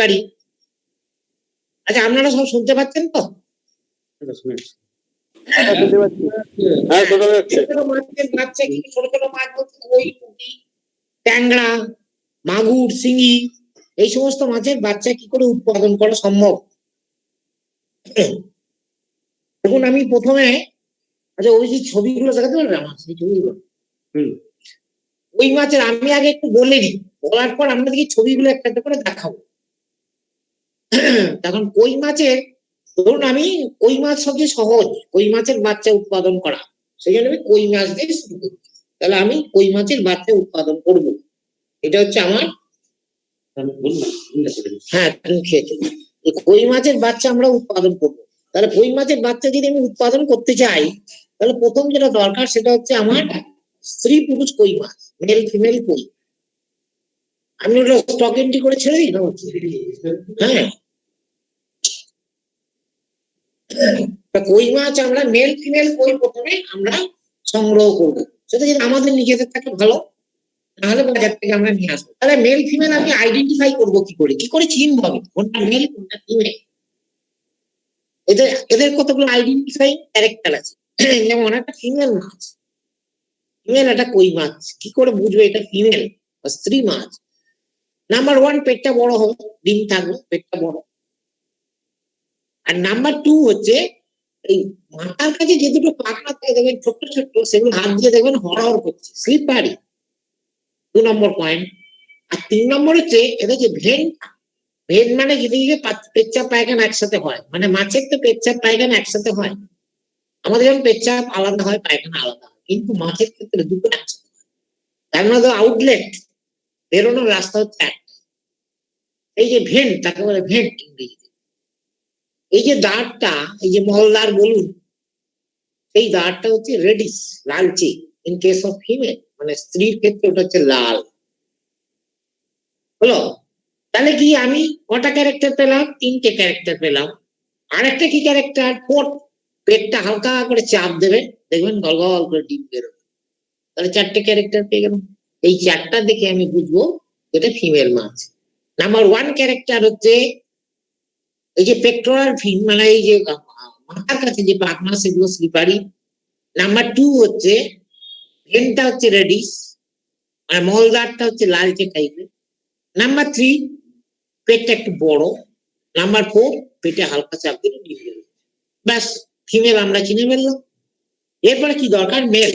পারি। আচ্ছা, আপনারা সব শুনতে পাচ্ছেন তো? বাচ্চা কি ছোট ছোট মাছ বলতে কই, পুঁটি, ট্যাংরা, মাগুর, শিঙি, এই সমস্ত মাছের বাচ্চা কি করে উৎপাদন করা সম্ভব? দেখুন, আমি প্রথমে, আচ্ছা ওই যে ছবিগুলো দেখাতে পারবে আমার, সেই ছবিগুলো? ওই মাছের আমি আগে একটু বলে দিই, বলার পর আপনাদেরকে ছবিগুলো একটা একটা করে দেখাবো। তখন কই মাছের, ধরুন আমি কই মাছ সবচেয়ে সহজ, কই মাছের বাচ্চা উৎপাদন করা, সেই জন্য আমি কই মাছ দিয়ে শুরু করছি। তাহলে আমি কই মাছের বাচ্চা উৎপাদন করব, এটা হচ্ছে আমার। হ্যাঁ, তুমি খেয়েছো। কই মাছের বাচ্চা আমরা উৎপাদন করবো। তাহলে কই মাছের বাচ্চা যদি আমি উৎপাদন করতে চাই, তাহলে প্রথম যেটা দরকার সেটা হচ্ছে আমার স্ত্রী পুরুষ কই মাছ, মেল ফিমেল কই। আমি ওটা স্টক এন্ট্রি করে ছেড়ে দিই না? হ্যাঁ, কই মাছ আমরা মেল ফিমেল কই প্রথমে আমরা সংগ্রহ করবো, সেটা যদি আমাদের নিজেদের থাকে ভালো, নাহলে বাজার থেকে আমরা নিয়ে আসবো। তাহলে মেল ফিমেল আমি আইডেন্টিফাই করবো কি করে চিনবো আমি কোনটা মেল কোনটা ফিমেল? এদের এদের কতগুলো আইডেন্টিফাই ক্যারেক্টার আছে। যেমন একটা ফিমেল মাছ, ফিমেল একটা কই মাছ, কি করে বুঝবে এটা ফিমেল বা স্ত্রী মাছ? নাম্বার ওয়ান, পেটটা বড় হবে, ডিম থাকবে, পেটটা বড়। আর নাম্বার টু হচ্ছে এই মাথার কাছে যে দুটো পাখনা থাকে দেখবেন ছোট্ট ছোট্ট, সেগুলো হাত দিয়ে দেখবেন হড়হড় করছে, স্লিপারি, 2 নম্বর পয়েন্ট। আর 3 নম্বর হচ্ছে এদের যে ভেন, ভেন মানে যেদিকে পেচ্ছাপ পায়খানা একসাথে হয়, মানে মাছের তো পেচ্ছাপ পায়খানা একসাথে হয়, আমাদের যেমন পেচ্ছাপ আলাদা হয় পায়খানা আলাদা হয়, কিন্তু মাছের ক্ষেত্রে দুটো একসাথে হয়। তার মধ্যে আউটলেট, বেরোনোর রাস্তা হচ্ছে একটা, এই যে ভেন্ট, তাকে বলে ভেন্ট ইংরেজিতে। এই যে দাঁড়টা, এই যে মলদার বলুন, এই দাঁড়টা হচ্ছে রেডিশ, লালচে, ইন কেস অফ ফিমেল, মানে স্ত্রীর ক্ষেত্রে ওটা হচ্ছে লাল। হলো? তাহলে কি আমি কটা ক্যারেক্টার পেলাম? 3টে ক্যারেক্টার পেলাম। আর একটা কি ক্যারেক্টার? পেটটা হালকা করে চাপ দেবে, দেখবেন গল গল করে ডিম বেরোবে। তাহলে 4টে ক্যারেক্টার পেয়ে গেলাম। এই 4টা দেখে আমি বুঝবো এটা ফিমেল মাছ। নাম্বার ওয়ান ক্যারেক্টার হচ্ছে এই যে পেক্টোরাল ফিন, মানে এই যে মাথার কাছে যে পাখনা সেগুলো স্লিপারি। নাম্বার টু হচ্ছে ভেনটা হচ্ছে রেডিশ, মানে মলদারটা হচ্ছে লালচে টাইপের। নাম্বার থ্রি, পেটটা একটু বড়। নাম্বার ফোর, পেটে হালকা চাপ দিলে ডিম বেরোবে। ব্যাস, ফিমেল আমরা চিনে ফেললাম। এরপরে কি দরকার? মেল।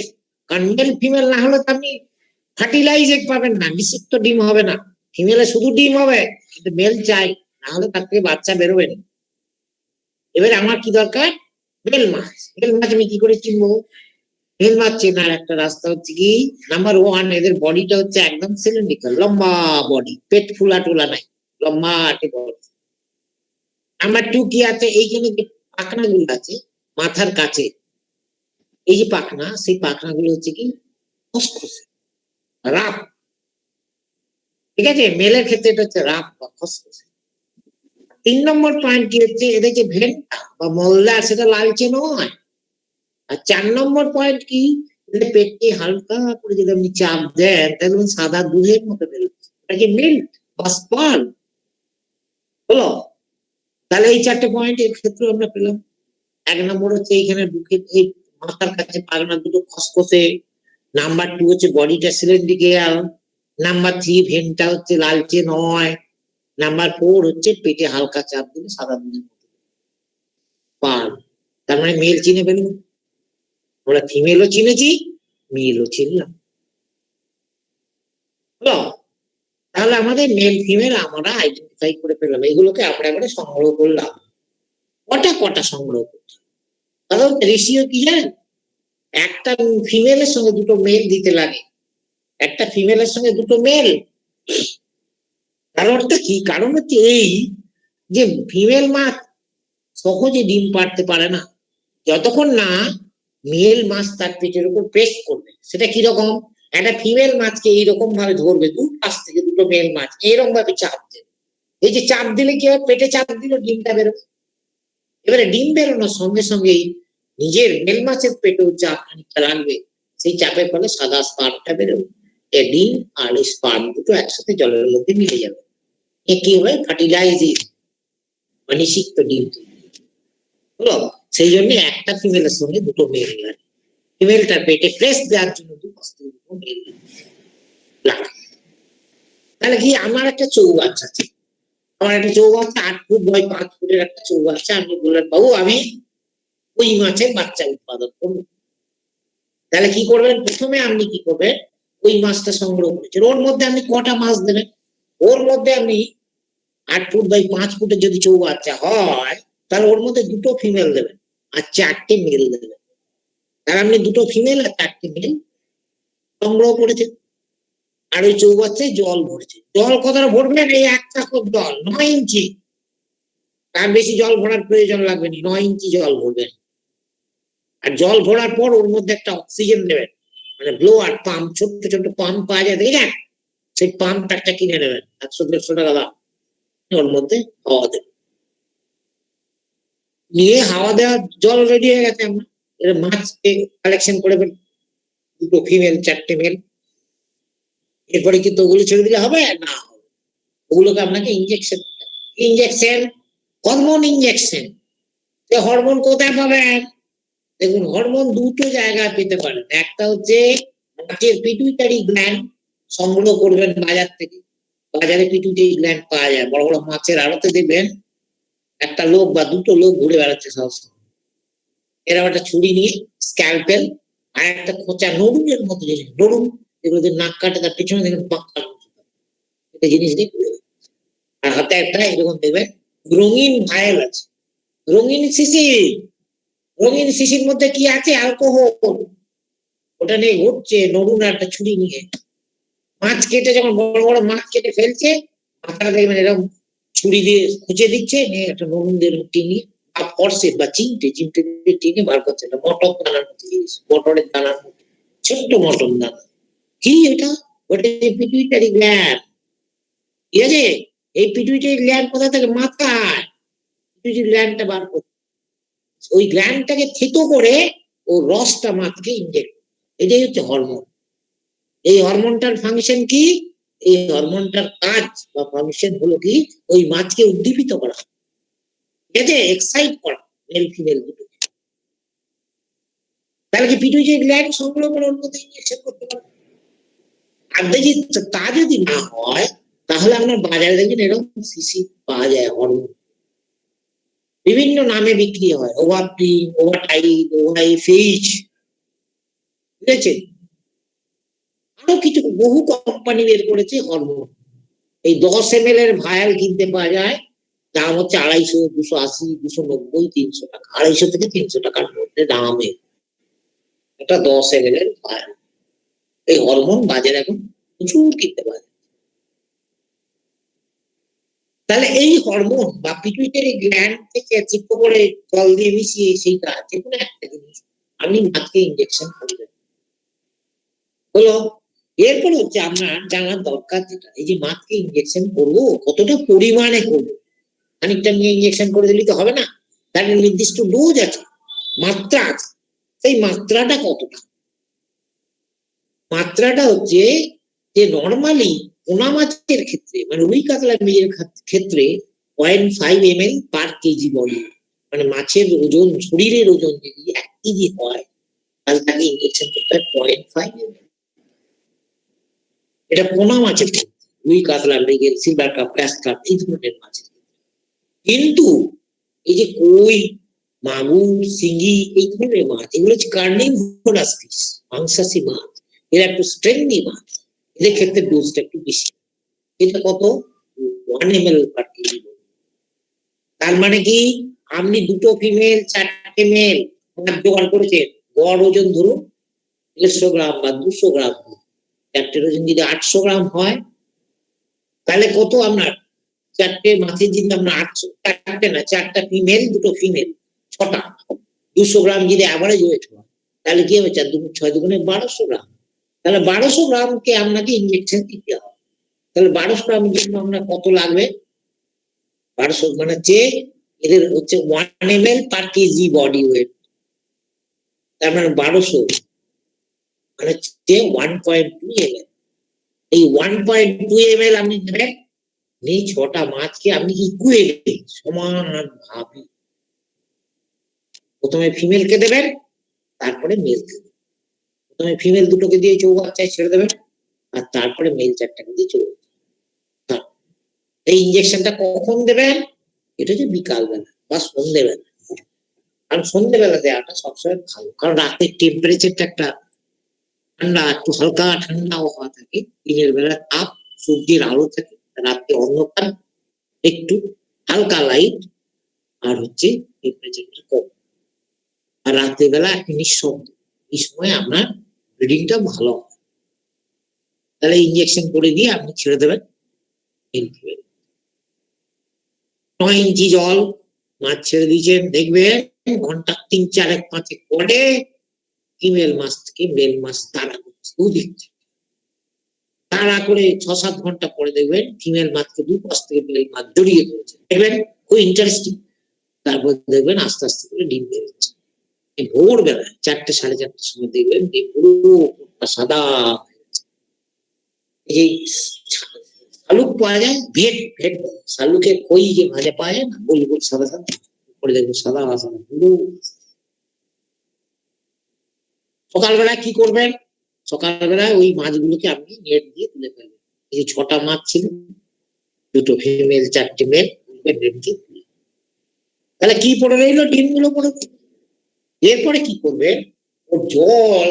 কারণ মেল ফিমেল না হলে তো আপনি ফার্টিলাইজ এগ পাবেন না, নিষিক্ত ডিম হবে না। ফিমেলে শুধু ডিম হবে, কিন্তু মেল চাই, না হলে তার থেকে বাচ্চা বেরোবে না। এবারে আমার কি দরকার? মেল মাছ। মেল মাছ আমি কি করে চিনবো? মেল মাছ চেনার একটা রাস্তা হচ্ছে কি, নাম্বার ওয়ান, এদের বডিটা হচ্ছে একদম সিলিন্ড্রিক্যাল, লম্বা বডি, পেট ফুলা টুলা নাই, লম্বা বডি। নাম্বার টু কি আছে, এইখানে যে পাখনা গুলো আছে মাথার কাছে, এই যে পাখনা, সেই পাখনা গুলো হচ্ছে কি খসখসে, রাফ। ঠিক আছে, মেলের ক্ষেত্রে এটা হচ্ছে রাফ বা খসখসে। 3 নম্বর পয়েন্ট কি হচ্ছে, এদের যে ভেন্টা বা মলদার, সেটা লালচে নয়। আর 4 নম্বর পয়েন্ট কি, পেটকে হালকা করে যদি আপনি চাপ দেন, তাহলে সাদা দুধের মতো বেরোচ্ছে, এটাকে মিল্ক বা স্পার্ম। হলো? তাহলে এই 4টে পয়েন্ট এর ক্ষেত্রে আমরা পেলাম। 1 নম্বর হচ্ছে এইখানে বুকের এই মাথার কাছে পাখনা দুটো খসখসে। নাম্বার টু হচ্ছে বডিটা সিলিন্ড্রিক্যাল। নাম্বার থ্রি, ভেনটা হচ্ছে লালচে নয়। নাম্বার ফোর হচ্ছে পেটে হালকা চাপ দিলে সাদা দুধের মতো পাল। তার মানে মেল চিনে ফেলবো আমরা, ফিমেলও চিনেছি, মেলও চিনলাম। হলো? তাহলে আমাদের মেল ফিমেল আমরা আইডেন্টিফাই করে পেলাম, এগুলোকে আমরা এবারে সংগ্রহ করলাম। কটা কটা সংগ্রহ করছি, কারণ রেশিও কি জানেন? একটা ফিমেলের সঙ্গে দুটো মেল দিতে লাগে, একটা ফিমেলের সঙ্গে দুটো মেল। কারণটা কি? কারণ হচ্ছে এই যে ফিমেল মাছ সহজে ডিম পাড়তে পারে না, যতক্ষণ না মেল মাছ তার পেটের উপর প্রেস করবে। সেটা কিরকম? একটা ফিমেল মাছকে এইরকম ভাবে ধরবে, দু পাশ থেকে দুটো মেল মাছ এরকম ভাবে চাপ দেবে। এই যে চাপ দিলে কি হয়, পেটে চাপ দিলে ডিমটা বেরোবে। এবারে ডিম বেরোনোর সঙ্গে সঙ্গেই নিজের মেল মাছের পেটেও চাপ খানিকটা লাগবে, সেই চাপের ফলে সাদা স্পার্মটা বেরোবে। ডিম আর স্পার্ম দুটো একসাথে জলের মধ্যে মিলে যাবে। কি হবে, ফার্টিলাইজিং মানে নিষিক্ত ডিম হলো। সেই জন্য একটা ফিমেলের সঙ্গে দুটো মেল লাগে, ফিমেলটার পেটে প্রেস দেওয়ার জন্য দুটো মেল লাগে। তাহলে কি আমার একটা চৌবাচ্চা আছে, আমার একটা চৌবাচ্চা 8 ফুট বাই 5 ফুটের একটা চৌবাচ্চা, আপনি বললেন বাবু আমি ওই মাছের বাচ্চা উৎপাদন করবো। তাহলে কি করবেন, প্রথমে আপনি কি করবেন, ওই মাছটা সংগ্রহ করেছেন, ওর মধ্যে আপনি কটা মাছ দেবেন, ওর মধ্যে আপনি 8 ফুট বাই 5 ফুটের যদি চৌবাচ্চা হয় তাহলে ওর মধ্যে দুটো ফিমেল দেবেন আর 4টে মেল দেবেন। তাহলে আপনি দুটো ফিমেল আর 4টে মেল সংগ্রহ করেছেন। আর ওই চৌবাচ্চায় জল ভরেছে, জল কতটা ভরবেন, এই 1 চাকর জল 9 ইঞ্চি, তার বেশি জল ভরার প্রয়োজন লাগবে না, 9 ইঞ্চি জল ভরবেন। আর জল ভরার পর ওর মধ্যে একটা অক্সিজেন দেবেন, মানে ব্লোয়ার পাম্প, ছোট্ট ছোট্ট পাম্প পাওয়া যায় দেখেন, সেই পাম্প একটা কিনে নেবেন 100-150 টাকা দাম, ওর মধ্যে হাওয়া দেবেন, নিয়ে হাওয়া দেওয়ার জল রেডি হয়ে গেছে, আমরা এর মাছকে কালেকশন করে দুটো ফিমেল 4টে মেল। এরপরে কিন্তু ওগুলো ছেড়ে দিলে হবে না, ওগুলোকে আপনাকে ইঞ্জেকশন হরমোন ইঞ্জেকশন। হরমোন কোথায় পাবেন, দেখুন হরমোন দুটো জায়গায় পেতে পারেন, একটা হচ্ছে মাছের পিটুইটারি গ্ল্যান্ড সংগ্রহ করবেন বাজার থেকে, বাজারে পিটুইটারি গ্ল্যান্ড পাওয়া যায়, বড় বড় মাছের আড়তে দেখবেন একটা লোক বা দুটো লোক ঘুরে বেড়াচ্ছে সবসময়, এরকম একটা ছুরি নিয়ে স্ক্যালপেল আর একটা খোঁচা নড়ুনের মতো জিনিস, নড়ুন এগুলো নাক কাটে তার পিছনে দেখবেন পাক্কা একটা জিনিস দিয়ে, আর হাতে একটা এরকম দেখবেন রঙিন ভাইল আছে, রঙিন শিশির, রঙিন শিশির মধ্যে কি আছে, অ্যালকোহল, ওটা নিয়ে ঘুরছে নড়ুন একটা ছুরি নিয়ে, মাছ কেটে যখন বড় বড় মাছ কেটে ফেলছে, মাথাটা দেখবেন এরকম ছুরি দিয়ে খুঁজে দিচ্ছে, নিয়ে একটা নরুন দিয়ে টিনি বা ফরসে বা চিমটে দিয়ে টিনে বার করছে, মটর দানার মতো জিনিস, মটরের দানার মতো ছোট্ট মটর দানা, কি এটা, ওটা পিটুইটারি গ্ল্যান্ড, ঠিক আছে। এই পিটুইটারি গ্ল্যান্ড কোথা থেকে, মাথায় পিটুইটারি গ্ল্যান্ডটা বার করছে, ওই গ্ল্যান্ডটাকে থেতো করে ও রসটা মাছকে ইনজেক্ট, এটাই হচ্ছে হরমোন। এই হরমোনটার ফাংশন কি, এই হরমোনটার কাজ বা ফাংশন হলো কি, ওই মাছকে উদ্দীপিত করা, ঠিক আছে, এক্সাইট করা মেল ফিমেল দুটো। তাহলে কি পিটুইটারি গ্ল্যান্ড সংগ্রহ করে ওর মধ্যে ইনজেকশন করতে পারবে। আর দেখি তা যদি না হয় তাহলে আপনার বাজারে দেখবেন এরকম শিশি পাওয়া যায়, হরমোন বিভিন্ন নামে বিক্রি হয়, ওভারপ্রিন, ওভারটাইড, ওভারফিচ, ঠিক আছে, আরো কিছু বহু কোম্পানি বের করেছে হরমোন। এই 10 ml এর ভায়াল কিনতে পাওয়া যায়, দাম হচ্ছে 250, 280, 290, 300 টাকা, 250 থেকে 300 টাকার মধ্যে দামে একটা 10 ml এর ভায়াল। এই হরমোন বাজারে এখন প্রচুর কিনতে পাওয়া যায়। তাহলে এই হরমোন বা পিটুইটারি গ্ল্যান্ড থেকে চিত্ত করে জল দিয়ে মিশিয়ে সেইটা যে কোনো একটা জিনিস আপনি মাছকে ইনজেকশন করবেন, হলো। এরপরে হচ্ছে আপনার জানার দরকার যেটা, এই যে মাছকে ইনজেকশন করবো কতটা পরিমাণে করবো, খানিকটা নিয়ে ইনজেকশন করে দিলে তো হবে না, তার নির্দিষ্ট ডোজ আছে, মাত্রা আছে, সেই মাত্রাটা কতটা, মাত্রাটা হচ্ছে যে নর্মালি পোনা মাছের ক্ষেত্রে মানে রুই কাতলা মেয়ের ক্ষেত্রে 0.5 ml পার কেজি বলে, মানে মাছের ওজন, শরীরের ওজন যদি 1 কেজি হয় তাহলে তাকে ইনজেকশন করতে হয় 0.5 ml, এটা পোনা মাছের ক্ষেত্রে, রুই কাতলা মৃগেল, সিলভার কাপ, গ্রাস কাপ এই ধরনের মাছের। কিন্তু এই যে কই, মাগুর, শিঙি এই ধরনের মাছ, এগুলো হচ্ছে কার্নিভোরাস ফিশ, মাংসাশী মাছ, এরা একটু স্ট্রেংদি মাছ, এদের ক্ষেত্রে ডোজটা একটু বেশি, এটা কত 1 ml পার কেজি। তার মানে কি আপনি দুটো ফিমেল 4টে মেল মাছ জোগাড় করেছেন, গড় ওজন ধরুন 150 গ্রাম বা 200 গ্রাম, 4টের ওজন যদি 800 গ্রাম হয় তাহলে কত আপনার 4টে মাছের যদি আপনার 800, 4টে না 4টা ফিমেল, দুটো ফিমেল 6টা, 200 গ্রাম যদি অ্যাভারেজ ওয়েট হয় তাহলে কি হবে, 4 2 6 2 1200 গ্রাম, তাহলে 1200 গ্রামকে আপনাকে ইনজেকশন দিতে হবে। তাহলে 1200 গ্রামের জন্য আপনার কত লাগবে, 1200 মানে হচ্ছে এদের হচ্ছে 1 ml পার কেজি বডি ওয়েট, তার মানে 1200 মানে হচ্ছে 1.2 ml, এই 1.2 ml আপনি নেবেন, এই 6টা মাছকে আপনি ইকুয়ালি সমান ভাবে প্রথমে ফিমেলকে দেবেন, তারপরে মেলকে দেবেন। প্রথমে ফিমেল দুটোকে দিয়ে চৌবাচ্চায় ছেড়ে দেবেন, আর তারপরে মেল 4টাকে দিয়ে চৌবাচ্চা। এই ইঞ্জেকশনটা কখন দেবেন? এটা হচ্ছে বিকালবেলা বা সন্ধ্যেবেলা। কারণ সন্ধ্যেবেলা দেওয়াটা সবসময় ভালো, কারণ রাতের টেম্পারেচারটা একটা ঠান্ডা, একটু হালকা ঠান্ডা আবহাওয়া থাকে, দিনের বেলা তাপ, সূর্যের আলো থাকে, রাতে অন্ধকার, একটু হালকা লাইট, আর হচ্ছে টেম্পারেচারটা কম, আর রাতের বেলা একটু নিঃশব্দ। এই সময় আপনার ব্রিডিংটা ভালো হয়। তাহলে ইঞ্জেকশন করে দিয়ে আপনি ছেড়ে দেবেন। 9 ইঞ্চি জল মাছ ছেড়ে দিয়েছেন, দেখবেন ঘন্টা 3-4-1-5 পরে ফিমেল মাছ থেকে মেল মাছ তাড়া করছে, দিচ্ছে তাড়া করে 6-7 ঘন্টা পরে দেখবেন ফিমেল মাছকে দুপাশ থেকে মেল মাছ জড়িয়ে ধরেছে, দেখবেন খুব ইন্টারেস্টিং। তারপর দেখবেন আস্তে আস্তে করে ডিম বেরোচ্ছে। ভোরবেলা 4-4:30 সময় দেখবেন যে পুরো সাদা। এই শালুক পাওয়া যায়, ভেট ভেট শালুকে কই যে ভাজা পাওয়া যায় না, গোল গোল সাদা সাদা, পরে দেখবেন সাদা সাদা পুরো। সকালবেলা কি করবেন? সকালবেলায় ওই মাছগুলোকে আপনি নেট দিয়ে তুলে ফেলবেন। এই যে 6টা মাছ ছিল, 2টো ফিমেল 4টে মেল, নেট দিয়ে তুলে। তাহলে কি পড়ে রইলো? ডিমগুলো পড়ে। এরপরে কি করবেন? ও জল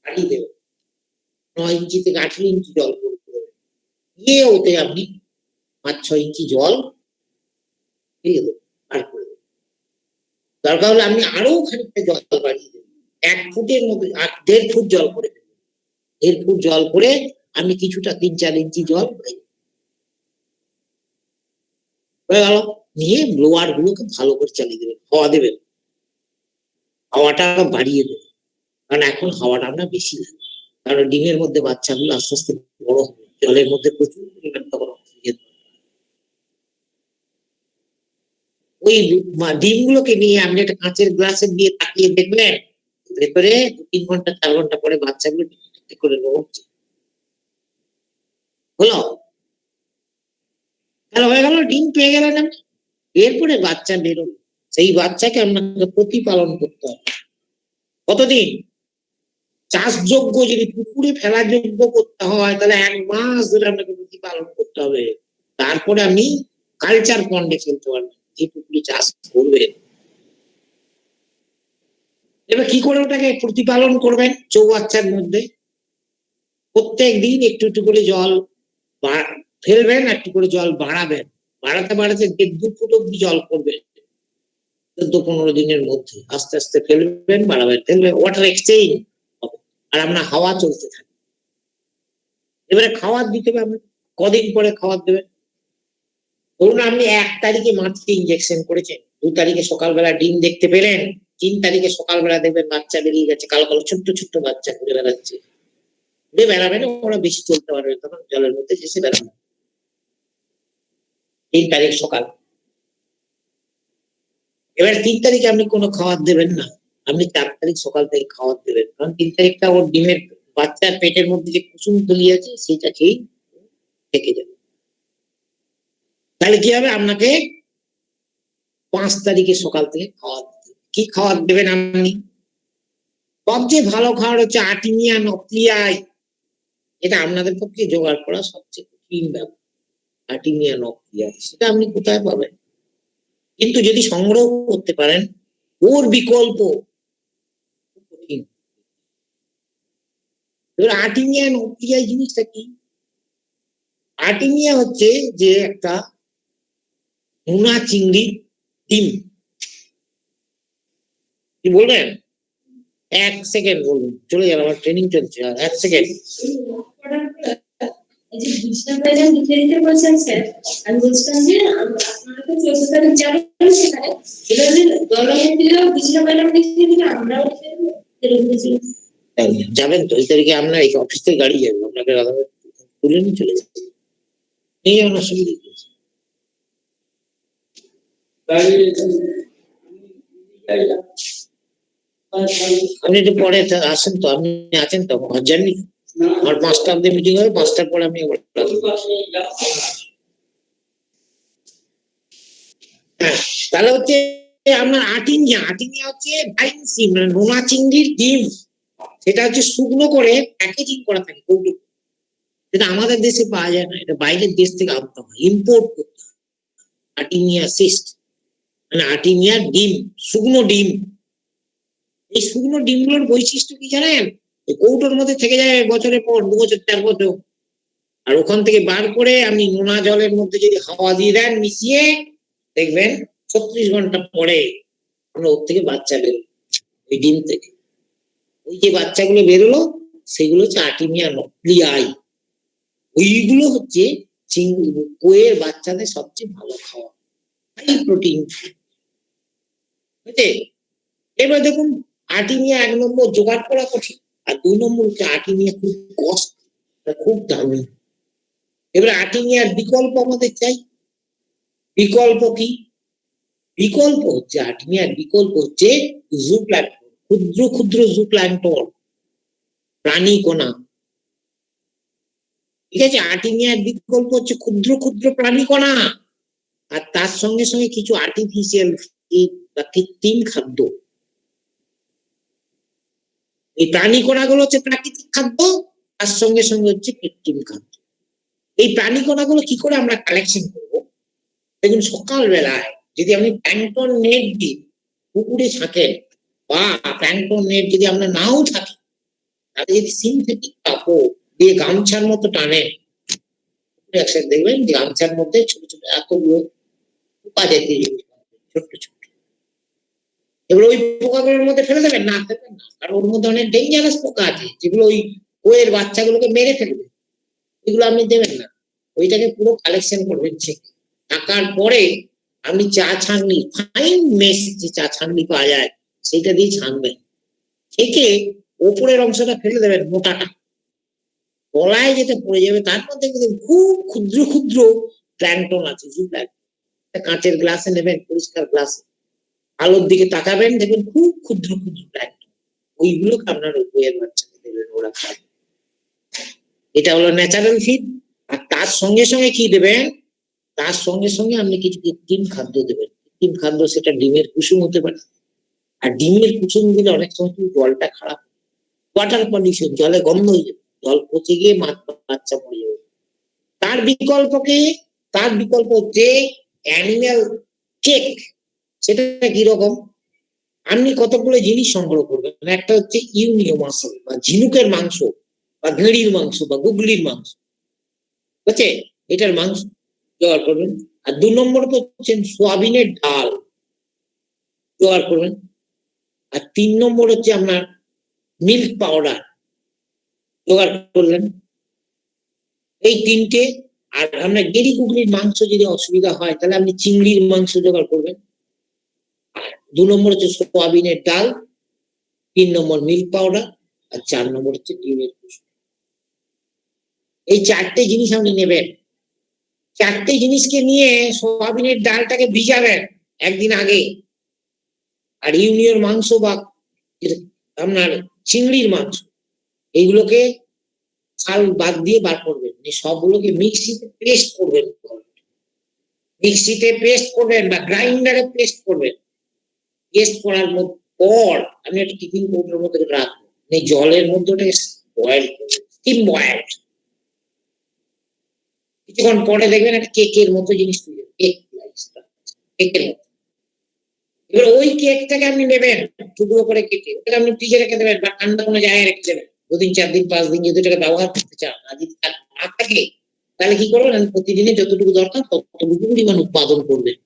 পাঠিয়ে দেবেন, 9 ইঞ্চি থেকে 18 ইঞ্চি জল করে দিয়ে ওতে আপনি 5-6 ইঞ্চি জল দিয়ে দেবেন, আর করে দেবেন। দরকার হলে আপনি আরো খানিকটা জল বাড়িয়ে দেবেন, 1 ফুটের মধ্যে 1.5 ফুট জল করে দেবেন। 1.5 ফুট জল করে আপনি কিছুটা 3-4 ইঞ্চি জল হয়ে গেল, নিয়ে ব্লোয়ার গুলোকে ভালো করে চালিয়ে দেবেন, হাওয়া দেবেন, হাওয়াটা বাড়িয়ে দেবেন, কারণ এখন হাওয়াটা আপনার বেশি লাগে। কারণ ডিমের মধ্যে বাচ্চাগুলো আস্তে আস্তে বড় হবে, জলের মধ্যে প্রচুর পরিমাণ তখন অক্সিজেন। ওই ডিমগুলোকে নিয়ে আপনি একটা কাঁচের গ্লাসে দিয়ে তাকিয়ে দেখবেন, ভেতরে 2-3 ঘন্টা 4 ঘন্টা পরে বাচ্চাগুলো করে নড়ছে। হলো? তাহলে হয়ে গেল, ডিম পেয়ে গেলেন আপনি। এরপরে বাচ্চা বেরোলো, সেই বাচ্চাকে আপনাকে প্রতিপালন করতে হবে। কতদিন? চাষযোগ্য যদি পুকুরে ফেলার যোগ্য করতে হয়, তাহলে 1 মাস ধরে আপনাকে প্রতিপালন করতে হবে। তারপরে আমি কালচার পন্ডে ফেলতে পারবেন, যে পুকুরে চাষ করবেন। এবার কি করে ওটাকে প্রতিপালন করবেন? চৌবাচ্চার মধ্যে প্রত্যেক দিন একটু একটু করে জল ফেলবেন, একটু করে জল বাড়াবেন, বাড়াতে বাড়াতে 1.5-2 ফুট অব্দি জল করবেন। 14-15 দিনের মধ্যে আস্তে আস্তে ফেলবেন, বাড়াবেন, ফেলবেন, ওয়াটার এক্সচেঞ্জ হবে, আর আপনার হাওয়া চলতে থাকে। এবারে খাবার দিতে হবে। আপনি কদিন পরে খাবার দেবেন? ধরুন আপনি 1 তারিখে মাছকে ইঞ্জেকশন করেছেন, 2 তারিখে সকালবেলা ডিম দেখতে পেলেন, 3 তারিখে সকালবেলা দেখবেন বাচ্চা বেরিয়ে গেছে, কালো কালো ছোট্ট ছোট্ট বাচ্চা ঘুরে বেড়াচ্ছে। ঘুরে বেড়াবে না, ওরা বেশি চলতে পারবে, তখন জলের মধ্যে ভেসে বেড়াবে। 3 তারিখ সকাল। এবার 3 তারিখে আপনি কোনো খাবার দেবেন না, আপনি 4 তারিখ সকাল থেকে খাবার দেবেন, কারণ 3 তারিখটা ওর ডিমের বাচ্চার পেটের মধ্যে যে কুসুম থলি আছে সেটা খেয়েই থেকে যাবে। তাহলে কি হবে? আপনাকে 5 তারিখে সকাল থেকে খাওয়ার দিতে হবে। কি খাবার দেবেন আপনি? সবচেয়ে ভালো খাবার হচ্ছে আর্টিমিয়া নক্লিয়াই। এটা আপনাদের পক্ষে জোগাড় করা সবচেয়ে কঠিন ব্যাপার। আর্টিমিয়া নক্লিয়াই, সেটা আপনি কোথায় পাবেন? কিন্তু যদি সংগ্রহ করতে পারেন, ওর বিকল্প কঠিন। এবার আর্টিমিয়া নক্লিয়াই জিনিসটা কি? আর্টিমিয়া হচ্ছে যে একটা নোনা চিংড়ি ডিম। কি বলবেন? 1 সেকেন্ড বলুন, চলে যাবে, আমার ট্রেনিং চলছে। 1 সেকেন্ড। এই যে বিছনা বাইরে লিখে দিতে বলছেন স্যার, আমি বলছিলাম যে আপনারা তো 14 তারিখ যাবেন সেখানে, এবার দলনেত্রীরাও বিছনা বাইরে লিখে দিলে আমরাও যাবেন তো? ওই তারিখে আপনার এই অফিস থেকে গাড়ি যাবে, আপনাকে তুলে নিয়ে চলে যাবে, এই আমার অসুবিধা। আপনি একটু পরে আসেন তো, আপনি আছেন তো? যাননি? আমার 5টা অব্দি মিটিং হবে, 5টার পরে আমি হ্যাঁ, তাহলে হচ্ছে আপনার আটিনিয়া হচ্ছে ভাইন সিম, মানে নোনা চিংড়ির ডিম, সেটা হচ্ছে শুকনো করে প্যাকেজিং করা থাকে কৌটো। এটা আমাদের দেশে পাওয়া যায় না, এটা বাইরের দেশ থেকে আনতে হয়, ইম্পোর্ট করতে হয়। আটিনিয়া সিস্ট মানে আটিনিয়ার ডিম, শুকনো ডিম। এই শুকনো ডিমগুলোর বৈশিষ্ট্য কি জানেন? কৌটোর মধ্যে থেকে যায় বছরের পর 2 বছর 4 বছর। আর ওখান থেকে বার করে আপনি নোনা জলের মধ্যে যদি হাওয়া দিয়ে দেন মিশিয়ে, দেখবেন 36 ঘন্টা পরে আমরা ওর থেকে বাচ্চা বেরোবে ওই ডিম থেকে। ওই যে বাচ্চাগুলো বেরোলো সেগুলো হচ্ছে আর্টিমিয়া নক্লিয়াই। ওইগুলো হচ্ছে কোয়ের বাচ্চাদের সবচেয়ে ভালো খাওয়া, হাই প্রোটিন। বুঝলে? এবার দেখুন, আর্টিমিয়া 1 নম্বর জোগাড় করা কঠিন, আর 2 নম্বর হচ্ছে আর্টিমিয়া খুব কষ্ট, খুব দামি। এবার আর্টিমিয়ার বিকল্প আমাদের চাই। বিকল্প কি? বিকল্প হচ্ছে আর্টিমিয়ার বিকল্প হচ্ছে জুপ্ল্যাঙ্কটন, ক্ষুদ্র ক্ষুদ্র জুপ্ল্যাঙ্কটন, প্রাণী কণা। ঠিক আছে, আর্টিমিয়ার বিকল্প হচ্ছে ক্ষুদ্র ক্ষুদ্র প্রাণী কণা, আর তার সঙ্গে সঙ্গে কিছু আর্টিফিশিয়াল ফিড বা কৃত্রিম খাদ্য। এই প্রাণী কণাগুলো হচ্ছে প্রাকৃতিক খাদ্য, তার সঙ্গে সঙ্গে হচ্ছে কৃত্রিম খাদ্য। এই প্রাণী কণাগুলো কি করে আমরা কালেকশন করব? দেখুন, সকালবেলায় যদি আপনি প্ল্যাঙ্কটন নেট দিয়ে পুকুরে থাকেন, বা প্ল্যাঙ্কটন নেট যদি আমরা নাও থাকি, তাহলে যদি সিনথেটিক কাপড় দিয়ে গামছার মতো টানেন, একসাথে দেখবেন যে গামছার মধ্যে ছোট ছোট এতগুলো পোকা জাতীয় জিনিস, ছোট্ট ছোট্ট। এগুলো ওই পোকাগুলোর মধ্যে ফেলে দেবেন না, দেবেন না, কারণ ওর মধ্যে অনেক ডেঞ্জারাস পোকা আছে যেগুলো ওই কোয়ের বাচ্চাগুলোকে মেরে ফেলবে। এগুলো আপনি দেবেন না, ওইটাকে পুরো কালেকশন করবেন। থাকার পরে আপনি চা ছাঁকনি, ফাইন মেশ যে চা ছাঁকনি পাওয়া যায়, সেটা দিয়ে ছাঁকবেন। থেকে ওপরের অংশটা ফেলে দেবেন, মোটাটা গলায় যেটা পড়ে যাবে, তার মধ্যে কিন্তু খুব ক্ষুদ্র ক্ষুদ্র প্ল্যাঙ্কটন আছে। কাঁচের গ্লাসে নেবেন, পরিষ্কার গ্লাসে, আলোর দিকে তাকাবেন, দেখবেন খুব ক্ষুদ্র ক্ষুদ্র প্ল্যাঙ্কটন। ওইগুলোকে আপনার বইয়ের বাচ্চাকে দেবেন, ওরা খাবে। এটা হলো ন্যাচারাল ফিড। আর তার সঙ্গে সঙ্গে কি দেবেন? তার সঙ্গে সঙ্গে আপনি কিছু কৃত্রিম খাদ্য দেবেন। কৃত্রিম খাদ্য সেটা ডিমের কুসুম হতে পারে, আর ডিমের কুসুম দিলে অনেক সময় কিন্তু জলটা খারাপ, ওয়াটার পলিউশন, জলে গন্ধ হয়ে যাবে, জল পচে গিয়ে বাচ্চা মরে যাবে। তার বিকল্প কি? তার বিকল্প হচ্ছে অ্যানিম্যাল কেক। সেটা কিরকম? আপনি কতগুলো জিনিস সংগ্রহ করবেন। একটা হচ্ছে ইউনিও মাসল বা ঝিনুকের মাংস, বা ভেড়ির মাংস, বা গুগলির মাংস, বুঝছে? এটার মাংস জোগাড় করবেন। আর 2 নম্বর হচ্ছে সোয়াবিনের ডাল জোগাড় করবেন। আর 3 নম্বর হচ্ছে আপনার মিল্ক পাউডার জোগাড় করলেন। এই 3টে। আর আপনার গেরি গুগলির মাংস যদি অসুবিধা হয়, তাহলে আপনি চিংড়ির মাংস জোগাড় করবেন। 2 নম্বর হচ্ছে সোয়াবিনের ডাল, 3 নম্বর মিল্ক পাউডার, আর 4 নম্বর হচ্ছে ডিমের কুসুম। এই 4টে জিনিস আপনি নেবেন। 4টে জিনিসকে নিয়ে সোয়াবিনের ডালটাকে ভিজাবেন একদিন আগে, আর ইউনিয়র মাংস বা আপনার চিংড়ির মাংস, এইগুলোকে ছাল বাদ দিয়ে বার করবেন, সবগুলোকে মিক্সিতে পেস্ট করবেন। মিক্সিতে পেস্ট করবেন বা গ্রাইন্ডারে পেস্ট করবেন। পেস্ট করার পর আপনি একটা টিফিন কৌটোর মধ্যে রাখবেন, জলের মধ্যে ওটাকে বয়েল করবেন, স্টিম বয়েল। কিছুক্ষণ পরে দেখবেন একটা কেকের মতো জিনিস তৈরি হবে, কেকের মতো। এবার ওই কেকটাকে আপনি নেবেন, টুকরো করে কেটে ওটাকে আপনি ফ্রিজে রেখে দেবেন, বা ঠান্ডা কোনো জায়গায় রেখে দেবেন 2 দিন 4 দিন 5 দিন, যদি এটাকে ব্যবহার করতে চান। আর যদি না থাকে, তাহলে কি করবেন? প্রতিদিনে যতটুকু দরকার ততটুকু পরিমাণ উৎপাদন করবেন।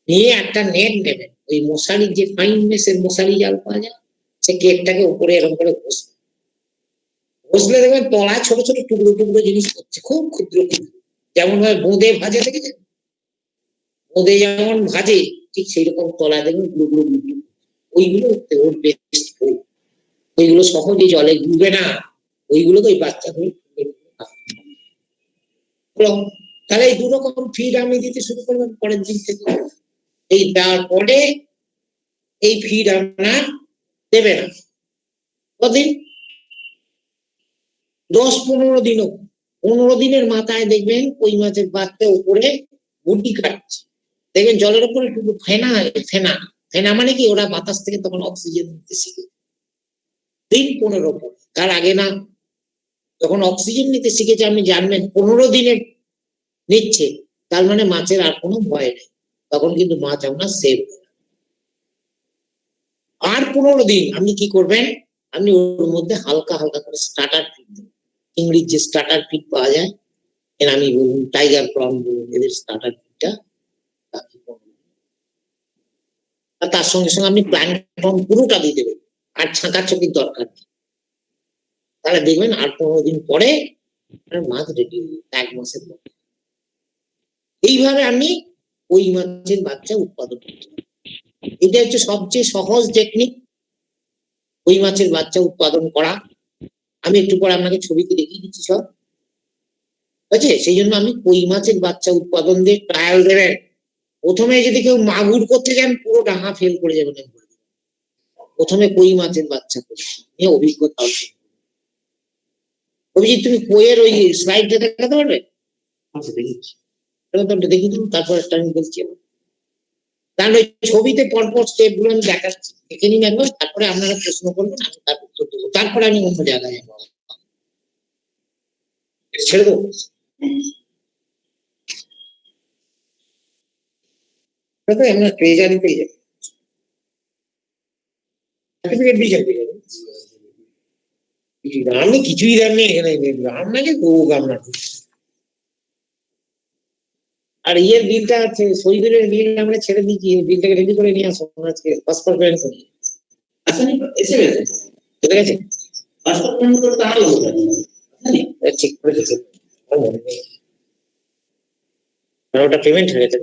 নিয়ে একটা নেট নেবেন, ওই মশারি, যে ফাইন মেসের মশারি জাল পাওয়া যায়, সে কেকটাকে উপরে এরকম করে ঘষলে দেখবেন তলায় ছোট ছোট টুকরো টুকরো জিনিস হচ্ছে, খুব ক্ষুদ্র ক্ষুদ্র। যেমন ভাবে বোঁদে ভাজে, দেখেছেন? বোঁদে যেমন ভাজে, ঠিক সেই রকম তলায় দেখবেন গুঁড়ো গুঁড়ো। ওইগুলো ওর বেস্ট ফুড। ওইগুলো সহজে জলে ডুবে না, ওইগুলোকে ওই বাচ্চাগুলো তাহলে এই 2 রকম ফিড আমি দিতে শুরু করলাম পরের দিন থেকে। এই দেওয়ার পরে এই ফিড আপনার দেবে না কদিন? 10-15 দিনও। 15 দিনের মাথায় দেখবেন ওই মাছের বাচ্চা উপরে গুটি কাটছে। দেখবেন জলের উপরে একটু ফেনা ফেনা ফেনা মানে কি, ওরা বাতাস থেকে তখন অক্সিজেন নিতে শিখে। 15 পর, তার আগে না। যখন অক্সিজেন নিতে শিখেছে, আপনি জানবেন 15 দিনে নিচ্ছে, তার মানে মাছের আর কোনো ভয় নেই, তখন কিন্তু মাছ আপনার সেভ। আর 15 দিন আপনি কি করবেন, আপনি ওর মধ্যে হালকা হালকা করে স্টার্টার ফিড দেবেন। চিংড়ির যে স্টার্টার ফিড পাওয়া যায়, আমি বলুন টাইগার প্রন বলুন, এদের স্টার্টার ফিডটা, তার সঙ্গে সঙ্গে আপনি প্ল্যাঙ্কটন পুরোটা দিয়ে দেবেন, আর ছাঁকাছাকির দরকার নেই। তাহলে দেখবেন আর 15 দিন পরে মাছ রেডি, 1 মাসের মধ্যে। এইভাবে আমি ওই মাছের বাচ্চা উৎপাদন করতে পারি। এটা হচ্ছে সবচেয়ে সহজ টেকনিক, ওই মাছের বাচ্চা উৎপাদন করা। আমি একটু পরে আপনাকে ছবিতে দেখিয়ে দিচ্ছি সব, আছে। সেই জন্য আমি কই মাছের বাচ্চা উৎপাদন দিয়ে ট্রায়াল দেবেন। প্রথমে যদি কেউ মাগুর করতে যান, পুরো ডাঙা ফেল করে যাবেন। প্রথমে কই মাছের বাচ্চা করে নিয়ে অভিজ্ঞতা অর্জন। অভিজিৎ, তুমি কইয়ের ওই স্লাইডটা দেখাতে পারবে? দেখিয়ে দিন, তারপর একটা আমি বলছি। কারণ ওই ছবিতে পরপর স্টেপ গুলো আমি দেখাচ্ছি, দেখে নিন একবার, তারপরে আপনারা প্রশ্ন করবেন, আমি তার উত্তর দেবো, তারপরে আমি অন্য জায়গায় যাবো। ছেড়ে দেবো, আমরা ট্রেজারি পেয়ে যাবো, সার্টিফিকেট দিয়ে যাবে। আমি কিছুই জানি এখানে, আপনাকে করবো আপনার। আর ইয়ের বিলটা আছে, শহীদের বিল আমরা ছেড়ে দিচ্ছি, বিলটাকে রেডি করে নিয়ে আসো আজকে, পাসপোর্ট প্যান্ট করি। এসে গেছে, চলে গেছে পাসপোর্ট প্যান্ট করে, তাহলে ঠিক করে দিচ্ছে। ওটা পেমেন্ট হয়ে গেছে।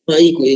এই কই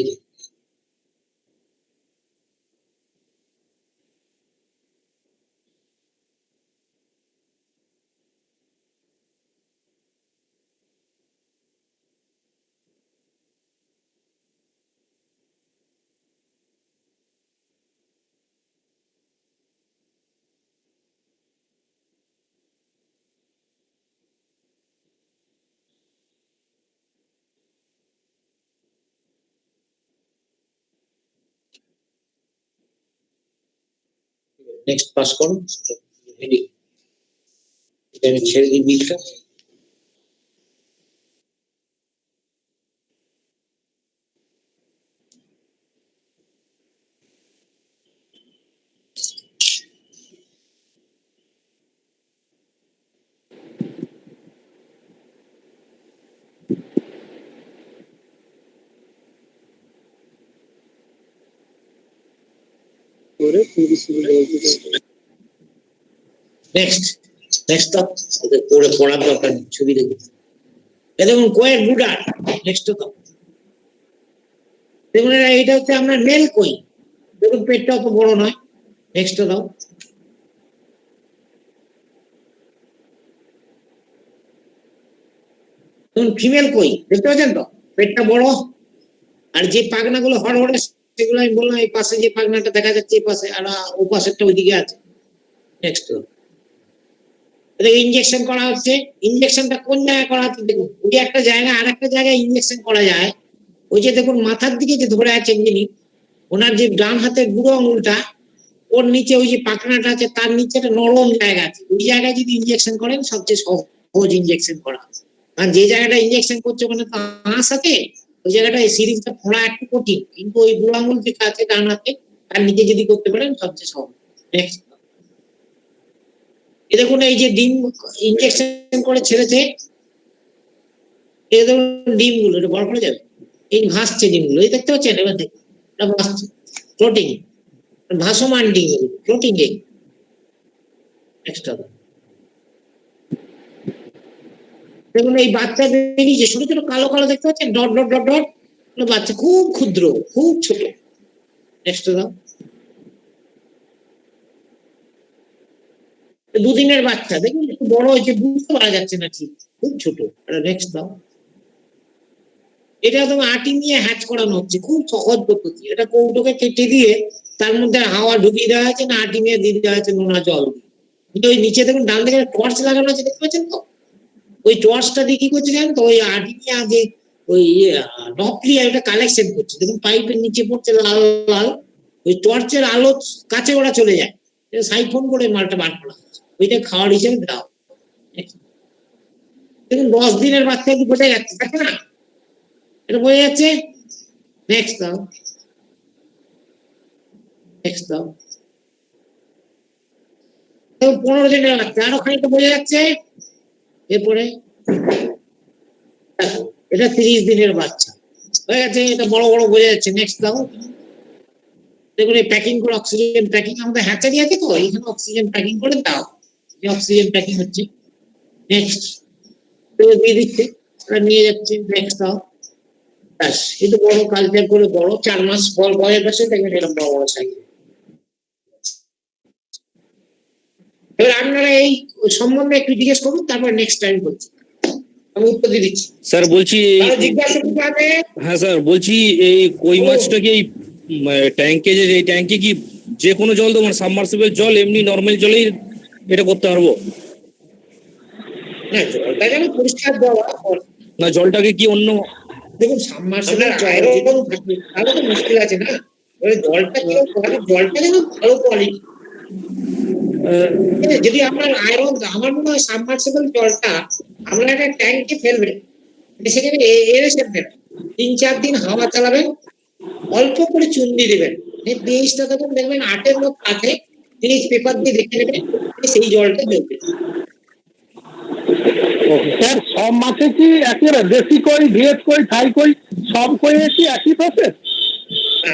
নেক্সট পাস করুন, আমি ছেড়ে দিই বিলটা। নেক্সট নেক্সট তো পড়ে পড়ার দরকার নেই, ছবি দেখুন। দেখুন কয়ের বুডার, নেক্সট তো দেখুন, এটা হচ্ছে আপনার মেল কই, দেখুন পেটটা অত বড় নয়। নেক্সট দাও। দেখুন ফিমেল কই, দেখতে পাচ্ছেন তো, পেটটা বড়, আর যে পাখনা গুলো হড়হড়ে, সেগুলো আমি বললাম এই পাশে যে পাখনাটা দেখা যাচ্ছে এই পাশে, আর ও পাশেরটা ওইদিকে আছে। নেক্সট ইনজেকশন করা হচ্ছে, ইনজেকশনটা কোন জায়গায় করা হচ্ছে দেখুন, ওই একটা জায়গা আর একটা জায়গায় ইনজেকশন করা যায়। ওই যে দেখুন মাথার দিকে যে ধরে আছেন যিনি, ওনার যে ডান হাতের বুড়ো আঙুলটা, ওর নিচে ওই যে পাখনাটা আছে, তার নিচে একটা নরম জায়গা আছে, ওই জায়গায় যদি ইনজেকশন করেন সবচেয়ে সহজ ইনজেকশন করা। কারণ যে জায়গাটা ইনজেকশন করছে ওখানে তো আঁশ আছে, ওই জায়গাটা এই সিরিজটা ফোড়া একটু কঠিন, কিন্তু ওই বুড়ো আঙুল যেটা আছে ডান হাতে, তার নিচে যদি করতে পারেন সবচেয়ে সহজ। নেক্সট দেখুন, এই যে ডিম ইনজেকশন করে ছেড়েছে, এই দেখুন ডিম গুলো, এটা বড় করে যাবে, এই ভাসছে ডিম গুলো, এই দেখতে পাচ্ছেন, এবার দেখুন এটা ভাসছে, ফ্লোটিং, ভাসমান ডিম, ফ্লোটিং এগ। দেখুন এই বাচ্চা বেরিয়েছে, ছোট ছোট কালো কালো দেখতে পাচ্ছেন, ডট ডট ডট ডট, বাচ্চা খুব ক্ষুদ্র, খুব ছোট। নেক্সট দাও। দুদিনের বাচ্চা দেখুন, একটু বড় হয়েছে, বুঝতে পারা যাচ্ছে না ঠিক, খুব ছোট। নেক্সট দাও। এটা তোমার আটি নিয়ে হ্যাচ করানো হচ্ছে, খুব সহজ পদ্ধতি। এটা কৌটোকে কেটে দিয়ে তার মধ্যে হাওয়া ঢুকিয়ে দেওয়া আছে, না আটি নিয়ে দিয়ে দেওয়া আছে নোনা জল দিয়ে। কিন্তু ওই নিচে দেখুন ডান দিকে টর্চ লাগানো আছে, দেখতে পাচ্ছেন তো? ওই টর্চটা দিয়ে কি করছে জানেন তো? ওই আটি নিয়ে আগে ওই নকলিয়া এটা কালেকশন করছে, দেখুন পাইপের নিচে পড়ছে লাল লাল, ওই টর্চের আলো কাছে ওরা চলে যায়, সাইফোন করে মালটা বার করা হচ্ছে, ওইটা খাওয়ার হিসেবে দাও। দেখুন 10 দিনের বাচ্চা কি বোঝা যাচ্ছে, দেখো না? এটা বোঝা যাচ্ছে। নেক্সট দাও, নেক্সট দাও। 15 দিনের বাচ্চা, আরো খানিকটা বোঝা যাচ্ছে। এরপরে এটা 30 দিনের বাচ্চা হয়ে গেছে, এটা বড় বড় বোঝা যাচ্ছে। নেক্সট দাও। দেখুন এই প্যাকিং করে, অক্সিজেন প্যাকিং আমাদের হ্যাচারি আছে তো, এখানে অক্সিজেন প্যাকিং করে দাও, অক্সিজেন প্যাকিং হচ্ছে। নেক্সট দিয়ে দিচ্ছে, নিয়ে যাচ্ছে। নেক্সট দাও। ব্যাস, কিন্তু বড় কালচার করে বড় 4 মাস পর বয়ের পাশে দেখবেন এরকম বড় বড় সাইজ। এবার আপনারা এই সম্বন্ধে একটু জিজ্ঞেস করুন, তারপর নেক্সট টাইম বলছি, আমি উত্তর দিয়ে দিচ্ছি। স্যার বলছি জিজ্ঞাসা করতে হবে। হ্যাঁ স্যার বলছি, এই কই মাছটা কি এই ট্যাঙ্কে, যে এই ট্যাঙ্কে কি যে কোনো জল দেবো, মানে সাবমার্সিবল জল, এমনি নর্মাল জলেই এটা করতে পারবো? না, জলটা যেন পরিষ্কার দেওয়া। না জলটাকে কি অন্য? দেখুন সাবমার্সিবল আয়রন থাকে, তাহলে তো মুশকিল আছে না। এবারে জলটা কি জলটা যেন ভালো কোয়ালিটি। যদি আপনার আয়রন, আমার মনে হয় সাবমার্সিবল জলটা আমরা একটা ট্যাঙ্কে ফেলবেন, সেখানে এরে ফেলবেন, 3-4 দিন হাওয়া চালাবেন, অল্প করে চুন দিয়ে দেবেন, পিএইচটা তখন দেখবেন 8-এর মতো আছে, পিএইচ পেপার দিয়ে দেখে নেবেন, সেই জলটা দেবেন। স্যার সব মাছে কি একেবারে দেশি কই, ভিএস কই, থাই কই, সব কইয়ে কি একই প্রসেস?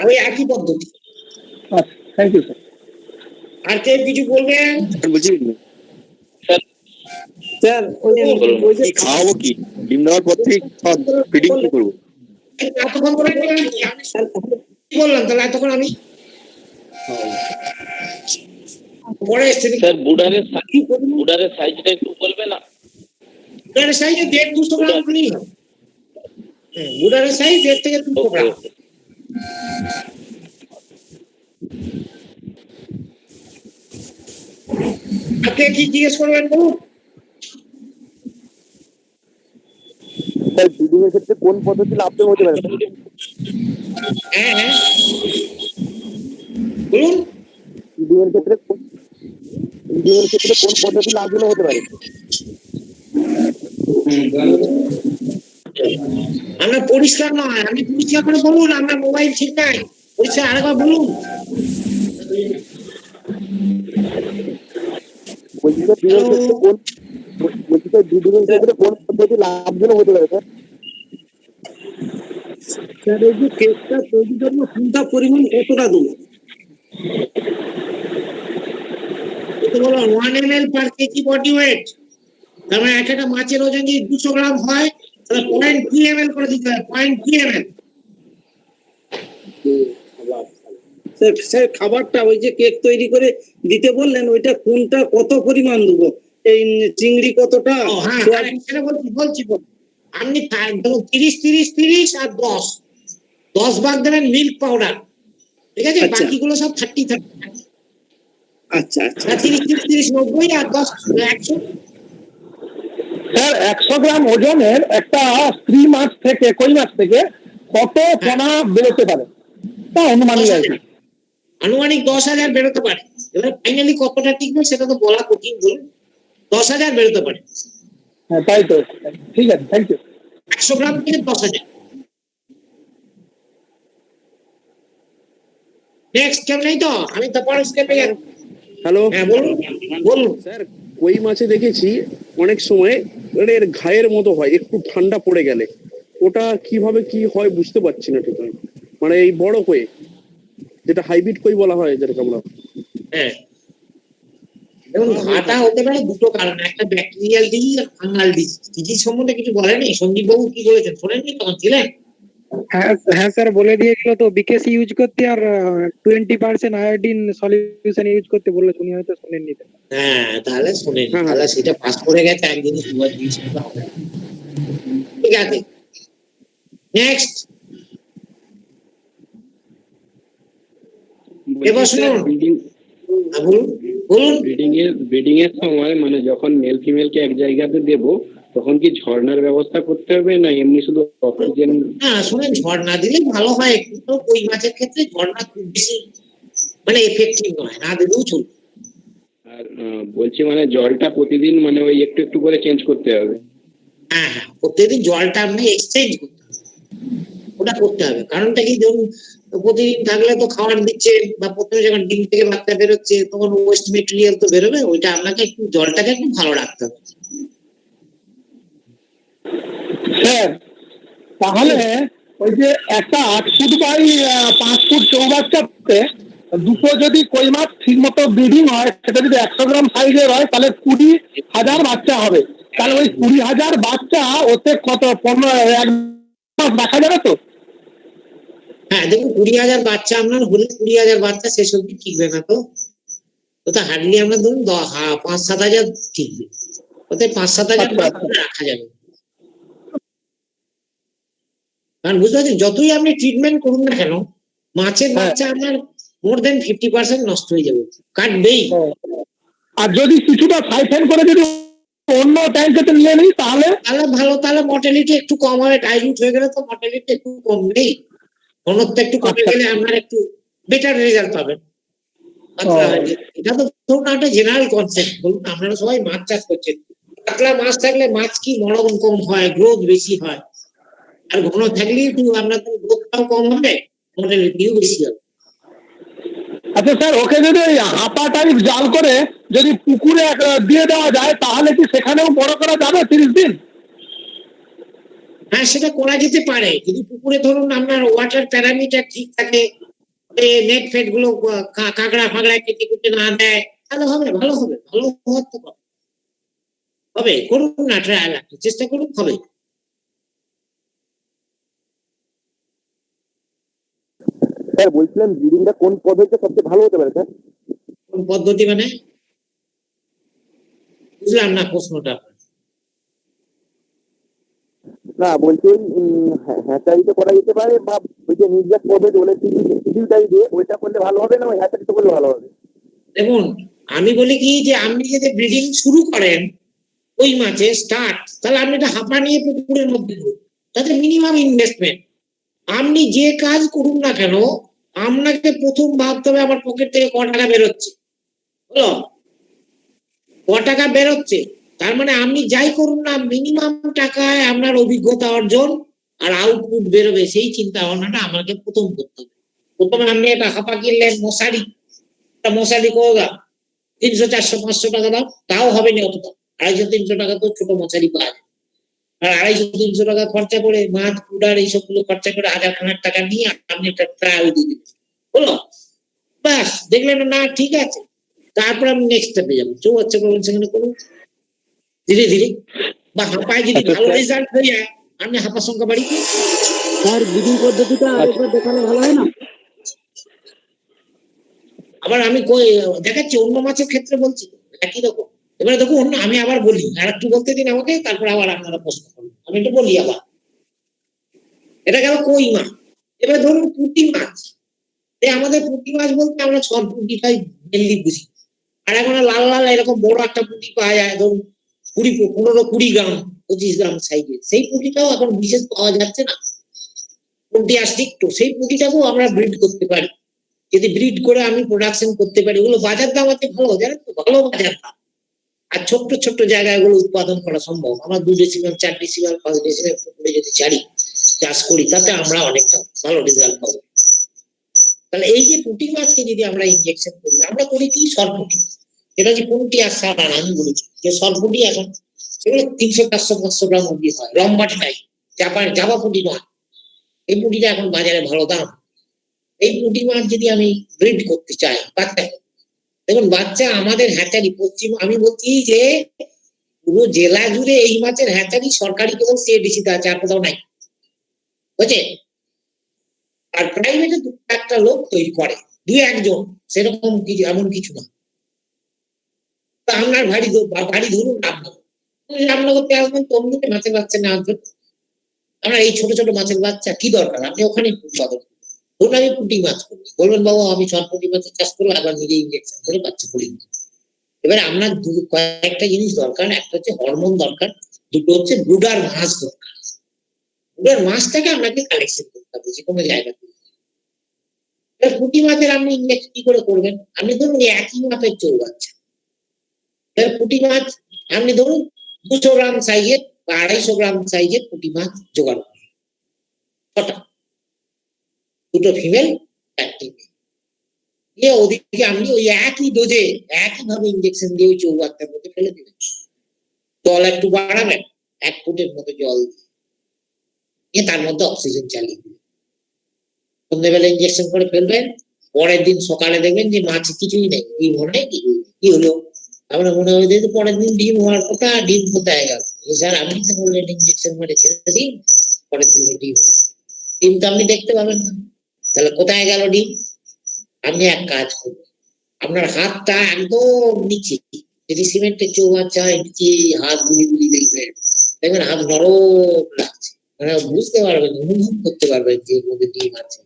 ওই একই পদ্ধতি। আচ্ছা, থ্যাংক ইউ স্যার। আর কেউ কিছু বলবেন? বলছি স্যার ওই যে খাওয়াবো কি, ডিম দেওয়ার পর থেকে ফিডিং কি করবো? এতক্ষণ ধরে কি বললাম তাহলে এতক্ষণ আমি পরে এসেছি। স্যার বুডারের সাইজটা একটু বলবে না? বুডারের সাইজ 150-200 গ্রাম হলেই হবে। বুডারের সাইজ 1 থেকে 200 গ্রাম। আপনি কি জিজ্ঞেস করবেন বলুন? স্যার ফিডিং এর ক্ষেত্রে কোন পদ্ধতি লাভজনক হতে পারে? হ্যাঁ হ্যাঁ বলুন। ফিডিং এর ক্ষেত্রে কোন পদ্ধতি লাভজনক হতে পারে? আমরা পরিষ্কার নয়, আপনি পরিষ্কার করে বলুন, আমরা মোবাইল ঠিক নাই, পরিষ্কার আরেকবার বলুন। বলছি স্যার ফিডিং এর ক্ষেত্রে কোন পদ্ধতি লাভজনক হতে পারে স্যার? স্যার এই যে কেকটা তৈরির জন্য কোনটা পরিমাণ কতটা দেবো? এটা বলো 1 ml per kg body weight, তার মানে একটা মাছের ওজন যদি 200 গ্রাম হয় তাহলে 0.3 ml করে দিতে হয়, 0.3 ml। স্যার খাবারটা ওই যে কেক তৈরি করে দিতে বললেন, ওইটা কোনটা কত পরিমাণ দেবো? এই চিংড়ি কতটা? ও হ্যাঁ, সেটা বলছি। আপনি 30-30-30 আর 10 ভাগ দেবেন মিল্ক পাউডার, ঠিক আছে? আচ্ছা। বাকিগুলো সব 30-30। আচ্ছা আচ্ছা 30-30-30-90 আর 10 100। স্যার 100 গ্রাম ওজনের একটা স্ত্রী মাছ থেকে, কই মাছ থেকে কত পোনা বেরোতে পারে তা অনুমানিক আর কি? আনুমানিক 10,000 বেরোতে পারে। এবার ফাইনালি কতটা টিকবে সেটা তো বলা কঠিন, বলুন। 10,000 বেরোতে পারে। হ্যাঁ তাই তো, ঠিক আছে, থ্যাংক ইউ। 100 গ্রাম থেকে 10,000। নেক্সট কেউ নেই তো? আমি তো পরের স্টেপে যাচ্ছি। হ্যালো হ্যাঁ বলুন। স্যার, কই মাছে দেখেছি অনেক সময় এর ঘায়ের মতো হয় একটু ঠান্ডা পড়ে গেলে, ওটা কিভাবে কি হয় বুঝতে পারছি না ঠিক, মানে এই বড় কই যেটা হাইব্রিড কই বলা হয় যেটাকে আমরা। হ্যাঁ, এবং ঘাটা হতে পারে দুটো কারণে, একটা ব্যাকটেরিয়াল ডিজিজ আর ফাঙ্গাল ডিজিজ। ডিজিজ সম্বন্ধে কিছু বলেনি সন্দীপ বাবু, কি বলেছেন শোনেননি তখন ছিলেন? হ্যাঁ স্যার বলে দিয়েছিল তো, বিকেসি ইউজ করতে আর 20% আয়োডিন সলিউশন ইউজ করতে বললো, উনি হয়তো শুনেননি। হ্যাঁ তাহলে শোনেন, হ্যাঁ। তাহলে সেটা পাস করে গেছে একদিন। ঠিক আছে, নেক্সট এবার শুনুন, বলুন বলুন। ব্রিডিং এর সময় মানে যখন মেল ফিমেলকে এক জায়গাতে দেব তখন কি ঝর্ণার ব্যবস্থা করতে হবে না এমনি শুধু অক্সিজেন? না শুনে, ঝর্ণা দিলে ভালো হয়, কিন্তু কই মাছের ক্ষেত্রে ঝর্ণা খুব বেশি মানে এফেক্টিভ নয়, না দিলেও চলবে। আর বলছি মানে জলটা প্রতিদিন মানে ওই একটু একটু করে চেঞ্জ করতে হবে? হ্যাঁ হ্যাঁ, প্রত্যেকদিন জলটা আপনি এক্সচেঞ্জ করতে হবে, ওটা করতে হবে। কারণটা কি, ধরুন প্রতিদিন থাকলে তো খাবার দিচ্ছে, বা প্রথমে যখন ডিম থেকে বাচ্চা বেরোচ্ছে তখন ওয়েস্ট মেটেরিয়াল তো বেরোবে, ওইটা আপনাকে একটু জলটাকে একটু ভালো রাখতে হবে। স্যার তাহলে ওই যে একটা 8 ফুট বাই 5 ফুট চৌবাচ্চাতে দুটো যদি কই মাছ ঠিক মতো ব্রিডিং হয়, সেটা যদি 100 গ্রাম সাইজের হয় তাহলে 20,000 বাচ্চা হবে। তাহলে ওই 20,000 বাচ্চা ওতে কত 1 মাস রাখা যাবে তো? হ্যাঁ দেখুন, 20,000 বাচ্চা আপনার হলে 20,000 বাচ্চা শেষ অব্দি টিকবে না তো, ওটা হার্ডলি আমরা ধরুন 5-7 হাজার টিকবে, ওতে 5-7 হাজার বাচ্চা রাখা যাবে। কারণ বুঝতে পারছেন, যতই আপনি ট্রিটমেন্ট করুন না কেন, মাছের বাচ্চা আপনার মোর দেন 50% নষ্ট হয়ে যাবে, কাটবেই। আর যদি কিছুটা সাইফেন করে যদি অন্য ট্যাঙ্কেতে নিয়ে নিই তাহলে তাহলে ভালো, তাহলে মর্টালিটি একটু কম হবে, ডাইলিউট হয়ে গেলে তো মর্টালিটি একটু কমবেই, ঘনত্ব একটু কমে গেলে আপনার একটু বেটার রেজাল্ট পাবেন। আচ্ছা, এটা তো ধরুন একটা জেনারেল কনসেপ্ট। বলুন, আপনারা সবাই মাছ চাষ করছেন, পাতলা মাছ থাকলে মাছ কি মরণ কম হয়, গ্রোথ বেশি হয়, আর ঘন থাকলে একটু আপনার গ্রোথটাও কম হবে, মর্টালিটিও বেশি হবে। আচ্ছা স্যার, ওকে যদি ওই হাপা টাইপ জাল করে যদি পুকুরে দিয়ে দেওয়া যায় তাহলে কি সেখানেও বড় করা যাবে 30 দিন? হ্যাঁ, সেটা করা যেতে পারে, যদি পুকুরে ধরুন আপনার ওয়াটার প্যারামিটার ঠিক থাকে, নেট ফেট গুলো কাঁকড়া ফাঁকড়া কেটে কুটে না দেয়, তাহলে হবে, ভালো হবে, ভালো হওয়ার তো কথা। হবে, করুন না, ট্রায়াল একটা চেষ্টা করুন, হবে। স্যার বলছিলাম ব্রিডিংটা কোন পদ্ধতিতে সবচেয়ে ভালো হতে পারে স্যার? কোন পদ্ধতি মানে? বুঝলাম না প্রশ্নটা। না বলছি ওই হ্যাচারিতে করা যেতে পারে, বা ওই যে নির্যাস পদ্ধতি বলে সিডিউটাই দিয়ে ওইটা করলে ভালো হবে, না ওই হ্যাচারিতে করলে ভালো হবে? দেখুন, আমি বলি কি, যে আপনি যদি ব্রিডিং শুরু করেন ওই মাছে স্টার্ট, তাহলে আপনি এটা হাঁপা নিয়ে পুকুরের মধ্যে করুন, তাতে মিনিমাম ইনভেস্টমেন্ট। আপনি যে কাজ করুন না কেন, আপনাকে প্রথম ভাবতে হবে আমার পকেট থেকে ক টাকা বেরোচ্ছে, হলো ক টাকা বেরোচ্ছে, তার মানে আপনি যাই করুন না, মিনিমাম টাকায় আপনার অভিজ্ঞতা অর্জন আর আউটপুট বেরোবে, সেই চিন্তা ভাবনাটা আমাকে প্রথম করতে হবে। প্রথমে আপনি একটা হাঁপা কিনলেন, মশারি, মশারি কোগা 300-400-500 টাকা দাম, তাও হবে না অতটা, 250-300 টাকা তো ছোট মশারি পাওয়া যায়। আর 250-300 টাকা খরচা করে মাছ কুড়ার এইসব গুলো খরচা করে 1,000 টাকা নিয়ে আপনি একটা ট্রায়াল দিয়ে দিবেন, হলো, ব্যাস দেখলেন না ঠিক আছে, তারপর আমি নেক্সট স্টেপে যাবো, চৌবাচ্চা করবেন সেখানে করুন ধীরে ধীরে, বা হাঁপায় যদি ভালো রেজাল্ট হয়ে যায় আপনি হাঁপার সংখ্যা বাড়িয়ে দিন। স্যার ব্রিডিং পদ্ধতিটা আরেকবার দেখালে ভালো হয় না? আবার আমি দেখাচ্ছি অন্য মাছের ক্ষেত্রে বলছি একই রকম। এবারে দেখুন, আমি আবার বলি, আর একটু বলতে দিন আমাকে, তারপর আবার আপনারা প্রশ্ন করুন, আমি একটু বলি আবার। এটা গেল কই মাছ। এবার ধরুন পুঁটি মাছ, আমাদের পুঁটি মাছ বলতে আমরা সব পুঁটিটাই মেনলি বুঝি, আর এখন লাল লাল এরকম বড় একটা পুঁটি পাওয়া যায়, ধরুন 15-20 গ্রাম 25 গ্রাম সাইজের, সেই পুঁটিটাও এখন বিশেষ পাওয়া যাচ্ছে না, পুঁটি আসছে একটু, সেই পুঁটিটাকেও আমরা ব্রিড করতে পারি, যদি ব্রিড করে আমি প্রোডাকশন করতে পারি, ওগুলো বাজার দাম আছে ভালো, জানেন তো, ভালো বাজার দাম। আর ছোট্ট ছোট্ট জায়গায় এগুলো উৎপাদন করা সম্ভব, আমরা 2 ডেসিমেল 4 ডেসিমেল 5 ডেসিমেল পুকুরে যদি চাষ করি, তাতে আমরা অনেকটা ভালো রেজাল্ট পাবো। তাহলে এই যে পুঁটি মাছকে যদি আমরা ইনজেকশন করি, আমরা করি কি সরপুঁটি, এটা যে পুঁটি আর সারা আমি বলেছি যে সরপুঁটি এখন সেগুলো 300-400-500 গ্রাম অব্দি হয়, লম্বাটাই জাবা পুঁটি নয়, এই পুঁটিটা এখন বাজারে ভালো দাম। এই পুঁটি মাছ যদি আমি ব্রিড করতে চাই বাচ্চা, দেখুন বাচ্চা আমাদের হ্যাচারি আমি বলছি যে পুরো জেলা জুড়ে এই মাছের হ্যাচারি সরকারি কেবল সিএডিসিতে আছে, আর কোথাও নাই, বুঝছে। আর প্রাইভেটে 2-1টা লোক তৈরি করে, 2-1 জন, সেরকম কিছু এমন কিছু না। তা আপনার বাড়ি ধরুন রামনগর, রামনগরতে আসবেন তমলুকে মাছের বাচ্চা নেওয়ার জন্য, আমরা এই ছোট ছোট মাছের বাচ্চা কি দরকার, আপনি ওখানে উৎপাদন করুন। ধরুন আমি পুঁটি মাছ করি, বলবেন বাবু আমি সব পুঁটি মাছের চাষ করবো, আবার নিজে ইঞ্জেকশন করে বাচ্চা করি। এবারে আপনার কয়েকটা জিনিস দরকার, একটা হচ্ছে হরমোন দরকার, দুটো হচ্ছে ব্রুডার মাছ দরকার। ব্রুডার মাছটাকে আপনাকে কালেকশন করতে হবে যে কোনো জায়গা থেকে। পুঁটি মাছের আপনি ইঞ্জেকশন কি করে করবেন, আপনি ধরুন একই মাপের চৌবাচ্চা, পুঁটি মাছ আপনি ধরুন 200 গ্রাম সাইজের বা 250 গ্রাম সাইজের পুঁটি মাছ জোগাড় করুন, ছটা, দুটো ফিমেল একটি মেল, ওদিকে আপনি ওই একই ডোজে একইভাবে ইঞ্জেকশন দিয়ে ওই চৌবাচ্চার মধ্যে ফেলে দিবেন, জল একটু বাড়াবেন, 1 ফুটের মতো জল দিয়ে তার মধ্যে অক্সিজেন চালিয়ে দিবেন, সন্ধ্যেবেলা ইঞ্জেকশন করে ফেলবেন, পরের দিন সকালে দেখবেন যে মাছ কিছুই নেই, ডিম হলে কি হলো, আমরা মনে হয় যে পরের দিন ডিম হওয়ার কথা, ডিম কোথায় গেল, স্যার আপনি তো বললেন ইঞ্জেকশন করে ছেড়ে দিন, পরের দিনে ডিম, ডিম তো আপনি দেখতে পাবেন না, তাহলে কোথায় গেল ডিম। আপনি এক কাজ করবেন, আপনার হাতটা একদম নিচে, যদি সিমেন্টের চৌবাচ্চা হয় নিচে হাত গুলি গুলি দেখবেন, দেখবেন হাত নরম লাগছে, মানে বুঝতে পারবেন, অনুভব করতে পারবেন যে এর মধ্যে ডিম আছে।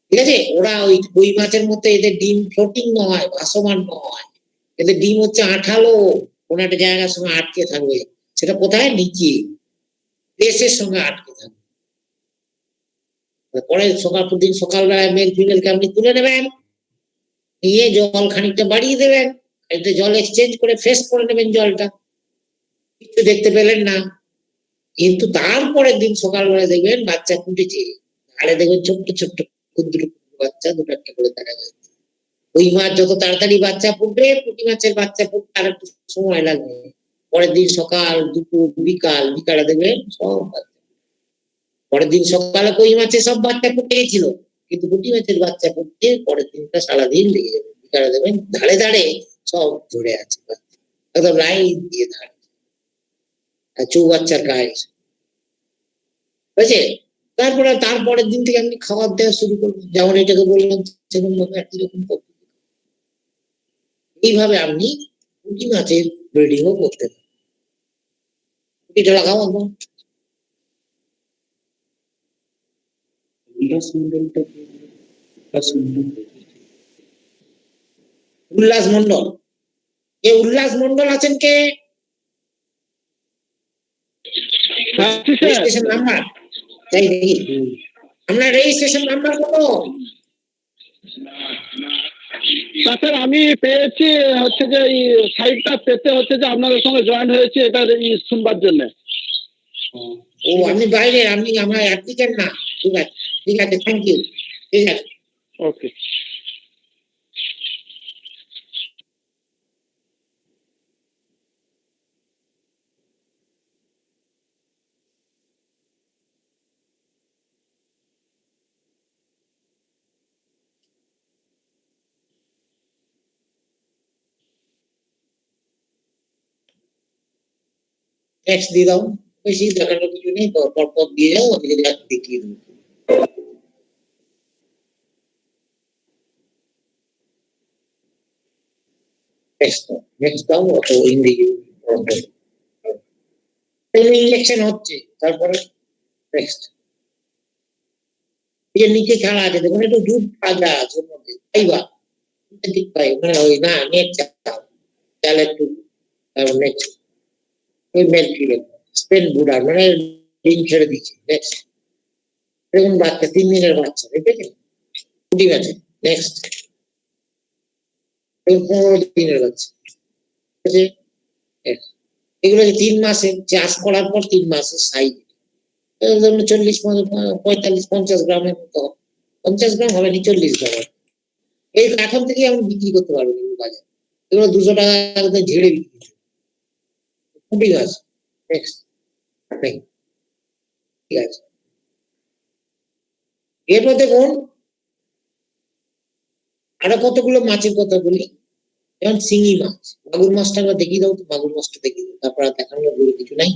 ঠিক আছে, ওরা ওই মাছের মধ্যে এদের ডিম ফ্লোটিং নয়, ভাসমান নয়, এদের ডিম হচ্ছে আঠালো, কোন একটা জায়গার সঙ্গে আটকে থাকবে, সেটা কোথায়, নিচে দেশের সঙ্গে আটকে থাকবে। পরে প্রতিদিন সকালবেলায় মেল ফিমেলকে আপনি তুলে নেবেন, নিয়ে জল খানিকটা বাড়িয়ে দেবেন, এতে জল এক্সচেঞ্জ করে ফ্রেশ করে নেবেন জলটা, কিছু দেখতে পেলেন না, কিন্তু তারপরের দিন সকালবেলা দেখবেন বাচ্চা ফুটেছে, আরে দেখবেন ছোট্ট ছোট্ট ক্ষুদ্র বাচ্চা দুটো একটা করে দেখা যাচ্ছে। ওই মাছ যত তাড়াতাড়ি বাচ্চা ফুটবে, পুঁটি মাছের বাচ্চা ফুটতে আর একটু সময় লাগবে, পরের দিন সকাল দুপুর বিকালে দেখবেন সব বাচ্চা, পরের দিন সকালে কই মাছের সব বাচ্চা ফুটে গেছিল, কিন্তু পুঁটি মাছের বাচ্চা ফুটতে পরের দিনটা সারাদিন লেগে যাবে, বিকালে দেখবেন ধারে ধারে সব ধরে আছে, একদম লাইন দিয়ে ধারে চৌবাচ্চার গায়ে, বুঝছে। তারপরের দিন থেকে আপনি খাবার দেওয়া শুরু করবেন, যেমন এটাকে বললাম সেরকম ভাবে একই রকম পদ্ধতি, এইভাবে আপনি পুঁটি মাছের ব্রিডিংও করতে পারেন। এটা লাগাও এখন। উল্লাস মন্ডল, এ উল্লাস মন্ডল আছেন কে, রেজিস্ট্রেশন নাম্বার তাই দেখি, আপনার রেজিস্ট্রেশন নাম্বার কত? স্যার আমি পেয়েছি, হচ্ছে যে এই সাইটটা পেতে হচ্ছে যে আপনাদের সঙ্গে জয়েন হয়েছে এটা শুনবার জন্য। ও আপনি বাইরে, আপনি আমার অ্যাপ্লিকেন্ট না, ঠিক আছে ঠিক আছে, থ্যাংক ইউ, ঠিক আছে। ওকে। টেক্সট দিয়ে দাও, বেশি দেখানোর কিছু নেই, পর দিয়ে যাও, আমি দেখিয়ে দেবো। নেক্সট দাও, অত ইংরেজি ইলেকশন হচ্ছে, তারপরে নেক্সট এর নিচে ছাড়া আছে, দেখুন একটু দুধ ভাজা আছে ওর মধ্যে, পাইবা ঠিক পাই, মানে ওই না নেট চাও, তাহলে একটু নেক্সট ওই মেল ফিমেল স্পেন বুডার, মানে ডিম ছেড়ে দিচ্ছে, নেক্সট দেখুন বাচ্চা 3 দিনের বাচ্চা, দেখেছেন পুঁটি আছে, নেক্সট 15 দিনের বাচ্চা, ঠিক আছে। এগুলো 3 মাসে চাষ করার পর 3 মাসের সাইজ, 40 45 50 গ্রামের মতো, 50 গ্রাম হবে না, 40 গ্রাম হবে। এই এখন থেকে আমি বিক্রি করতে পারবো এগুলো বাজারে, এগুলো 200 টাকা ঝেড়ে বিক্রি, ঠিক আছে নেক্সট, ঠিক আছে। এরপর দেখুন আরো কতগুলো মাছের কথা বলি, যেমন শিঙি মাছ, মাগুর মাছটা একবার দেখিয়ে দাও তো, মাগুর মাছটা দেখিয়ে দাও, তারপর আর দেখানোর বলে কিছু নাই,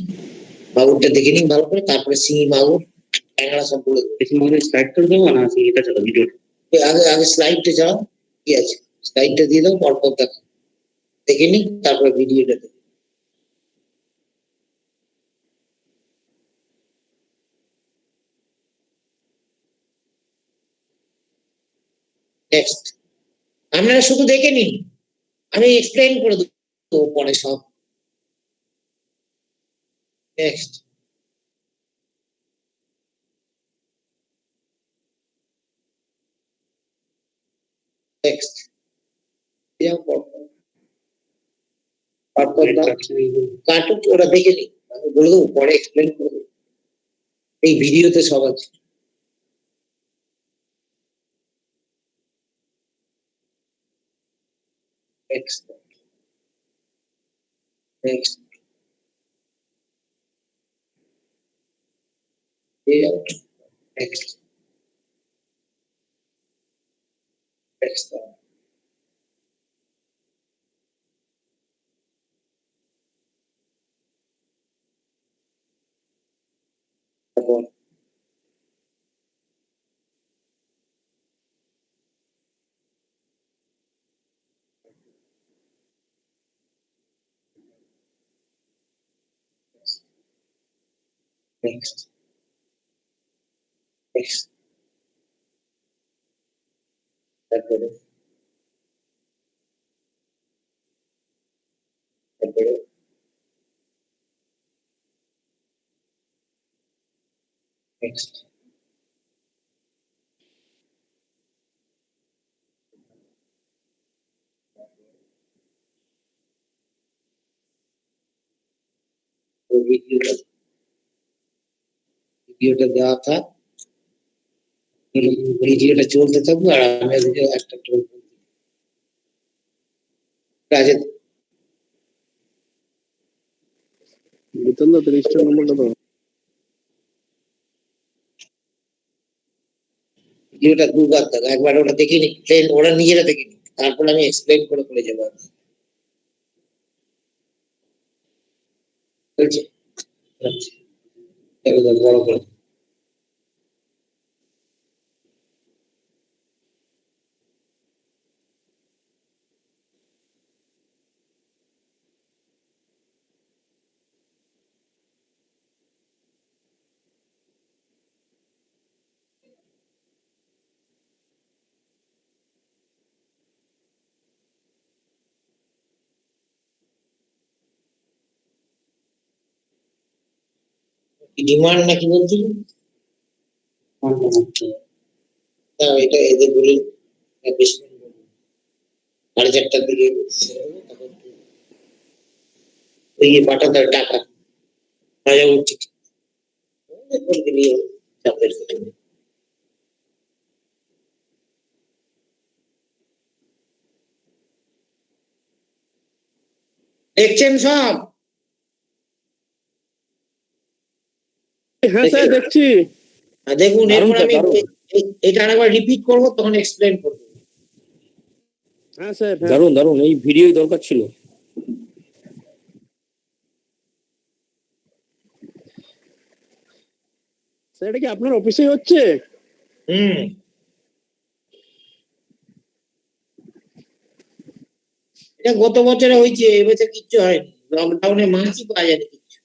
মাগুরটা দেখে নিন ভালো করে, তারপরে শিঙি মাগুর ট্যাংরা সব বলে স্লাইডটা দেবো না, এটা চলো ভিডিও আগে আগে স্লাইডটা যাও, কি আছে স্লাইডটা দিয়ে দাও, পরপর দেখো, দেখে নিন তারপরে ভিডিওটা দেখো। নেক্সট। আপনারা শুধু দেখে নিন, আমি এক্সপ্লেন করে দেবো পরে সব। নেক্সট। নেক্সট। কার্টুন ওরা দেখে নিন, আমি বলে দেবো পরে এক্সপ্লেন করে দেবো, এই ভিডিওতে সব আছে। নেক্সট। নেক্সট। নেক্সট। নেক্সট। তারপর নেক্সট। নেক্সট। তারপরে তারপরে নেক্সট। ভিডিওটা দেওয়া থাক, ভিডিওটা চলতে থাকবে আর আমি ওদিকে একটা কাজে বিতন দা রেজিস্টার নম্বরটা দাও। ভিডিওটা দুবার থাক, একবার ওরা দেখে নি, ওরা নিজেরা দেখে নি, তারপর আমি এক্সপ্লেন করে করে যাবো। বলছি আচ্ছা, এবার বড় করে ডিমান্ড নাকি বলছিল, না এটা এদের বলে বেশি 4:30টার দিকে ওই পাঠাতে টাকা রাজা উঠছে চাপের। দেখছেন সব? হ্যাঁ স্যার দেখছি। দেখুন দারুণ এরপর স্যার, আমি দারুণ। এটা আরেকবার রিপিট করবো, তখন এক্সপ্লেন করবো। হ্যাঁ স্যার, হ্যাঁ দারুণ দারুণ, এই ভিডিওই দরকার ছিল। স্যার এটা কি আপনার অফিসেই হচ্ছে? হুম। এটা গত বছরে হয়েছে, এবছর কিচ্ছু হয়নি, লকডাউনে মাছই পাওয়া যায়নি কিচ্ছু।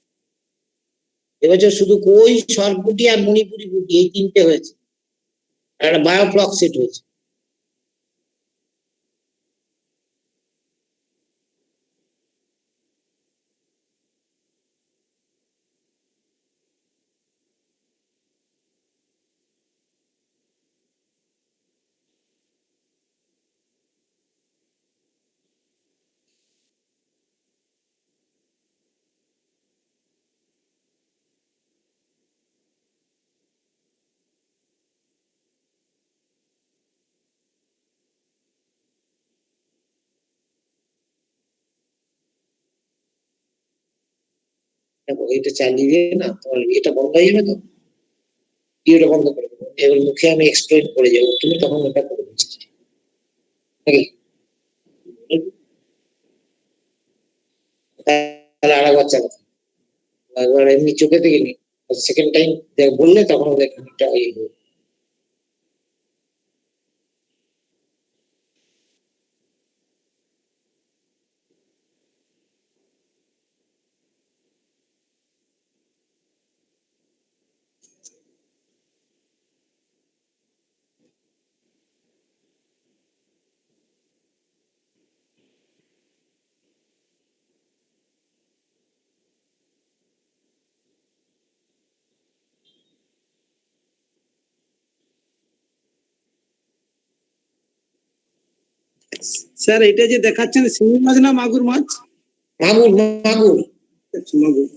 এবছর শুধু কই, সরপুটি আর মণিপুরি পুটি, এই তিনটে হয়েছে, আর একটা বায়োফ্লক সেট হয়েছে। দেখো এটা চালিয়ে দিয়ে না, তোমার এটা বন্ধ হয়ে যাবে, তো ভিডিওটা বন্ধ করে দেবো, এবার মুখে আমি এক্সপ্লেন করে যাবো, তুমি তখন ওটা করে দিচ্ছি নাকি? তাহলে আরেকবার চালাতে, একবার এমনি চোখে দেখে নি, সেকেন্ড টাইম বললে তখন ওদের খানিকটা ইয়ে হবে। স্যার এটা যে দেখাচ্ছেন শিঙি মাছ না মাগুর মাছ? মাগুর মাগুর। আচ্ছা, মাগুর।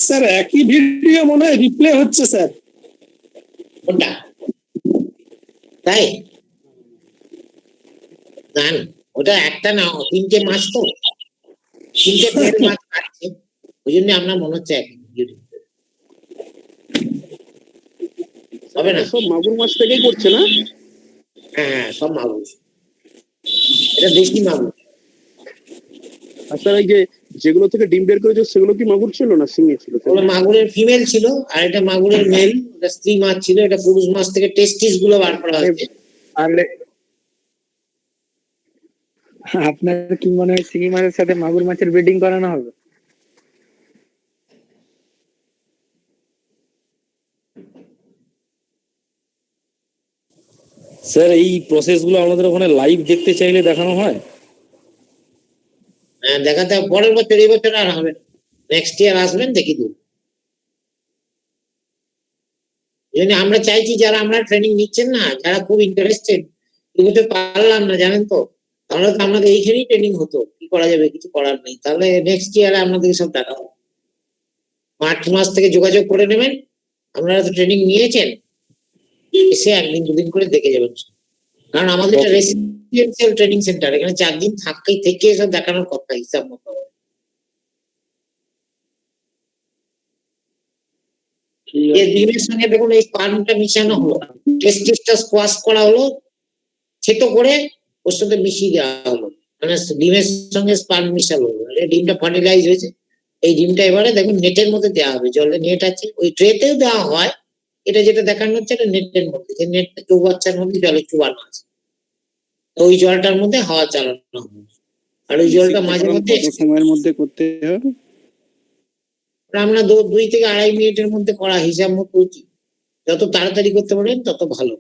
স্যার একই ভিডিও মনে হয় রিপ্লে হচ্ছে স্যার। কোনটা? তাই না না, ওটা একটা না, তিনটে মাছ তো, তিনটে পেয়ার মাছ কাটছে, ওই জন্য আপনার মনে হচ্ছে এক হবে না। সব মাগুর মাছ থেকেই করছে না? হ্যাঁ সব মাগুর, এটা দেশি মাগুর। আর স্যার এই যে যেগুলো থেকে ডিম বের করেছে সেগুলো কি মাগুর ছিল না শিঙি ছিল? ওগুলো মাগুরের ফিমেল ছিল, আর এটা মাগুরের মেল, এটা স্ত্রী মাছ ছিল, এটা পুরুষ মাছ থেকে টেস্টিস গুলো বার করা হয়েছে। আপনার কি মনে হয় শিঙি মাছের সাথে মাগুর মাছের ব্রিডিং করানো হবে? স্যার এই প্রসেস গুলো আমাদের ওখানে লাইভ দেখতে চাইলে দেখানো হয়? হ্যাঁ দেখাতে হবে, পরের বছর, এই বছর আর হবে না, নেক্সট ইয়ার আসবেন দেখি দেবো। এই জন্য আমরা চাইছি যারা আমরা ট্রেনিং নিচ্ছেন না, যারা খুব ইন্টারেস্টেড, এগুলো পারলাম না জানেন তো, তাহলে তো আমাদের এইখানেই ট্রেনিং হতো, কি করা যাবে, কিছু করার নেই, তাহলে নেক্সট ইয়ারে আপনাদের সব দেখাবো। মার্চ মাস থেকে যোগাযোগ করে নেবেন, আপনারা তো ট্রেনিং নিয়েছেন, এসে একদিন দুদিন করে দেখে যাবেন। কারণ আমাদের একটা রেসিডেন্সিয়াল ট্রেনিং সেন্টার, এখানে 4 দিন থাকাই থেকে সব দেখানোর কথা হিসাব মতো। এই ডিমের সঙ্গে দেখুন এই পানটা মিশানো হলো, টেস্টিসটা স্কোয়াশ করা হলো, ছেটো করে ওর সাথে মিশিয়ে দেওয়া হলো, মানে ডিমের সঙ্গে স্পান মিশালো, ডিমটা ফার্টিলাইজ হয়েছে। এই ডিমটা এবারে দেখুন নেটের মধ্যে দেওয়া হবে, জলে নেট আছে, ওই ট্রেতেও দেওয়া হয়, এটা যেটা দেখানো হচ্ছে এটা নেটের মধ্যে, যে নেটটা চৌবাচ্চার মধ্যে জলে চুবানো আছে, ওই জলটার মধ্যে হাওয়া চালানো হবে, আর ওই জলটা মাঝে মধ্যে সময়ের মধ্যে করতে হবে? আমরা 2 থেকে 2.5 মিনিটের মধ্যে করা হিসাব মতো উচিত, যত তাড়াতাড়ি করতে পারেন তত ভালো।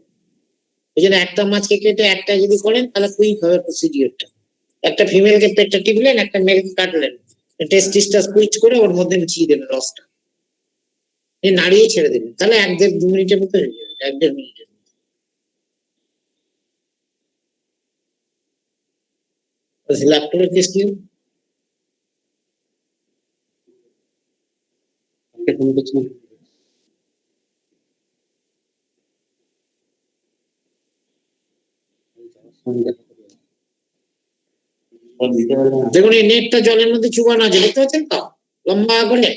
ওই জন্য একটা মাছকে কেটে একটা যদি করেন তাহলে কুইক হবে প্রসিডিওরটা। একটা ফিমেলকে পেটটা টিপলেন, একটা মেলকে কাটলেন, টেস্টিসটা সুইচ করে ওর মধ্যে মিশিয়ে দেবেন রসটা, নাড়িয়ে ছেড়ে দেবেন, তাহলে 1-1.5-2 মিনিটের মধ্যে হয়ে যাবে, 1-1.5 মিনিটের মধ্যে। ল্যাপটপের কেস কি দেখুন এই নেটটা জলের মধ্যে চুবানো আছে, দেখতে পাচ্ছেন তো লম্বা করে,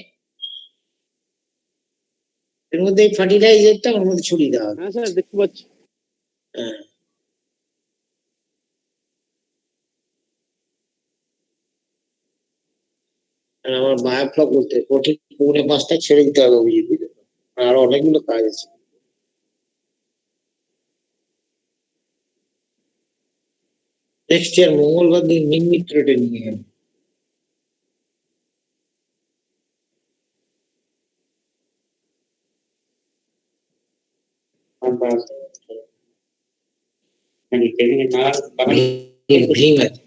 এর মধ্যে এই ফার্টিলাইজারটা ওর মধ্যে ছড়িয়ে দেওয়া হবে। হ্যাঁ স্যার দেখতে পাচ্ছি। হ্যাঁ। আর আমার বায়োফ্লক বলতে কঠিন 4:45 ছেড়ে দিতে হবে অভিজিৎ, আর অনেকগুলো কাজ আছে। নেক্সট ইয়ার মঙ্গলবার দিন নির্মিত নিয়ে যাবে। ভীম আছে,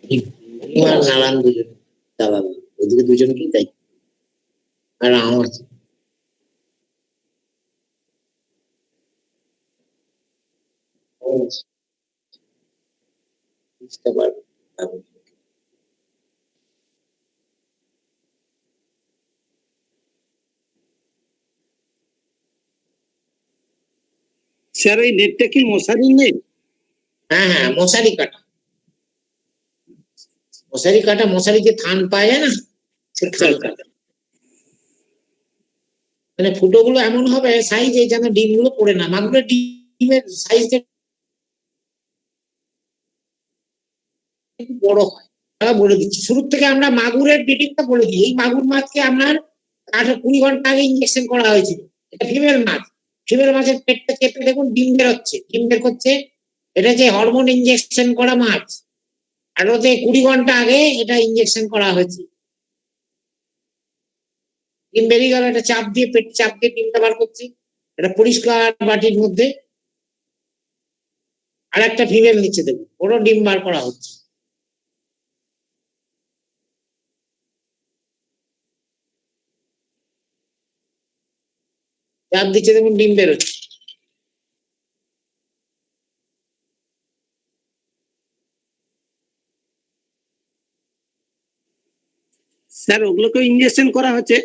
ভীম আর নারায়ণ দুজন দালাল, ওদিকে দুজনকেই তাই। আর আমার বুঝতে পারবে। স্যার এই নেটটা কি মশারি নেট? হ্যাঁ হ্যাঁ, মশারি কাটা, মশারি কাটা, মশারিতে থান পায় না, সে থান কাটা। মানে ফুটোগুলো এমন হবে সাইজে যেন ডিমগুলো পড়ে না, মাগুরের ডিমের সাইজটা বড় হয়। তারা বলে দিচ্ছি শুরু থেকে, আমরা মাগুরের ব্রিডিংটা বলে দিই। এই মাগুর মাছকে আপনার 20 ঘন্টা আগে ইঞ্জেকশন করা হয়েছিল। এটা ফিমেল মাছ, ফিমেল মাছের পেটটা চেপে দেখুন ডিম বেরোচ্ছে, ডিম বের করছে। এটা যে হরমোন ইঞ্জেকশন করা মাছ, আর ওতে 20 ঘন্টা আগে এটা ইঞ্জেকশন করা হয়েছে। ডিম বেরিয়ে গেল, এটা চাপ দিয়ে, পেট চাপ দিয়ে ডিমটা বার করছি। এটা পরিষ্কার বাটির মধ্যে আর একটা ফিমেল নিচে দেবো, ওরও ডিম বার করা হচ্ছে। চাপ দিচ্ছে দেখুন ডিম বেরোচ্ছে। স্যার ওগুলোকে ইঞ্জেকশন করা হচ্ছে?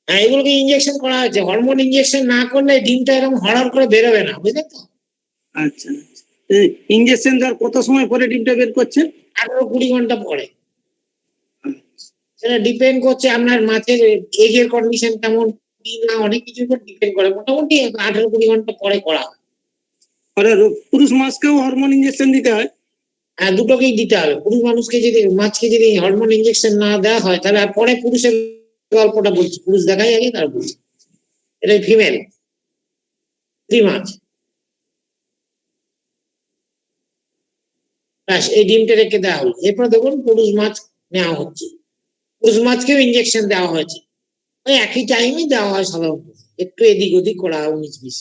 হ্যাঁ, এগুলোকে ইঞ্জেকশন করা হয়েছে। হরমোন ইঞ্জেকশন না করলে ডিমটা এরকম হড়ার করে বেরোবে না, বুঝলেন তো। আচ্ছা, ইঞ্জেকশন দেওয়ার কত সময় পরে ডিমটা বের করছে? 18-20 ঘন্টা পরে। সেটা ডিপেন্ড করছে আপনার মাছের এজের কন্ডিশন কেমন, কি না, অনেক কিছুর উপর ডিপেন্ড করে। মোটামুটি 18-20 ঘন্টা পরে করা হয়। আর পুরুষ মাছকেও হরমোন ইঞ্জেকশন দিতে হয়? হ্যাঁ, দুটোকেই দিতে হবে। পুরুষ মানুষকে যদি, মাছকে যদি হরমোন ইঞ্জেকশন না দেওয়া হয়, তাহলে আর পরে পুরুষের গল্পটা বলছি, পুরুষ দেখাই আগে তার বলছি। এটা ফিমেল মাছ। ব্যাস, এই ডিমটা রেখে দেওয়া হলো। এরপর দেখুন পুরুষ মাছ নেওয়া হচ্ছে। পুরুষ মাছকেও ইঞ্জেকশন দেওয়া হয়েছে, ওই একই টাইমে দেওয়া হয় সাধারণত, একটু এদিক ওদিক করা হয় 19-20।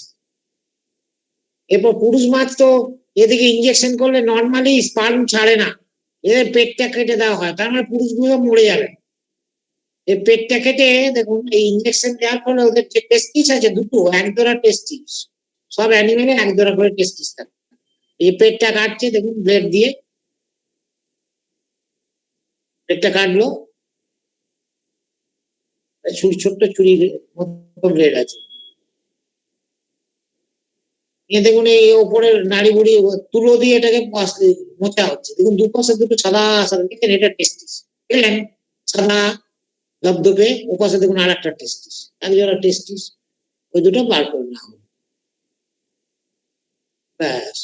এরপর পুরুষ মাছ তো এদিকে ইঞ্জেকশন করলে নর্মালি স্পার্ম ছাড়ে না, এদের পেটটা কেটে দেওয়া হয়, তার মানে পুরুষগুলো মরে যাবে। এই পেটটা কেটে দেখুন, এই ইঞ্জেকশন দেওয়ার ফলে ওদের যে টেস্টিস আছে দুটো, একজোড়া টেস্টিস, সব অ্যানিমেলে একজোড়া করে টেস্টিস থাকে। এই পেটটা কাটছে দেখুন ব্লেড দিয়ে, পেটটা কাটলো, ছুরি, ছোট্ট ছুরির মতো ব্লেড আছে। দেখুন এই ওপরের নাড়ি বুড়ি তুলো দিয়ে এটাকে মোচা হচ্ছে। দেখুন দুপাশে দুটো সাদা সাদা, দেখেন এটা টেস্টিস, দেখলেন সাদা ধবধবে, ওপাশে দেখুন আর একটা টেস্টিস, একজোড়া টেস্টিস, ওই দুটো বার করে না হবে। ব্যাস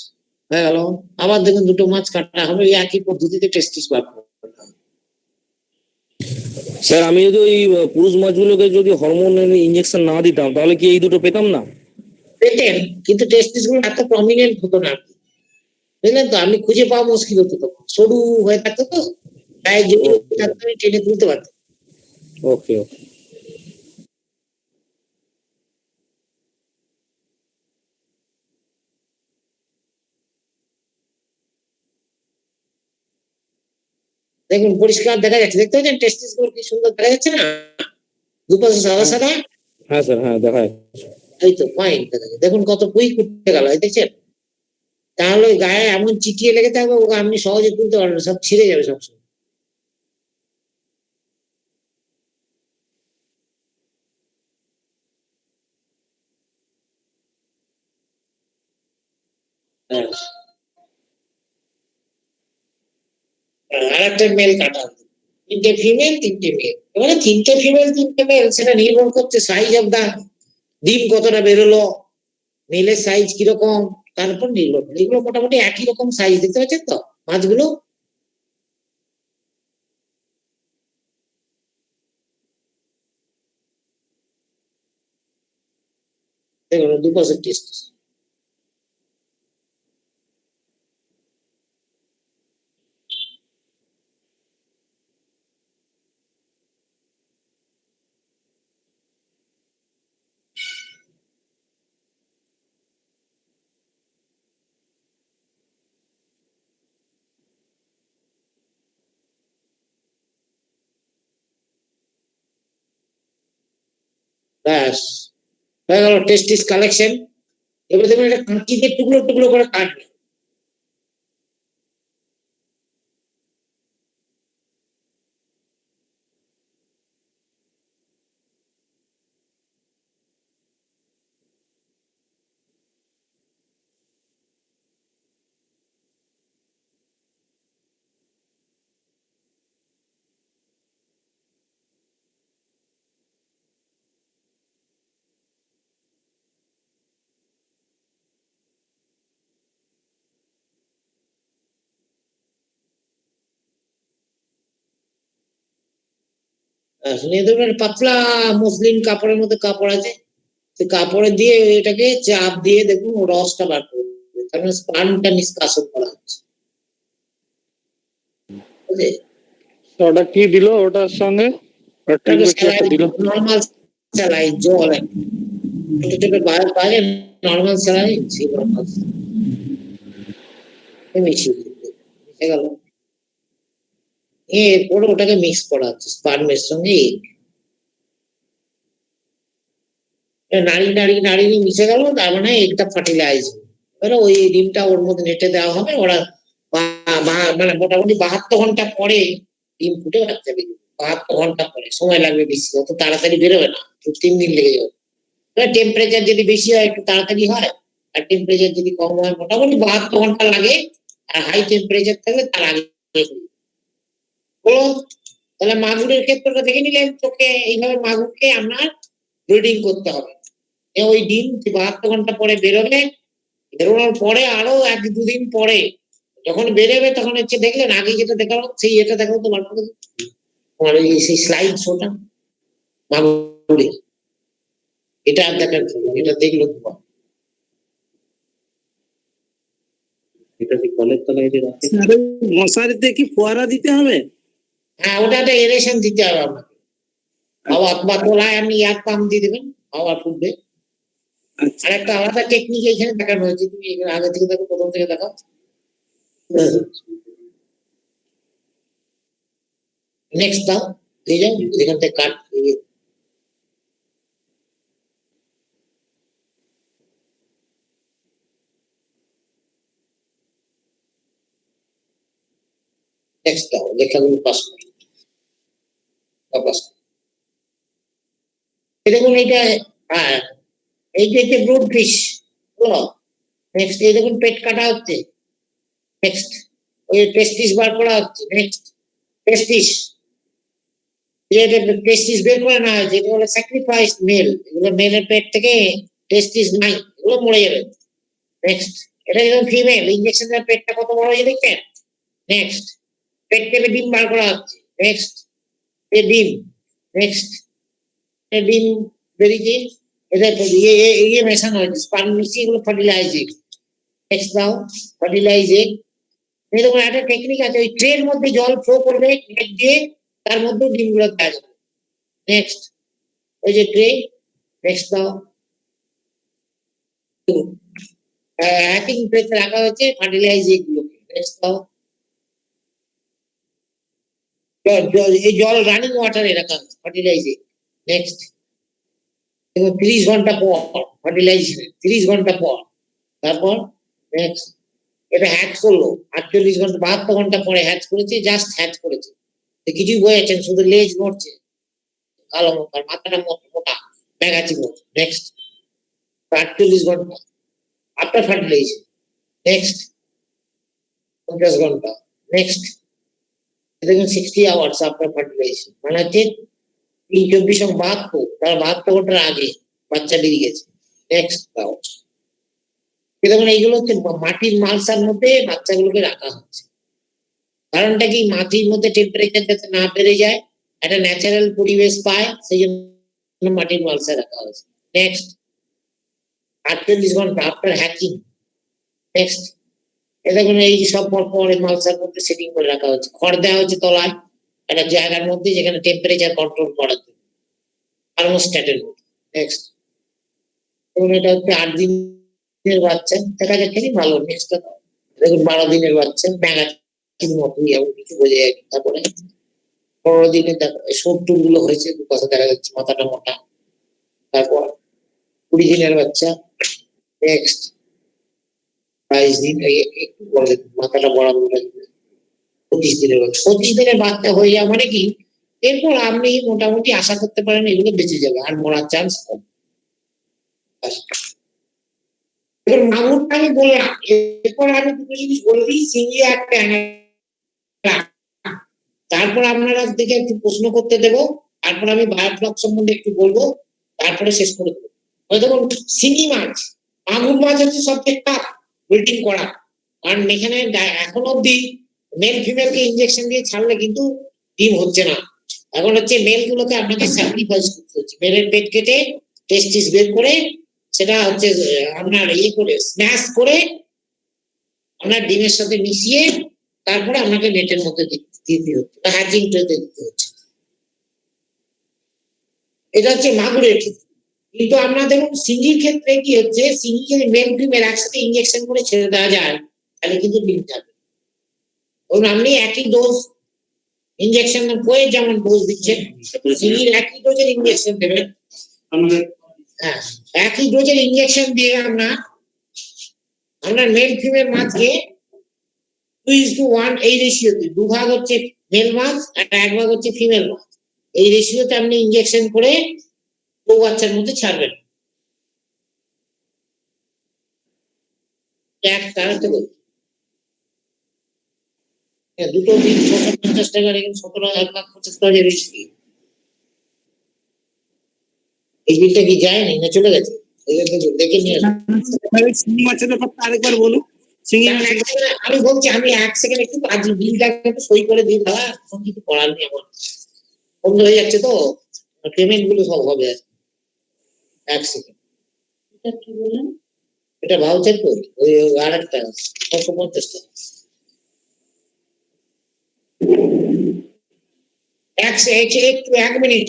হয়ে গেল। আবার দেখুন দুটো মাছ কাটা হবে, এই একই পদ্ধতিতে টেস্টিস বার করতে হবে। স্যার আমি যদি ওই পুরুষ মাছগুলোকে যদি হরমোন ইঞ্জেকশন না দিতাম, তাহলে কি এই দুটো পেতাম না? পেতেন, কিন্তু টেস্টিস গুলো এত প্রমিনেন্ট হতো না, বুঝলেন তো। আপনি খুঁজে পাওয়া মুশকিল হতো, তখন সরু হয়ে থাকতো তো, গায়ে যদি টেনে তুলতে পারতেন। ওকে ওকে। দেখুন পরিষ্কার দেখা যাচ্ছে, দেখতে পাচ্ছেন টেস্টিস গুলো কি সুন্দর দেখা যাচ্ছে না, দুপাশে সাদা সাদা। হ্যাঁ স্যার, হ্যাঁ দেখা যাচ্ছে। এই তো পয়েন্ট দেখা যাচ্ছে, দেখুন কত কুইক উঠে গেল, দেখছেন। তাহলে ওই গায়ে এমন চিটিয়ে লেগে থাকবে, ওকে আপনি সহজে তুলতে পারবেন না, সব ছিঁড়ে যাবে সবসময়। আর একটা মেল কাটা হতো, 3টে ফিমেল 3টে মেল। এবারে 3টে ফিমেল 3টে মেল, সেটা নির্ভর করছে সাইজ অফ দা ডিম কতটা বেরোলো, মেলের সাইজ কিরকম, তার উপর নির্ভর করে। এগুলো মোটামুটি একই রকম সাইজ, দেখতে পাচ্ছেন তো মাছগুলো। দেখুন দুপাশের টেস্ট। ব্যাস হয়ে গেল টেস্টিস কালেকশন। এবার দেখবেন এটা কাঁচিতে টুকরো টুকরো করে কাটবে। নিয়ে দেখবেন পাতলা মসলিন কাপড়ের মধ্যে কাপড় আছে, সেই কাপড়ে দিয়ে এটাকে চাপ দিয়ে দেখুন ও রসটা বার করবে, তার মানে স্পার্মটা নিষ্কাশন করা হচ্ছে। বুঝলে? ওটা কি দিল ওটার সঙ্গে? নর্মাল স্যালাইন জল ছোট ছোট বাইরে নর্মাল স্যালাইন সেই নর্মাল মিশিয়ে গেল। এরপরে ওটাকে মিক্স করা হচ্ছে স্পার্মের সঙ্গে নাড়ি নাড়ি নাড়ি মিশে গেল, তার মানে এগটা ফার্টিলাইজ। এবারে ওই ডিমটা ওর মধ্যে নেটে দেওয়া হবে, ওরা মানে মোটামুটি 72 ঘন্টা পরে ডিম ফুটে বাচ্চা বেরোবে। 72 ঘন্টা পরে, সময় লাগবে বেশি, অত তাড়াতাড়ি বেরোবে না, 3 দিন লেগে যাবে। টেম্পারেচার যদি বেশি হয় একটু তাড়াতাড়ি হয়, আর টেম্পারেচার যদি কম হয় মোটামুটি 72 ঘন্টা লাগে, আর হাই টেম্পারেচার থাকলে তার আগে। তাহলে মাগুরের ক্ষেত্রটা দেখে নিলেন, তোকে এইভাবে মাগুরকে আপনার ব্রিডিং করতে হবে। ওই ডিম 72 ঘন্টা পরে বেরোবে, বেরোনোর পরে আরো 1-2 দিন পরে যখন বেরোবে তখন হচ্ছে দেখলেন আগে যেটা দেখালো সেই এটা দেখালো তোমার সেই স্লাইড শোটা মাগুরে, এটা আর দেখার এটা দেখলো তোমার এটা কলের তলায় মশারিতে কি ফোয়ারা দিতে হবে? হ্যাঁ, ওটাতে এরেশন দিতে হবে আপনাকে। হাওয়া তোলায় আপনি এয়ার পাম্প দিয়ে দেবেন, হাওয়া ফুটবে। আর একটা আলাদা টেকনিক এখানে দেখানো হয়েছে, তুমি আগে থেকে দেখো, প্রথম থেকে দেখো। নেক্সট দাও, দিয়ে যাও এখান থেকে কাট। নেক্সট দাও, লেখাগুলো পাস করো। দেখুন এইটা, হ্যাঁ এই যে ব্রুড ফিশ, নেক্সট এই দেখুন পেট কাটা হচ্ছে, নেক্সট ওই টেস্টিস বার করা হচ্ছে, নেক্সট টেস্টিস, টেস্টিস বের করে না হয়েছে, এটা হলো স্যাক্রিফাইস মেল, এগুলো মেলের পেট থেকে টেস্টিস নাই, এগুলো মরে যাবে। নেক্সট এটা যখন ফিমেল, ইঞ্জেকশনের পেটটা কত বড় হয়েছে দেখছেন। নেক্সট পেট থেকে ডিম বার করা হচ্ছে, নেক্সট এই ডিম, নেক্সট ডিম বেরিয়েছে, এটা ইয়ে মেশানো হয়েছে, স্পার্ম মিশিয়ে এগুলো ফার্টিলাইজিং। নেক্সট দাও ফার্টিলাইজিং। এরকম একটা টেকনিক আছে, ওই ট্রের মধ্যে জল ফ্লো করবে নেট দিয়ে, তার মধ্যে ডিমগুলো আসবে। নেক্সট ওই যে ট্রে, নেক্সট দাও হ্যাকিং ট্রেতে রাখা হয়েছে ফার্টিলাইজিং গুলোকে। নেক্সট দাও এই জল রানিং ওয়াটারে রাখা হচ্ছে ফার্টিলাইজিং। নেক্সট 30 ঘন্টা পর ফার্টিলাইজেশন, 30 ঘন্টা পর, তারপর নেক্সট এটা হ্যাচ করলো 48 ঘন্টা, 72 ঘন্টা পরে হ্যাচ করেছে, জাস্ট হ্যাচ করেছে, কিছুই বোঝাচ্ছেন, শুধু লেজ নড়ছে, কালো মোটার মাথাটা মোটা ব্যাগাচি মতো। নেক্সট 48 ঘন্টা আফটার ফার্টিলাইজেশন, নেক্সট 50 ঘন্টা, নেক্সট দেখুন 60 আওয়ার্স আফটার ফার্টিলাইজেশন, মানে হচ্ছে 3-24 তার 72 ঘন্টার আগে বাচ্চা বেরিয়ে গেছে। নেক্সট দাও, দেখুন এইগুলো হচ্ছে মাটির মালসার মধ্যে বাচ্চাগুলোকে রাখা হচ্ছে। কারণটা কি, মাটির মধ্যে টেম্পারেচার যাতে না বেড়ে যায়, একটা ন্যাচারাল পরিবেশ পায়, সেই জন্য মাটির মালসা রাখা হয়েছে। নেক্সট 48 ঘন্টা আফটার হ্যাচিং, নেক্সট দেখুন এই সব পর মালসার মধ্যে সেটিং করে রাখা হচ্ছে, খড় দেওয়া হচ্ছে তলায় একটা জায়গার মধ্যে, যেখানে টেম্পারেচার কন্ট্রোল করার জন্য থার্মোস্ট্যাটের মধ্যে। নেক্সট এবং এটা হচ্ছে 8 দিনের বাচ্চা, দেখা যাচ্ছে কি ভালো। নেক্সট দেখুন 12 দিনের বাচ্চা, ব্যাঙাচির মতোই এমন কিছু বোঝা যায়। তারপরে 15 দিনে দেখো 70 গুলো হয়েছে, কথা দেখা যাচ্ছে, মাথাটা মোটা। তারপর 20 দিনের বাচ্চা, নেক্সট 22 দিন, একটু পরে মাথাটা বরাবর লাগবে, 25 দিনের বাচ্চা। 25 দিনের বাচ্চা হয়ে যাওয়া মানে কি, এরপর আপনি মোটামুটি আশা করতে পারেন এগুলো বেঁচে যাবে, আর মরার চান্স কম। এবার মাগুরটা আমি বললাম, এরপর আমি দুটো জিনিস বলে দিই, সিঙ্গি আর ট্যাংরা। তারপর আপনারা দিকে একটু প্রশ্ন করতে দেবো, তারপর আমি বায়োফ্লক সম্বন্ধে একটু বলবো, তারপরে শেষ করে দেবো। দেখুন, শিঙি মাছ, মাগুর মাছ হচ্ছে সবচেয়ে টাফ ব্রিডিং করা, কারণ এখানে এখন অব্দি মেল ফিমেলকে ইনজেকশন দিয়ে ছাড়লে কিন্তু ডিম হচ্ছে না। এখন হচ্ছে মেল গুলোকে আপনাকে স্যাক্রিফাইস করতে হচ্ছে, মেলের পেট কেটে টেস্টিস বের করে সেটা হচ্ছে আপনার করে স্ম্যাশ করে আপনার ডিমের সাথে মিশিয়ে তারপরে আপনাকে নেটের মধ্যে দিতে হচ্ছে, হ্যাচিং ট্রেতে দিতে হচ্ছে। এটা হচ্ছে মাগুরের ক্ষেত্রে। কিন্তু আমরা দেখুন সিঙ্গির ক্ষেত্রে কি হচ্ছে, সিঙ্গি যদি মেল ফিমেল একসাথে ইনজেকশন করে ছেড়ে দেওয়া যায় তাহলে কিন্তু ডিম যাবে। ধরুন আপনি একই ডোজ ইনজেকশন বইয়ে যেমন ডোজ দিচ্ছেন, সিঙ্গির একই ডোজের ইনজেকশন দেবেন, হ্যাঁ একই ডোজের ইনজেকশন দিয়ে আমরা মেল ফিমেল মাছকে 2:1 এই রেশিওতে, 2 ভাগ হচ্ছে মেল মাছ আর 1 ভাগ হচ্ছে ফিমেল মাছ, এই রেশিওতে আপনি ইনজেকশন করে বাচ্চার মধ্যে ছাড়বেন। দুটো দিন 650 টাকা রেখে 17,1,50,000 রেশি। এই বিলটা কি যায়নি না চলে গেছে? দেখে নিয়ে শিঙি মাছের ব্যাপারটা আরেকবার বলুন। শিঙি আমি বলছি, আমি 1 সেকেন্ড একটু আজ বিলটা একটু সই করে দিই, দাদা কিছু করার নেই, আমার বন্ধ হয়ে যাচ্ছে তো, পেমেন্ট গুলো সব হবে। 1 সেকেন্ড, এটা কি বললেন? এটা ভাউচার কোড, ওই আরেকটা 650 টাকা। একটু 1 মিনিট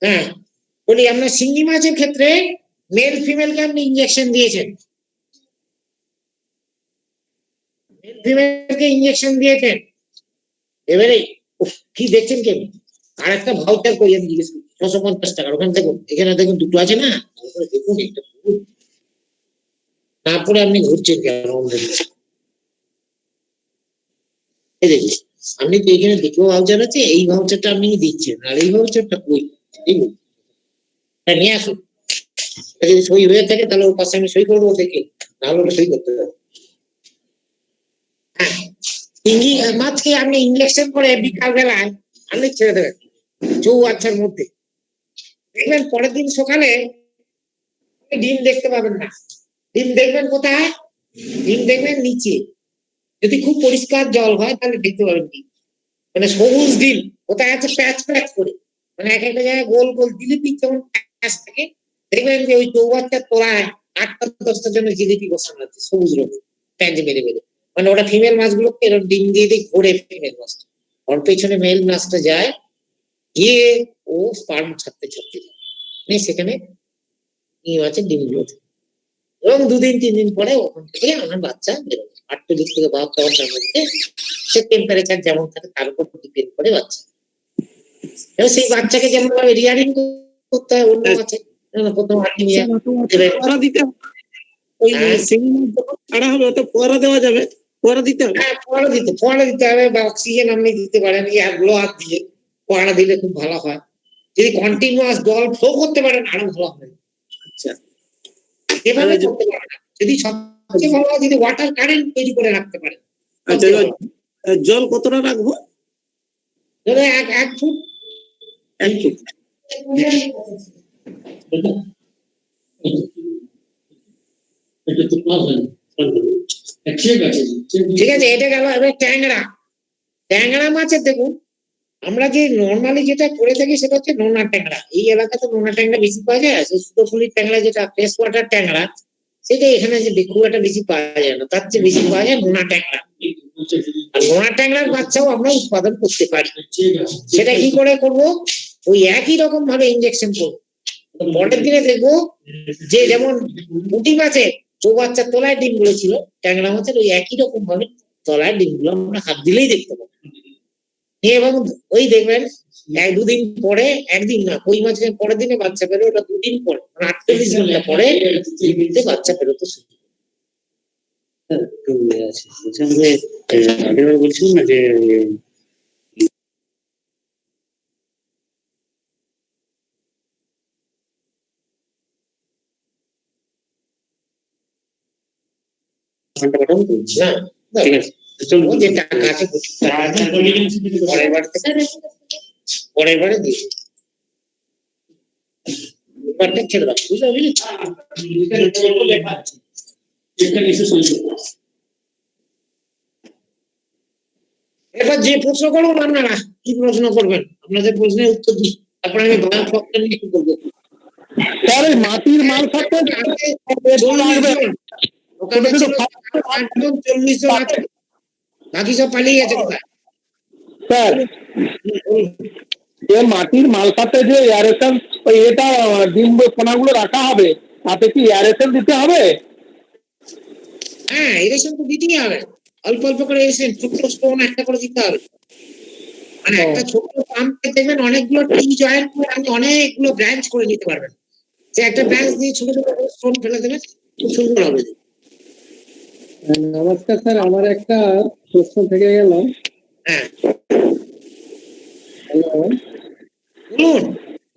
হ্যাঁ বলি, আমরা শিঙ্গি মাছের ক্ষেত্রে মেল ফিমেলকে আপনি ইনজেকশন দিয়েছেন, মেল ফিমেলকে ইনজেকশন দিয়েছেন, এবারে কি দেখছেন কি, আর একটা ভাউচার করি আমি জিজ্ঞেস করি 650 টাকা, ওখানে দেখুন, এখানে দেখুন দুটো আছে না, দেখুন এটা তারপরে আপনি ঘুরছেন কেন? এই দেখুন, আপনি তো এখানে দুটো ভাউচার আছে, এই ভাউচারটা আপনি দিচ্ছেন আর এই ভাউচারটা কই, নিয়ে আসুন। যদি সই হয়ে থাকে তাহলে ওর পাশে আমি সই করবো, দেখে তাহলে ওটা সই করতে হবে। চিংড়ি মাছকে আপনি ইনজেকশন করে বিকাল বেলায় আপনি ছেড়ে দেবেন চৌবাচ্চার মধ্যে, দেখবেন পরের দিন সকালে ডিম দেখতে পাবেন না। ডিম দেখবেন কোথায়? ডিম দেখবেন নিচে, যদি খুব পরিষ্কার জল হয় তাহলে দেখতে পাবেন ডিম, মানে সবুজ ডিম কোথায় আছে, প্যাচ প্যাচ করে, মানে এক একটা জায়গায় গোল গোল জিলিপি যেমন প্যাচ থাকে, দেখবেন যে ওই চৌবাচ্চার তোলায় 8টা-10টার জন্য জিলিপি বসানো আছে সবুজ রঙের প্যাঁচ মেরে মেরে, মানে ওটা ফিমেল মাছগুলোকে এরকম ডিম দিয়ে দিয়ে ঘোরে ফিমেল মাছটা, ওর পেছনে মেল মাছটা যায়, গিয়ে ও স্পার্ম ছাড়তে ছাড়তে যায়, সেখানে মাছের ডিমগুলো, এবং 2-3 দিন পরে ওখান থেকে আমার বাচ্চা বেরোবে। 48 থেকে 72 ঘন্টার মধ্যে সে টেম্পারেচার যেমন থাকে তার উপর ডিপেন্ড করে বাচ্চা, এবং সেই বাচ্চাকে যেমন ভাবে রিয়ারিং করতে হয় অন্য মাছে, প্রথম ফোয়ারা দিতে হবে, ওই শিঙি মাছ যখন ছাড়া হবে ওটা ফোয়ারা দেওয়া যাবে, ফোয়ারা দিতে হবে। হ্যাঁ ফোয়ারা দিতে হবে, বা অক্সিজেন আপনি দিতে পারেন, গ্লোয়ার দিয়ে ফোয়ারা দিলে খুব ভালো হয়, যদি কন্টিনিউয়াস জল ফ্লো করতে পারেন আরো ভালো হবে। আচ্ছা, এভাবে করতে পারে না। যদি সবচেয়ে ভালো হয় যদি ওয়াটার কারেন্ট তৈরি করে রাখতে পারে। আচ্ছা, জল কতটা রাখবো? ধরো এক ফুট। 1 ফুট। ঠিক আছে, এটা গেল। এবার ট্যাংরা। ট্যাংরা মাছের দেখুন, আমরা যে নর্মালি যেটা করে থাকি সেটা হচ্ছে নোনা ট্যাংরা। এই এলাকাতে নোনা ট্যাংরা বেশি পাওয়া যায়। আর সুতোফুলির ট্যাংরা যেটা ফ্রেশ ওয়াটার ট্যাংরা, সেটা এখানে যে খুব একটা বেশি পাওয়া যায় না, তার চেয়ে বেশি পাওয়া যায় নোনা ট্যাংরা। আর নোনা ট্যাংরার বাচ্চাও আমরা উৎপাদন করতে পারি। সেটা কি করে করব? ওই একই রকম ভাবে ইনজেকশন করবো। পরের দিনে দেখবো যে যেমন পুঁটি মাছের চৌবাচ্চার তলায় ডিম গুলো ছিল, ট্যাংরা মাছের ওই একই রকম ভাবে তলায় ডিম গুলো আমরা হাত দিলেই দেখতে পাবো। এবং ওই দেখবেন 1-2 দিন পরে, একদিন না, কই মাছের পরের দিনে বাচ্চা পেরো, ওটা 2 দিন পরে, 48 ঘন্টা পরে ডিমতে বাচ্চা পেরোতে শুরু করে। বলছিলাম না যে ঘন্টা পাঠাবো না, ঠিক আছে, যে টাকা আছে পরের বারে দিই। ব্যাপারটা ছেড়ে দাও, বুঝতে পারলি? এবার যে প্রশ্ন করবো আপনারা কি প্রশ্ন করবেন, আপনাদের প্রশ্নের উত্তর দিই, তারপরে আমি বাংলা ফক্টর নিয়ে কি করবো। স্যার এই মাটির মাল থাকতে ওখানে ছিল 40 জন আছে, বাকি সব পালিয়ে গেছে কোথায়? স্যার যে মাটির মালসাতে যে এয়ারেশন এটা ডিম পোনাগুলো রাখা হবে, তাতে কি এয়ারেশন দিতে হবে? হ্যাঁ, এরেশন তো দিতেই হবে, অল্প অল্প করে এরেশন, ছোট্ট স্টোন একটা করে দিতে হবে। মানে একটা ছোট্ট পাম্পে দেখবেন অনেকগুলো টি জয়েন্ট করে আপনি অনেকগুলো ব্রাঞ্চ করে নিতে পারবেন। যে একটা ব্রাঞ্চ দিয়ে ছোট ছোট স্টোন ফেলে দেবেন, খুব সুন্দর হবে। নমস্কার স্যার, আমার একটা প্রশ্ন থেকে গেল। হ্যাঁ, হ্যালো বলুন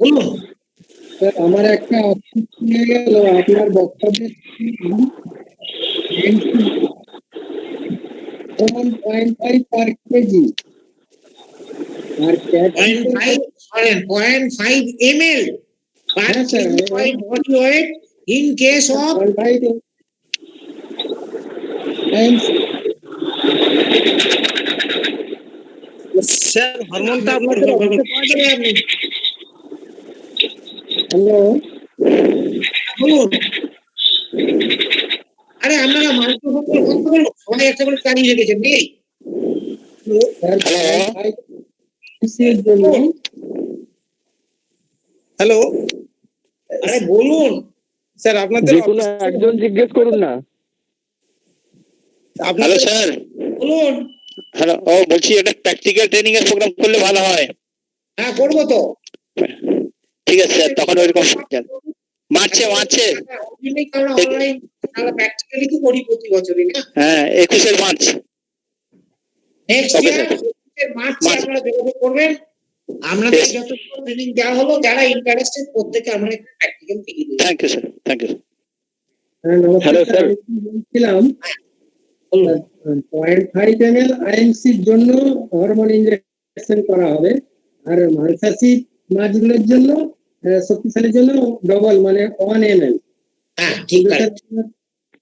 বলুন। স্যার, আমার একটা অপশন থেকে গেল আপনার বক্তব্যে 0.5 পার কেজি আর 0.5 ml per kg body weight in case of sir হরমোনটা আপনাদের হ্যালো বলুন। আরে আপনারা মাইক্রোফোন বন্ধ করুন, সবাই একটা করে চালিয়ে রেখেছেন নেই? হ্যালো, আরে বলুন স্যার আপনাদের যেকোনো একজন জিজ্ঞেস করুন না। হ্যালো স্যার, বলুন। হ্যালো, ও বলছি এটা প্র্যাকটিক্যাল ট্রেনিং এর প্রোগ্রাম করলে ভালো হয়। হ্যাঁ, করবো তো। ঠিক আছে স্যার, তখন ওইরকম মারছে অনলাইন প্র্যাকটিক্যালি তো করি প্রতি বছরই না। হ্যাঁ, 21 মার্চ নেক্সট ইয়ার মার্চে আপনারা যোগাযোগ করবেন। আপনাদের যতটুকু ট্রেনিং দেওয়া হলো, যারা ইন্টারেস্টেড প্রত্যেকে আমরা প্র্যাকটিক্যাল থেকে দিই। Thank you sir, thank you. Hello sir, বলছিলাম 0.5 ml আইএমসির জন্য হরমোন ইনজেকশন করা হবে, আর মাংসাশী মাছগুলোর জন্য শক্তিশালীর জন্য ডবল মানে 1 ml। হ্যাঁ, ঠিক আছে।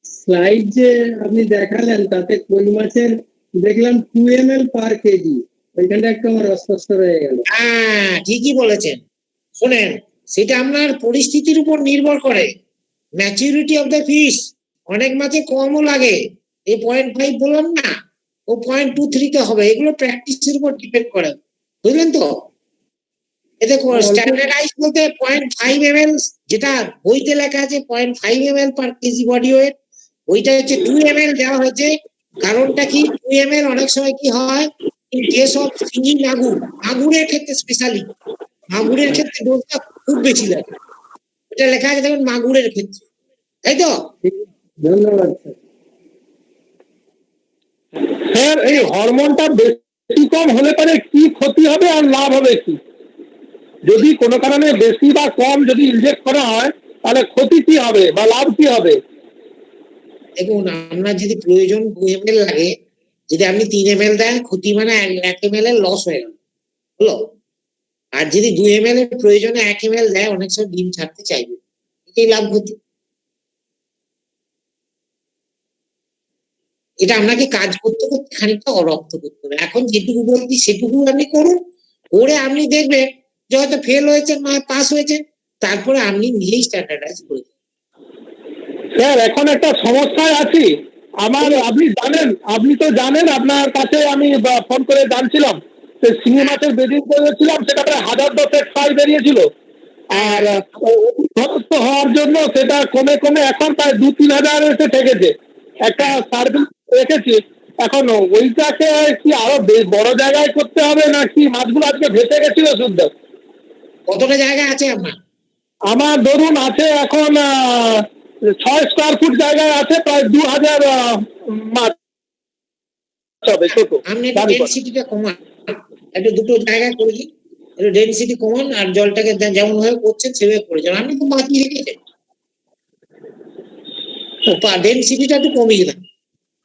স্লাইড যে আপনি দেখালেন তাতে কই মাছের দেখলাম 2 ml পার কেজি, ওইখানটা একটু আমার অস্পষ্ট রয়ে গেল। হ্যাঁ, ঠিকই বলেছেন। শুনেন, সেটা আপনার পরিস্থিতির উপর নির্ভর করে, ম্যাচুরিটি অফ দ্য ফিশ। অনেক মাছে কমও লাগে, এই 0.5 বললাম না, ও 0.23 তে হবে। এগুলো প্র্যাকটিসের উপর ডিপেন্ড করে, বুঝলেন তো? এতে স্ট্যান্ডার্ডাইজ বলতে 0.5 ml, যেটা বইতে লেখা আছে 0.5 ml পার কেজি বডি ওয়েট, ওইটা হচ্ছে 2 ml দেওয়া হয়েছে। কারণটা কি, 2 ml অনেক সময় কি হয়, ইন কেস অফ সিঙ্গি মাগুরের ক্ষেত্রে স্পেশালি, মাগুরের ক্ষেত্রে ডোজটা খুব বেশি লাগে। এটা লেখা আছে দেখুন, মাগুরের ক্ষেত্রে, তাই তো? ধন্যবাদ স্যার। স্যার এই হরমোনটা বেশি কম হলে পরে কি ক্ষতি হবে আর লাভ হবে কি? যদি কোনো কারণে বেশি বা কম যদি ইনজেক্ট করা হয় তাহলে ক্ষতি কি হবে বা লাভ কি হবে? দেখুন, আপনার যদি প্রয়োজন 2 ml লাগে, যদি আপনি 3 ml দেন, ক্ষতি মানে 1 ml এর লস হয়ে গেল, হলো। আর যদি 2 ml এর প্রয়োজনে 1 ml দেয়, অনেক সময় ডিম ছাড়তে চাইবে, এটাই লাভ ক্ষতি। এটা আপনাকে কাজ করতে করতে খানিকটা অরক্ত করতে হবে। এখন যেটুকু বলছি সেটুকু আপনি করুন, করে আপনি দেখবেন যে হয়তো ফেল হয়েছেন না পাস হয়েছেন, তারপরে আপনি নিজেই স্ট্যান্ডার্ডাইজ করে দেবেন। স্যার এখন একটা সমস্যায় আছি আমার, আপনি তো জানেন, আপনার কাছে আমি ফোন করে জানছিলাম যে শিঙি মাছের বেডিং করেছিলাম, সেটা প্রায় 1010 ফ্রাই বেরিয়েছিল, আর অসুস্থ হওয়ার জন্য সেটা কমে কমে এখন প্রায় 2-3 হাজার এসে ঠেকেছে। একটা সার্ভিস রেখেছি, এখন ওইটাকে কি আরো বড় জায়গায় করতে হবে নাকি? মাছগুলো আজকে ভেসে গেছিল শুদ্ধ। কতটা জায়গা আছে আপনার? আমার ধরুন আছে এখন 6 স্কোয়ার ফুট জায়গায় আছে প্রায় 2000 মাছ হবে ছোট। আপনি একটু ডেনসিটিটা কমান, একটু দুটো জায়গা করে দিন, একটু ডেনসিটি কমান, আর জলটাকে যেমন ভাবে করছেন সেভাবে করে যান। আপনি তো মাটি রেখেছেন, ডেনসিটিটা একটু কমিয়ে দেন,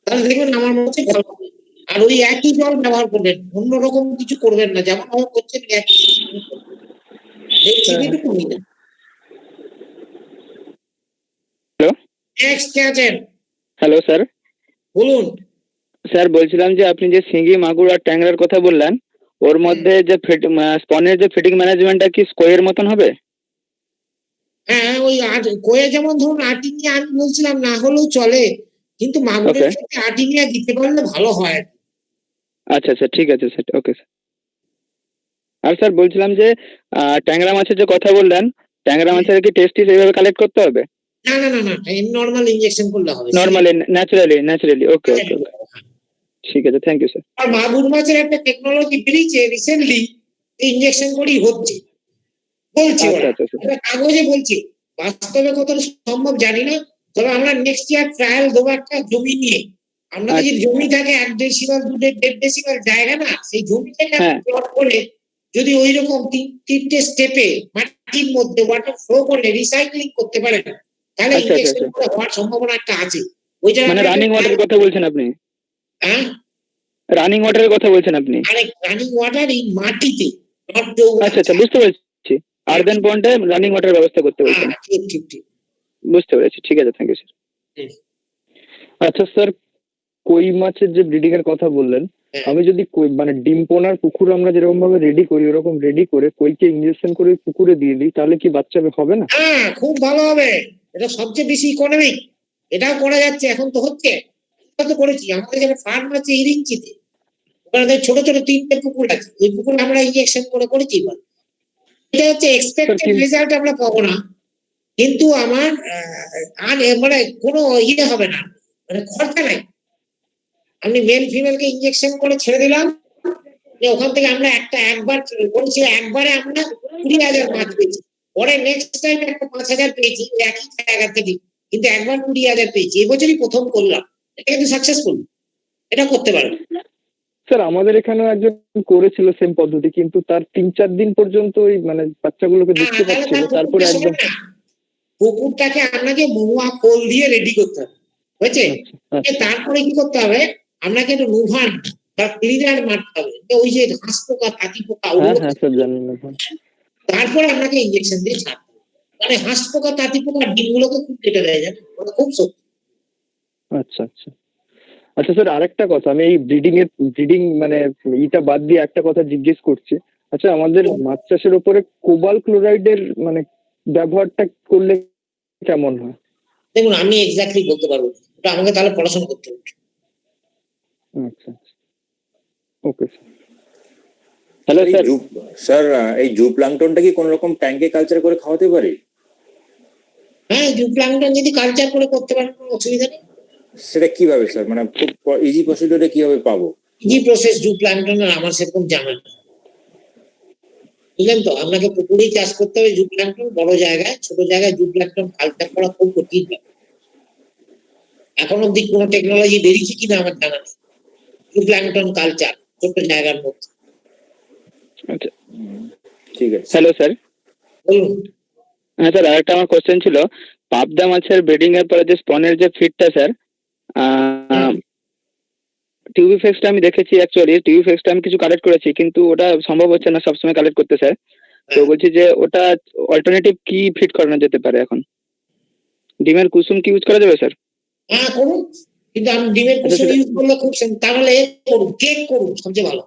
তাহলে দেখবেন আমার মনে হচ্ছে ভালো হবে। আর ওই একই জল ব্যবহার করবেন, অন্যরকম কিছু করবেন না, যেমন ভাবে করছেন একই ডেনসিটি একটু কমিয়ে দেন। হ্যালো নেক্সট কে আছেন হ্যালো স্যার। বলুন। স্যার বলছিলাম যে আপনি যে শিঙ্গি মাগুর আর ট্যাংরার কথা বললেন, ওর মধ্যে যে স্পনের যে ফিটিং ম্যানেজমেন্টটা কি স্কোয়ের মতন হবে? হ্যাঁ, ওই কোয়ে যেমন ধরুন আর্টিনিয়া আমি বলছিলাম না হলেও চলে, কিন্তু মাগুরের Okay. ক্ষেত্রে আর্টিনিয়া দিতে পারলে ভালো হয়। আচ্ছা আচ্ছা, ঠিক আছে স্যার, ওকে স্যার। আর স্যার বলছিলাম যে ট্যাংরা মাছের যে কথা বললেন, ট্যাংরা মাছের কি টেস্ট এইভাবে কালেক্ট করতে হবে? না না না না, নর্মাল ইনজেকশন করলে হবে। নর্মালি ন্যাচারালি, ওকে ওকে ওকে, ঠিক আছে, থ্যাংক ইউ স্যার। আর মাগুর মাছের একটা টেকনোলজি বেরিয়েছে রিসেন্টলি, ইনজেকশন করেই হচ্ছে বলছে আচ্ছা ওরা, আচ্ছা স্যার। এটা কাগজে বলছে, বাস্তবে কতটা সম্ভব জানি না। তবে আমরা নেক্সট ইয়ার ট্রায়াল দেবো একটা জমি নিয়ে। আমাদের যে জমি থাকে 1 ডেসিমাল 2 ডেসিমাল জায়গা না, সেই জমিটাকে হ্যাঁ। প্লট করে যদি ওই রকম 3টে স্টেপে মাটির মধ্যে ওয়াটার ফ্লো করে রিসাইক্লিং করতে পারে, তাহলে আচ্ছা, আচ্ছা, ইনজেকশন আচ্ছা। করে হওয়ার সম্ভাবনা একটা আছে। ওইটা মানে রানিং ওয়াটারের কথা বলছেন আপনি? হ্যাঁ, রানিং ওয়াটারের কথা বলছেন আপনি? আরে রানিং ওয়াটার এই মাটিতে, আচ্ছা আচ্ছা, বুঝতে পেরেছি। আর্দেন পন্ডে রানিং ওয়াটার ব্যবস্থা করতে বলছেন। ঠিক ঠিক ঠিক। বুঝতে পেরেছি, ঠিক আছে, থ্যাংক ইউ স্যার। আচ্ছা স্যার, কই মাছের যে ব্রিডিং এর কথা বললেন, আমি যদি মানে ডিম পোনার পুকুর আমরা যেরকম ভাবে রেডি করি, ওরকম রেডি করে কইকে ইনজেকশন করে পুকুরে দিয়ে দিই, তাহলে কি বাচ্চা হবে না? হ্যাঁ, খুব ভালো হবে, এটা সবচেয়ে বেশি ইকোনমিক। এটাও করা যাচ্ছে, এখন তো হচ্ছে, আমরা তো করেছি। আমাদের যেটা ফার্ম আছে ইরিঞ্চিতে, ওখানে ছোট ছোট 3টে পুকুর আছে, ওই পুকুরে আমরা ইনজেকশন করে করেছি। এটা হচ্ছে এক্সপেক্টেড রেজাল্ট আমরা পাবো না, কিন্তু আমার মানে কোনো ইয়ে হবে না, মানে খরচা নাই। আপনি মেল ফিমেলকে ইনজেকশন করে ছেড়ে দিলাম, ওখান থেকে আমরা একবার বলছি, একবারে আমরা 20,000 মাছ পেয়েছি। পরে নেক্সট টাইম একটা 5,000 পেয়েছি একই জায়গা থেকে, কিন্তু একবার 20,000 পেয়েছি। এবছরই প্রথম করলাম, এটা কিন্তু সাকসেসফুল, এটা করতে পারবো। স্যার আমাদের এখানেও একজন করেছিল সেম পদ্ধতি, কিন্তু তার 3-4 দিন পর্যন্ত ওই মানে বাচ্চাগুলোকে দেখতে পাচ্ছিল, তারপরে একদম। পুকুরটাকে আপনাকে মহুয়া খোল দিয়ে রেডি করতে হবে, বুঝছে? তারপরে কি করতে হবে, আপনাকে একটু নুভান বা ক্লিনার মারতে হবে, ওই যে ঘাস পোকা তাঁতি পোকা ওগুলো। তারপরে আপনাকে ইনজেকশন দিয়ে ছাড়তে হবে, মানে হাঁস পোকা তাঁতি পোকা ডিমগুলোকে খুব কেটে দেয়, জানেন, ওটা খুব শক্তি। আচ্ছা আচ্ছা আচ্ছা স্যার, আরেকটা কথা, আমি এই ব্রিডিং মানে ইটা বাদ দিয়ে একটা কথা জিজ্ঞেস করছি। আচ্ছা, আমাদের মাছ চাষের উপরে কোবাল ক্লোরাইডের মানে ব্যবহারটা করলে কেমন হয়? দেখুন, আমি এক্স্যাক্টলি বলতে পারবো, ওটা আমাকে তাহলে পড়াশোনা করতে হবে। আচ্ছা আচ্ছা, okay sir. Hello sir. Sir, এই জু প্লাঙ্কটনটা কি কোন রকম ট্যাঙ্কে কালচার করে খাওয়াতে পারি? হ্যাঁ, জু প্লাঙ্কটন যদি কালচার করে করতে পারেন কোনো অসুবিধা নেই। সেটা কিভাবে স্যার, মানে খুব ইজি প্রসিডিউরে কিভাবে পাবো? ইজি প্রসেস জু প্লাঙ্কটনের আমার সেরকম জানা নেই, বুঝলেন তো। আপনাকে পুকুরেই চাষ করতে হবে জু প্লাঙ্কটন, বড় জায়গায়। ছোট জায়গায় জু প্লাঙ্কটন কালচার করা খুব কঠিন। এখন অব্দি কোনো টেকনোলজি বেরিয়েছে কিনা আমার জানা নেই, জু প্লাঙ্কটন কালচার ছোট জায়গার মধ্যে। আচ্ছা, ঠিক আছে। Hello sir. বলুন। হ্যাঁ স্যার, আরেকটা আমার কোশ্চেন ছিল, পাবদা মাছের ব্রিডিং এর পরে যে স্পনের যে ফিডটা স্যার, টিউবিফেক্সটা আমি দেখেছি, অ্যাকচুয়ালি টিউবিফেক্সটা আমি কিছু কালেক্ট করেছি, কিন্তু ওটা সম্ভব হচ্ছে না সবসময় কালেক্ট করতে স্যার। তো বলছি যে ওটা অল্টারনেটিভ কি ফিট করানো যেতে পারে এখন? ডিমের কুসুম কি ইউজ করা যাবে স্যার? হ্যাঁ করুন, কিন্তু আমি ডিমের কুসুম ইউজ করলে খুব তাহলে করুন, কেক করুন সবচেয়ে ভালো।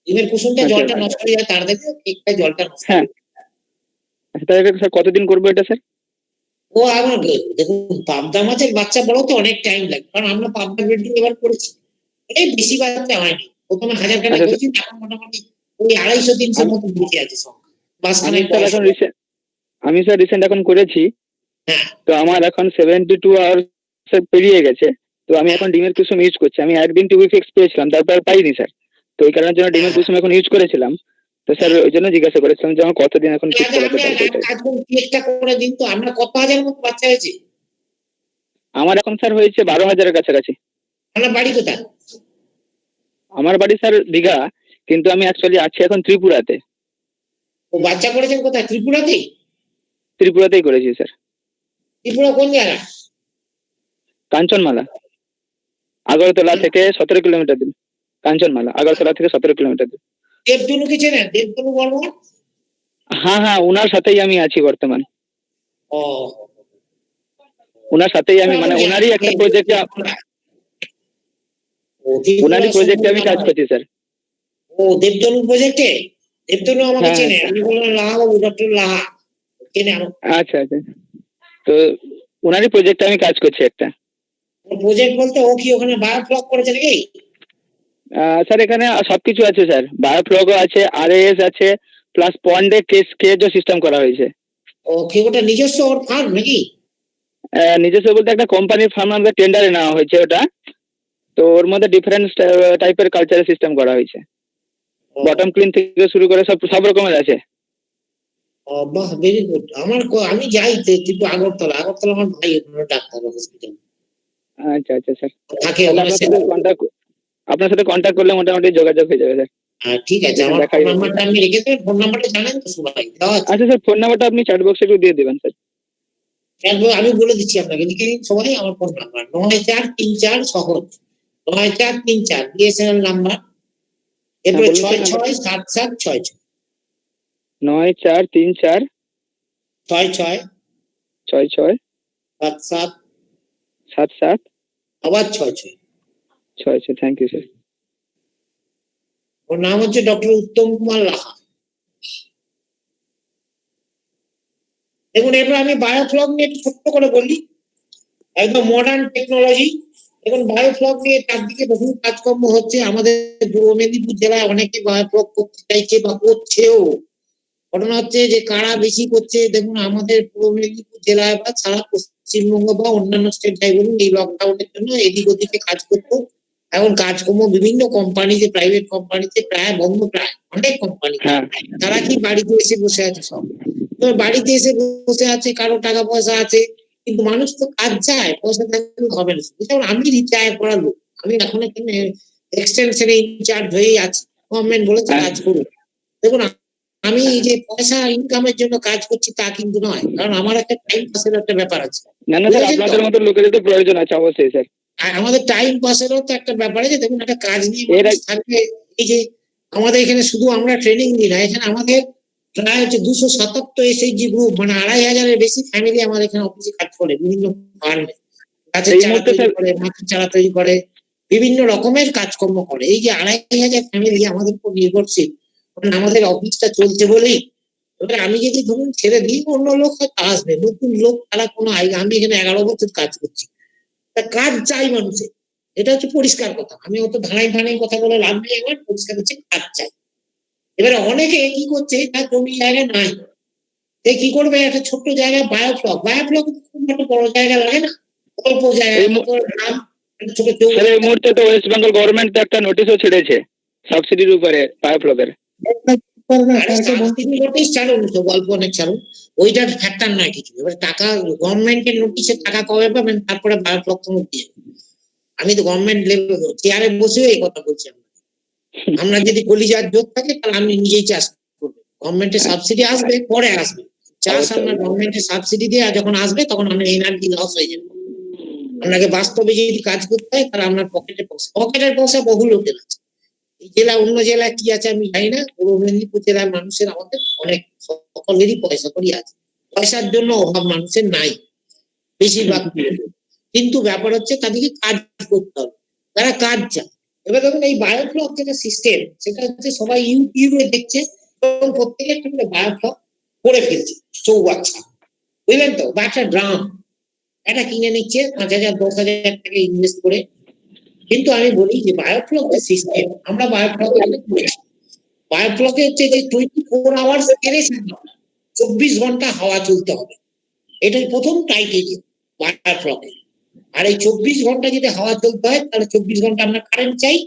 ডিমের কুসুমটা জলটা নষ্ট হয়ে যায় তার দেখে, কেকটা জলটা নষ্ট। হ্যাঁ, তাহলে স্যার কতদিন করবো এটা স্যার? ও আমার দেখুন, পাবদা মাছের বাচ্চা বড় তো অনেক টাইম লাগে, কারণ আমরা পাবদা ব্রিডিং এবার করেছি, এই বেশি বাচ্চা হয়নি, প্রথমে 1000 টাকা করেছি, এখন মোটামুটি ওই 250-300 মতো বেঁচে আছে সব। আমি স্যার রিসেন্ট এখন করেছি, হ্যাঁ তো আমার এখন 72 আওয়ার্স পেরিয়ে গেছে, তো আমি এখন ডিমের কুসুম ইউজ করছি। আমি একদিন টিউবিফেক্স পেয়েছিলাম, তারপর পাইনি স্যার, তো ওই কারণের জন্য ডিমের কুসুম এখন ইউজ করেছিলাম। তো স্যার ওই জন্য জিজ্ঞাসা করেছিলাম যে আমার কতদিন এখন ঠিক করাতে পারবো এটাই। কেকটা করে দিন তো, আমরা কত হাজার মতো বাচ্চা হয়েছে? আমার এখন স্যার হয়েছে 12,000-এর কাছাকাছি। আপনার বাড়ি কোথায়? আমার বাড়ি স্যার দীঘা, কিন্তু আমি অ্যাকচুয়ালি আছি এখন ত্রিপুরাতে। ও বাচ্চা করেছেন কোথায়? ত্রিপুরাতেই? ত্রিপুরাতেই করেছি স্যার। ত্রিপুরা কোন জায়গা? কাঞ্চনমালা, আগরতলা থেকে 17 কিলোমিটার দূর। কাঞ্চনমালা আগরতলা থেকে 17 কিলোমিটার দূর। দেবতনু কে চেনেন? দেবতনু বর্মন? হ্যাঁ হ্যাঁ, ওনার সাথেই আমি আছি বর্তমান। ও, ওনার সাথেই আমি, মানে ওনারই একটা প্রজেক্টে, ওনারই প্রজেক্টে আমি কাজ করছি স্যার। ও দেবতনু প্রজেক্টে? দেবতনু আমাকে হ্যাঁ, চেনে, আমি বললাম লাহা বাবু, ডক্টর লাহা চেনে আমাকে। আচ্ছা আচ্ছা, তো ওনারই প্রজেক্টে আমি কাজ করছি একটা। প্রজেক্ট বলতে ও কি ওখানে বায়োফ্লক করেছে নাকি? স্যার এখানে সবকিছু আছে স্যার, বায়োফ্লগও আছে, আরএএস আছে, প্লাস পন্ডে কেজও সিস্টেম করা হয়েছে। ও কি ওটা নিজস্ব ওর ফার্ম নাকি? নিজস্ব বলতে একটা কোম্পানির ফার্ম আমাদের টেন্ডারে নেওয়া হয়েছে ওটা, তো ওর মধ্যে ডিফারেন্ট টাইপের কালচারাল সিস্টেম করা হয়েছে, বটম ক্লিন থেকে শুরু করে সব রকমের আছে। ও বাহ, ভেরি গুড। আমি যাই কিন্তু আগরতলা আমার ভাই ওখানে ডাক্তার হসপিটাল আচ্ছা আচ্ছা স্যার, থাকে আপনার সাথে কন্ট্যাক্ট করলে মোটামুটি যোগাযোগ হয়ে যাবে স্যার। ঠিক আছে, আমার ফোন নাম্বারটা আমি রেখে দেবেন, ফোন নাম্বারটা জানেন তো সবাই? আচ্ছা স্যার, ফোন নাম্বারটা আপনি চ্যাট বক্সে একটু দিয়ে দেবেন স্যার। আমি বলে দিচ্ছি আপনাকে, লিখে নিন সবাই আমার ফোন নাম্বার 9434 সহজ 9434 বিএসএনএল নাম্বার, এরপরে 667766 9434 66 66 77 77 আবার 66। 66। Thank you sir. ওর নাম হচ্ছে ডক্টর উত্তম কুমার লাহা। দেখুন, এবার আমি বায়োফ্লগ নিয়ে একটু ছোট্ট করে বলি, একদম মডার্ন টেকনোলজি। এখন বায়োফ্লগ নিয়ে চারদিকে বহু কাজকর্ম হচ্ছে, আমাদের পূর্ব মেদিনীপুর জেলায় অনেকে বায়োফ্লগ করতে চাইছে বা করছেও। ঘটনা হচ্ছে যে কারা বেশি করছে, দেখুন আমাদের পূর্ব মেদিনীপুর জেলায় বা সারা পশ্চিমবঙ্গ বা অন্যান্য স্টেট যাই বলুন, এই লকডাউনের জন্য এদিক ওদিকে কাজ করতো। এখন কাজকর্ম বিভিন্ন কোম্পানিতে, প্রাইভেট কোম্পানিতে প্রায় বন্ধ, প্রায় অনেক কোম্পানি। তারা কি বাড়িতে এসে বসে আছে সব, বাড়িতে এসে বসে আছে, কারো টাকা পয়সা আছে, কিন্তু মানুষ তো কাজ চায়, পয়সা থাকলে হবে না। যেমন আমি রিটায়ার করা লোক, আমি এখন এখানে এক্সটেনশনে ইনচার্জ হয়েই আছি, গভর্নমেন্ট বলেছে কাজ করুন। দেখুন, আমি যে পয়সা ইনকামের জন্য কাজ করছি তা কিন্তু নয়, কারণ আমার একটা টাইম পাসের একটা ব্যাপার আছে। না না স্যার, আপনাদের মতো লোকেদের তো প্রয়োজন আছে অবশ্যই স্যার। আমাদের টাইম পাসেরও তো একটা ব্যাপার আছে। দেখুন, একটা কাজ নিয়ে থাকবে, এই যে আমাদের এখানে শুধু আমরা ট্রেনিং দিই না, এখানে আমাদের প্রায় হচ্ছে 277 এসএইচজি গ্রুপ, মানে 2500-এর বেশি ফ্যামিলি আমাদের এখানে অফিসে কাজ করে, বিভিন্ন ফার্মে গাছের চারা তৈরি করে, মাছের চারা তৈরি করে, বিভিন্ন রকমের কাজকর্ম করে। এই যে 2500 ফ্যামিলি আমাদের উপর নির্ভরশীল, মানে আমাদের অফিসটা চলছে বলেই। এবার আমি যদি ধরুন ছেড়ে দিই, অন্য লোক হয়তো আসবে, নতুন লোক, তারা কোনো আমি এখানে 11 বছর কাজ করছি, তা কাজ চাই মানুষের, এটা হচ্ছে পরিষ্কার কথা। আমি অত ধানাই কথা বলে লাভ নেই, আমার পরিষ্কার হচ্ছে কাজ চাই। এবারে অনেকে কি করছে, তার জমি জায়গা নাই, সে কি করবে, একটা ছোট্ট জায়গায় বায়োফ্লক খুব একটা বড় জায়গা লাগে না, অল্প জায়গায় এই মুহূর্তে তো ওয়েস্ট বেঙ্গল গভর্নমেন্ট একটা নোটিশও ছেড়েছে সাবসিডির উপরে বায়োফ্লকের। নোটিশ ছাড়ুন, গল্প অনেক ছাড়ুন, ওইটার ফ্যাক্টর নয় কিছু। এবার টাকা, গভর্নমেন্টের নোটিশে টাকা কবে পাবেন, তারপরে বায়োফ্লক তো দিয়ে। আমি তো গভর্নমেন্ট লেভেল চেয়ারে বসেও এই কথা বলছি। আমরা যদি কলিজার জোর থাকে, তাহলে আমি নিজেই চাষ করবো, গভর্নমেন্টের সাবসিডি আসবে পরে আসবে, চাষ আপনার গভর্নমেন্টের সাবসিডি দিয়ে যখন আসবে তখন আপনার এনার্জি লস হয়ে যাবে। আপনাকে বাস্তবে যদি কাজ করতে হয় তাহলে আপনার পকেটের পয়সা বহু লোকের আছে। এই জেলা অন্য জেলায় কি আছে আমি জানি না, পূর্ব মেদিনীপুর জেলার মানুষের আমাদের অনেক সকলেরই পয়সা করি আছে, পয়সার জন্য অভাব মানুষের নাই বেশিরভাগ। কিন্তু ব্যাপার হচ্ছে তাদেরকে কাজ করতে হবে, তারা কাজ চায়। এবার ধরুন এই বায়োফ্লক যেটা সিস্টেম সেটা হচ্ছে সবাই ইউটিউবে দেখছে এবং প্রত্যেকে একটা করে বায়োফ্লক করে ফেলছে চৌবাচ্চা, বুঝলেন তো, বা একটা ড্রাম এটা কিনে নিচ্ছে 5,000 10,000 টাকা ইনভেস্ট করে। কিন্তু আমি বলি যে বায়োফ্লক যে সিস্টেম, আমরা বায়োফ্লকে হচ্ছে যে 24 আওয়ার্স 24 ঘন্টা হাওয়া চলতে হবে, এটাই প্রথম ক্রাইটেরিয়া বায়োফ্লকে। আর এই 24 ঘন্টা যদি হাওয়া চলতে হয় তাহলে 24 ঘন্টা আমরা কারেন্ট চাই।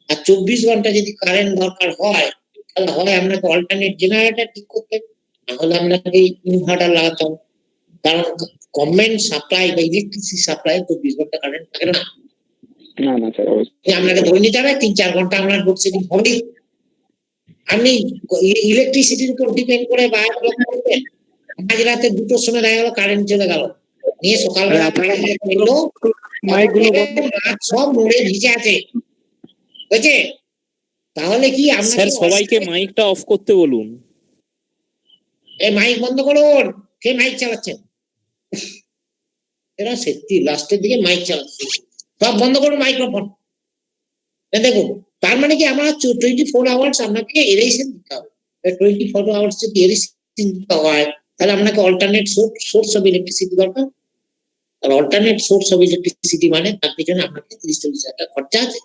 আর 24 ঘন্টা যদি কারেন্ট দরকার হয় তাহলে হয় আপনাকে অল্টারনেট জেনারেটর ঠিক করতে হবে, নাহলে আপনাকে ইনভার্টার লাগাতে হবে। কারণ গভর্নমেন্ট সাপ্লাই বা ইলেকট্রিসিটি সাপ্লাই 24 ঘন্টা কারেন্ট থাকে না। না স্যার, অবশ্যই আপনাকে ধরে নিতে হবে 3-4 ঘন্টা আপনার লোডশেডিং হবে। আপনি ইলেকট্রিসিটির উপর ডিপেন্ড করে বায়োফ্লক করবেন, মাঝ রাতে 2টোর সময় দেখা গেল কারেন্ট চলে গেল, নিয়ে সকালবেলা মাছ সব মরে ভিজে আছে, বুঝছে? তাহলে কি স্যার সবাইকে মাইকটা অফ করতে বলুন। এই মাইক বন্ধ করুন, কে মাইক চালাচ্ছেন? এরা সত্যি লাস্টের দিকে মাইক চালাচ্ছে, সব বন্ধ করুন মাইক্রোফোন। দেখুন তার মানে কি আমরা 24 আওয়ার্স আপনাকে এরেশন দিতে হবে। 24 আওয়ার্স যদি এরেশন দিতে হয় তাহলে আপনাকে অল্টারনেট সোর্স অফ ইলেকট্রিসিটি দরকার। আর অল্টারনেট সোর্স অফ ইলেকট্রিসিটি মানে তার পিছনে আপনাকে 30-40 হাজার টাকা খরচা আছে।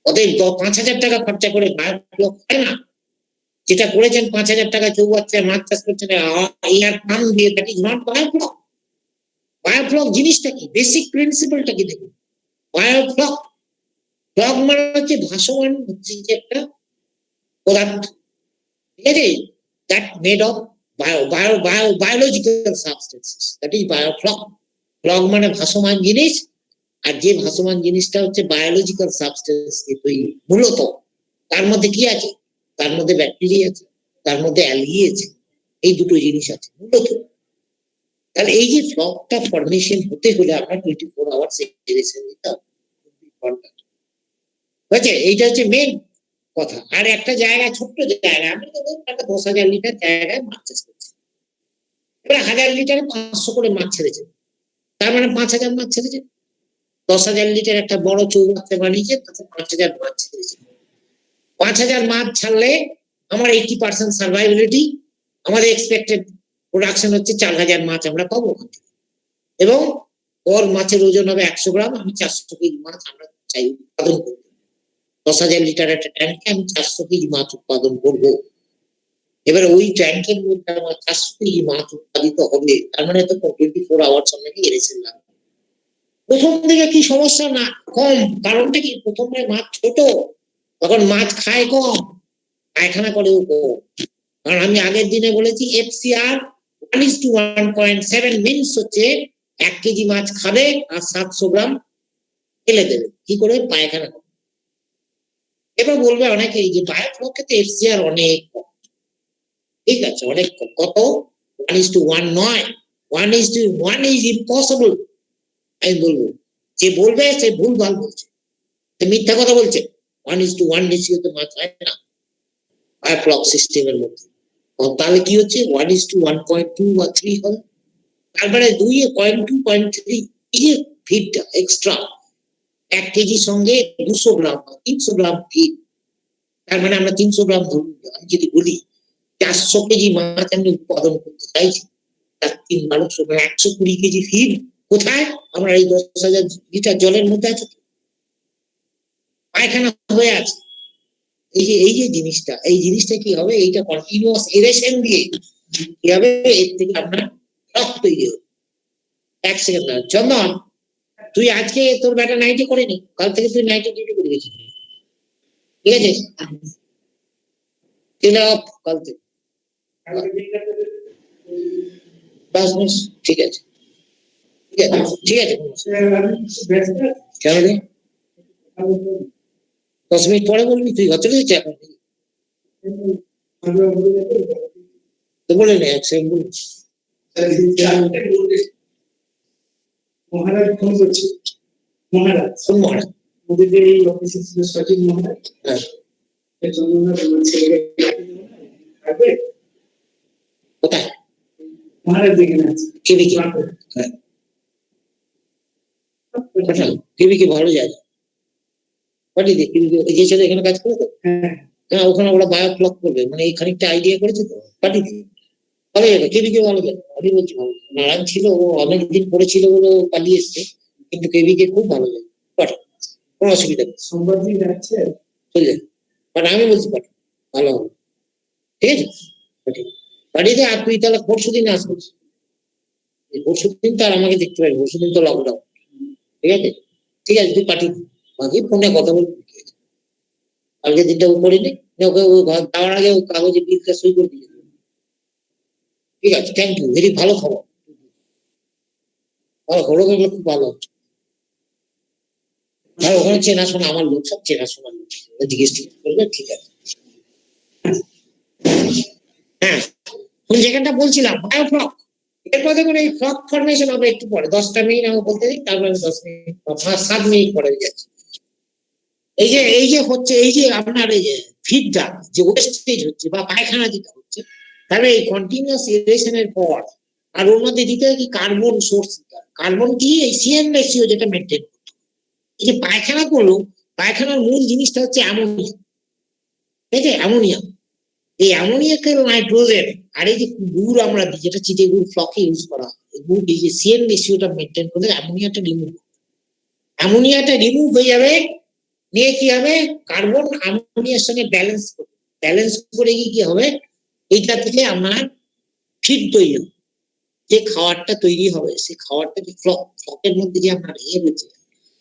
ওদের 5,000 টাকা খরচা করে বায়োফ্লক হয় না, যেটা করেছেন 5,000 টাকা চৌবাচ্চায় মাছ চাষ করছেন এয়ার পাম্প দিয়ে, that is not biofloc. Biofloc জিনিসটা কি, বেসিক প্রিন্সিপালটা কি দেখুন। বায়োফ্লক ফ্লক মানে হচ্ছে ভাসমান হচ্ছে যে একটা পদার্থ, ঠিক আছে, that made of biological substances, that is biofloc. Floc মানে ভাসমান জিনিস, আর যে ভাসমান জিনিসটা হচ্ছে বায়োলজিক্যাল সাবস্টেন্স দিয়ে তৈরি। মূলত তার মধ্যে কি আছে, তার মধ্যে ব্যাকটেরিয়া আছে, তার মধ্যে অ্যালগি আছে, এই দুটো জিনিস আছে মূলত। তাহলে এই যে ফ্লকটা ফর্মেশন হতে হলে আপনার 24 আওয়ার্স এরেশন দিতে হবে, বুঝছে? এইটা হচ্ছে মেন কথা। আর একটা জায়গা, ছোট্ট জায়গা, আমি তো 10,000 লিটার জায়গায় মাছ চাষ করছি, এবার 1000 লিটারে 500 করে মাছ ছেড়েছে, তার মানে 5,000 মাছ ছেড়েছে। 10,000 লিটার একটা বড় চৌবাচ্চা বানিয়েছে, তাতে 5,000 মাছ ছেড়েছে। 5,000 মাছ ছাড়লে আমার 80% সার্ভাইবিলিটি, আমাদের এক্সপেক্টেড প্রোডাকশন হচ্ছে 4,000 মাছ আমরা পাবো, এবং ওর মাছের ওজন হবে 100 গ্রাম। আমি 400 কেজি মাছ আমরা চাই উৎপাদন করবো। 10,000 লিটার একটা ট্যাঙ্কে আমি 400 কেজি মাছ উৎপাদন করবো। এবার ওই ট্যাঙ্কের মধ্যে আমার 400 কেজি মাছ উৎপাদিত হবে, তার মানে তো 24 আওয়ার্স আপনাকে এরেছেন না। প্রথম দিকে কি সমস্যা না কম, কারণটা কি, প্রথমে মাছ ছোট, তখন মাছ খায় কম, পায়খানা করেও কম। কারণ আমি আগের দিনে বলেছি FCR 1:1.7 মিনস হচ্ছে 1 কেজি মাছ খাবে আর 700 গ্রাম ফেলে দেবে, কি করে, পায়খানা করে। এবার বলবে অনেকে যে বায়োফ্লকে তো FCR অনেক কম, ঠিক আছে, অনেক কম, কত, 1:1 নয়, 1:1 ইজ ইম্পসিবল। আমি বলবো যে বলবে সে ভুলভাল বলছে, সে মিথ্যা কথা বলছে। 1:1 রেশিও তো মাছ হয় না বায়োফ্লক সিস্টেমের মধ্যে। তাহলে কি হচ্ছে 1:1.2 বা 3 হবে, তারপরে 2.2.3 এই যে ফিডটা এক্সট্রা 1 কেজির সঙ্গে 200 গ্রাম বা 300 গ্রাম ফিড, তার মানে আমরা 300 গ্রাম ধরুন, যদি বলি 400 কেজি মাছ আমি উৎপাদন করতে চাইছি, তার 120 কেজি ফিড কোথায়, আমরা এই 10,000 লিটার জলের মধ্যে আছে, পায়খানা হয়ে আছে। এই যে জিনিসটা, এই জিনিসটা কি হবে, এইটা কন্টিনিউয়াস এরেশন দিয়ে কি হবে, এর থেকে আপনার ফ্লক তৈরি হবে। 1 সেকেন্ড না, চন্দন, তুই আজকে তোর বেটা নাইটে করেনি, কাল থেকে তুই নাইটে ডিউটি করে গেছিস, ঠিক আছে, কাল থেকে ঠিক আছে, ঠিক আছে, কেন রে 10 মিনিট পরে বলবি, তুই চলে যাচ্ছে এখন। তো বলে নেই এক সেকেন্ড বলুন। মহারাজ ফোন করছে, মহারাজ কোন মহারাজ? ওদের যে এই অফিসে ছিল সচিব মহারাজ, হ্যাঁ। এর জন্য না তোমার ছেলেকে থাকবে, কোথায়? মহারাজ দেখে আছে কেবি কি? হ্যাঁ, পাঠান। কেবি কি ভালো জায়গা, পাঠিয়ে দিই। কিন্তু ওই যে ছেলে এখানে কাজ করে তো, হ্যাঁ হ্যাঁ, ওখানে ওরা বায়ো ফ্লক করবে, মানে এই খানিকটা আইডিয়া করেছে তো, পাঠিয়ে দিই। ভালো যাবে, কেবি কে ভালো যাবে, আমি বলছি ভালো। নারায়ণ ছিল, ও অনেকদিন পড়েছিল বলে ও পালিয়ে এসছে, কিন্তু কেবি কে খুব ভালো যাবে, পাঠান, কোনো অসুবিধা নেই, সোমবার দিন যাচ্ছে, চলে যাবে। বাট আমি বলছি পাঠান, ভালো হবে, ঠিক আছে, পাঠিয়ে দিই। পাঠিয়ে দিয়ে আর তুই তাহলে পরশু দিন আসবি, পরশু দিন তো আর আমাকে দেখতে পারবি, পরশু দিন তো লকডাউন, ঠিক আছে, ঠিক আছে, তুই পাঠিয়ে দিই, বাকি ফোনে কথা বলবি। কালকে দিনটা ও করিনি, ওকে ও ঘর যাওয়ার আগে ও কাগজে বিলটা সই করে দিয়ে দেবে। ঠিক আছে, থ্যাংক ইউ, ভেরি ভালো খবর, ভালো খবর, এগুলো খুব ভালো। আর ওখানে চেনাশোনা আমার লোক, সব চেনাশোনা লোক, জিজ্ঞেস করবে, ঠিক আছে। হ্যাঁ, তুমি যেখানটা বলছিলাম বায়োফ্লক, এরপর দেখুন এই ফ্লক ফরমেশন হবে একটু পরে, 10টা মিনিট আমি বলতে দিই, তারপরে 10 মিনিট বা 7 মিনিট পরে যাচ্ছে। এই যে হচ্ছে, এই যে আপনার এই যে ফিডটা যে ওয়েস্টেজ হচ্ছে বা পায়খানা যেটা হচ্ছে, তাহলে এই কন্টিনিউয়াস ইরেশনের পর আর ওর মধ্যে দিতে হয় কি কার্বন সোর্স, কার্বন কি এই সিএন রেশিও যেটা মেনটেন করতে হয়। এই যে পায়খানা করলো, পায়খানার মূল জিনিসটা হচ্ছে অ্যামোনিয়া, ঠিক আছে, অ্যামোনিয়া। এই অ্যামোনিয়াকে নাইট্রোজেন আর এই যে গুড় আমরা দিই, যেটা চিটে গুড় ফ্লকে ইউজ করা হয়, এই গুড় এই যে সিএন রেশিওটা মেনটেন করে অ্যামোনিয়াটা রিমুভ হয়ে যাবে, নিয়ে কি হবে কার্বন অ্যামোনিয়ার সঙ্গে ব্যালেন্স করে গিয়ে কি হবে, এইটা থেকে আমার ফিড তৈরি হবে, যে খাবারটা তৈরি হবে সেই খাবারটা কি ফ্লকের মধ্যে যে আপনার ইয়ে হচ্ছে,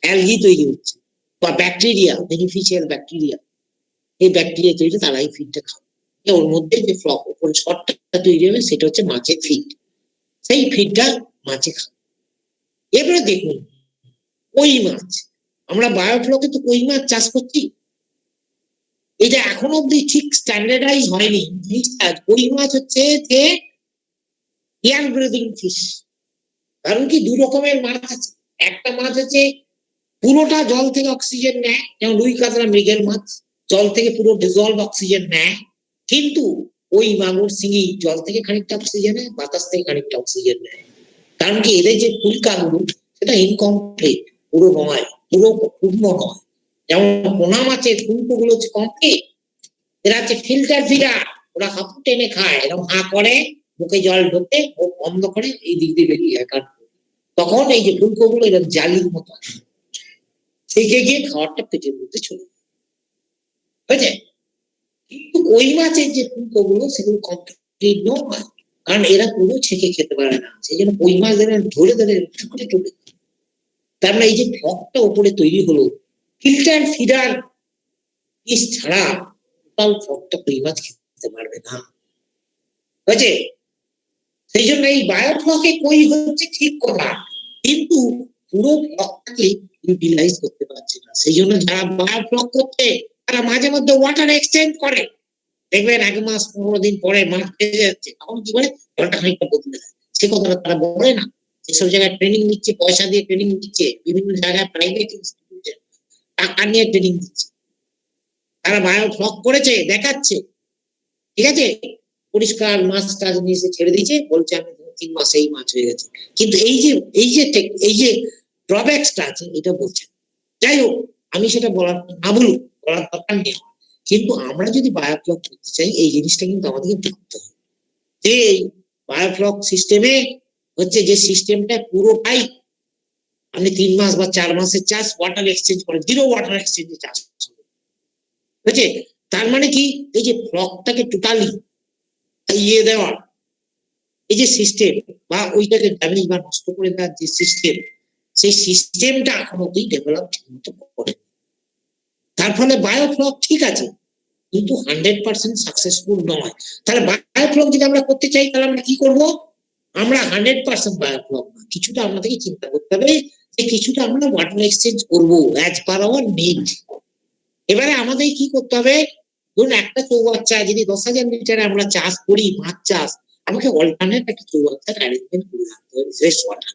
অ্যালগি তৈরি হচ্ছে বা ব্যাকটেরিয়া, বেনিফিশিয়াল ব্যাকটেরিয়া, এই ব্যাকটেরিয়া তৈরি, তারা এই ফিডটা খাবে। ওর মধ্যে যে ফ্লক উপরে শটটা তৈরি হবে সেটা হচ্ছে মাছের ফিড, সেই ফিডটা মাছে খাবে। এবারে দেখুন কই মাছ, আমরা বায়োফ্লকে তো কই মাছ চাষ করছি, এটা এখন অব্দি ঠিক স্ট্যান্ডার্ডাইজ হয়নি জিনিসটা। কই মাছ হচ্ছে যে এয়ার ব্রিদিং ফিশ, কারণ কি দু রকমের মাছ আছে, একটা মাছ হচ্ছে পুরোটা জল থেকে অক্সিজেন নেয়, যেমন রুই কাতলা মৃগেল মাছ জল থেকে পুরো ডিজলভ অক্সিজেন নেয়, কিন্তু ওই মাগুর শিঙি জল থেকে খানিকটা অক্সিজেন নেয়, বাতাস থেকে খানিকটা অক্সিজেন নেয়। কারণ কি এদের যে ফুলকাগুলো সেটা ইনকমপ্লিট, পুরো নয়, পুরো পূর্ণ নয়। যেমন পোনা মাছের ফুলকোগুলো হচ্ছে কমপ্লিট, এরা হচ্ছে ফিল্টার ফিডার, ওরা হাঁপু টেনে খায়, এরকম হা করে মুখে জল ঢুকতে ও বন্ধ করে এই দিক দিয়ে বেরিয়ে যায়, কারণ তখন এই যে ফুলকোগুলো এরকম জালির মতো থেকে গিয়ে খাবারটা পেটের মধ্যে চলে হয়েছে। কিন্তু ওই মাছের যে ফুলকোগুলো সেগুলো কমপ্লিট নয়, কারণ এরা পুরো ছেঁকে খেতে পারে না, সেই জন্য ওই মাছ ধরে ধরে টুকরে টুকরে, তার মানে এই যে ফ্লকটা উপরে তৈরি হলো ফিল্টার ফিডার পিস ছাড়া টোটাল ফ্লকটা কই মাছ খেতে পারবে না, বুঝছে। সেই জন্য এই বায়োফ্লকে কই হচ্ছে ঠিক কথা, কিন্তু পুরো ফ্লকটাকে ইউটিলাইজ করতে পারছে না। সেই জন্য যারা বায়োফ্লক করছে তারা মাঝে মধ্যে ওয়াটার এক্সচেঞ্জ করে, দেখবেন 1 মাস 15 দিন পরে মাছ ভেসে যাচ্ছে, তখন কি করে জলটা খানিকটা বদলে যায়, সে কথাটা তারা বলে না। যেসব জায়গায় ট্রেনিং দিচ্ছে, পয়সা দিয়ে ট্রেনিং দিচ্ছে, বিভিন্ন জায়গায় প্রাইভেট ইনস্টিটিউশন টাকা নিয়ে ট্রেনিং দিচ্ছে, তারা বায়োফ্লক করেছে দেখাচ্ছে, ঠিক আছে, পরিষ্কার মাছ টাছ নিয়ে এসে ছেড়ে দিয়েছে, বলছে আমি 3 মাসে এই মাছ হয়ে গেছে, কিন্তু এই যে ড্রব্যাকসটা আছে এটা বলছে। যাই হোক, আমি সেটা বলার না বলুন, বলার দরকার নেই, কিন্তু আমরা যদি বায়োফ্লক করতে চাই এই জিনিসটা কিন্তু আমাদেরকে ভাবতে হবে যে বায়োফ্লক সিস্টেমে হচ্ছে যে সিস্টেমটা পুরোটাই আপনি 3 মাস বা 4 মাসের চাষ ওয়াটার এক্সচেঞ্জ করে, 0 ওয়াটার এক্সচেঞ্জে চাষ হয়েছে। তার মানে কি এই যে ফ্লকটাকে টোটালি ইয়ে দেওয়া, এই যে সিস্টেম বা ওইটাকে ড্যামেজ বা নষ্ট করে দেওয়ার যে সিস্টেম, সেই সিস্টেমটা এখন অব্দি ডেভেলপ ঠিকমতো করে। তার ফলে বায়োফ্লক ঠিক আছে কিন্তু 100% সাকসেসফুল নয়। তাহলে বায়োফ্লক যদি আমরা করতে চাই তাহলে আমরা কি করব, আমরা 100% বায়োফ্লক না, কিছুটা আমাদেরকে চিন্তা করতে হবে যে কিছুটা আমরা ওয়াটার এক্সচেঞ্জ করবো অ্যাজ পার আওয়ার নিড। এবারে আমাদের কি করতে হবে, ধরুন একটা চৌবাচ্চা যদি 10,000 লিটারে আমরা চাষ করি মাছ চাষ, আমাকে অল্টারনেট একটা চৌবাচ্চার অ্যারেঞ্জমেন্ট করে রাখতে হবে ফ্রেশ ওয়াটার,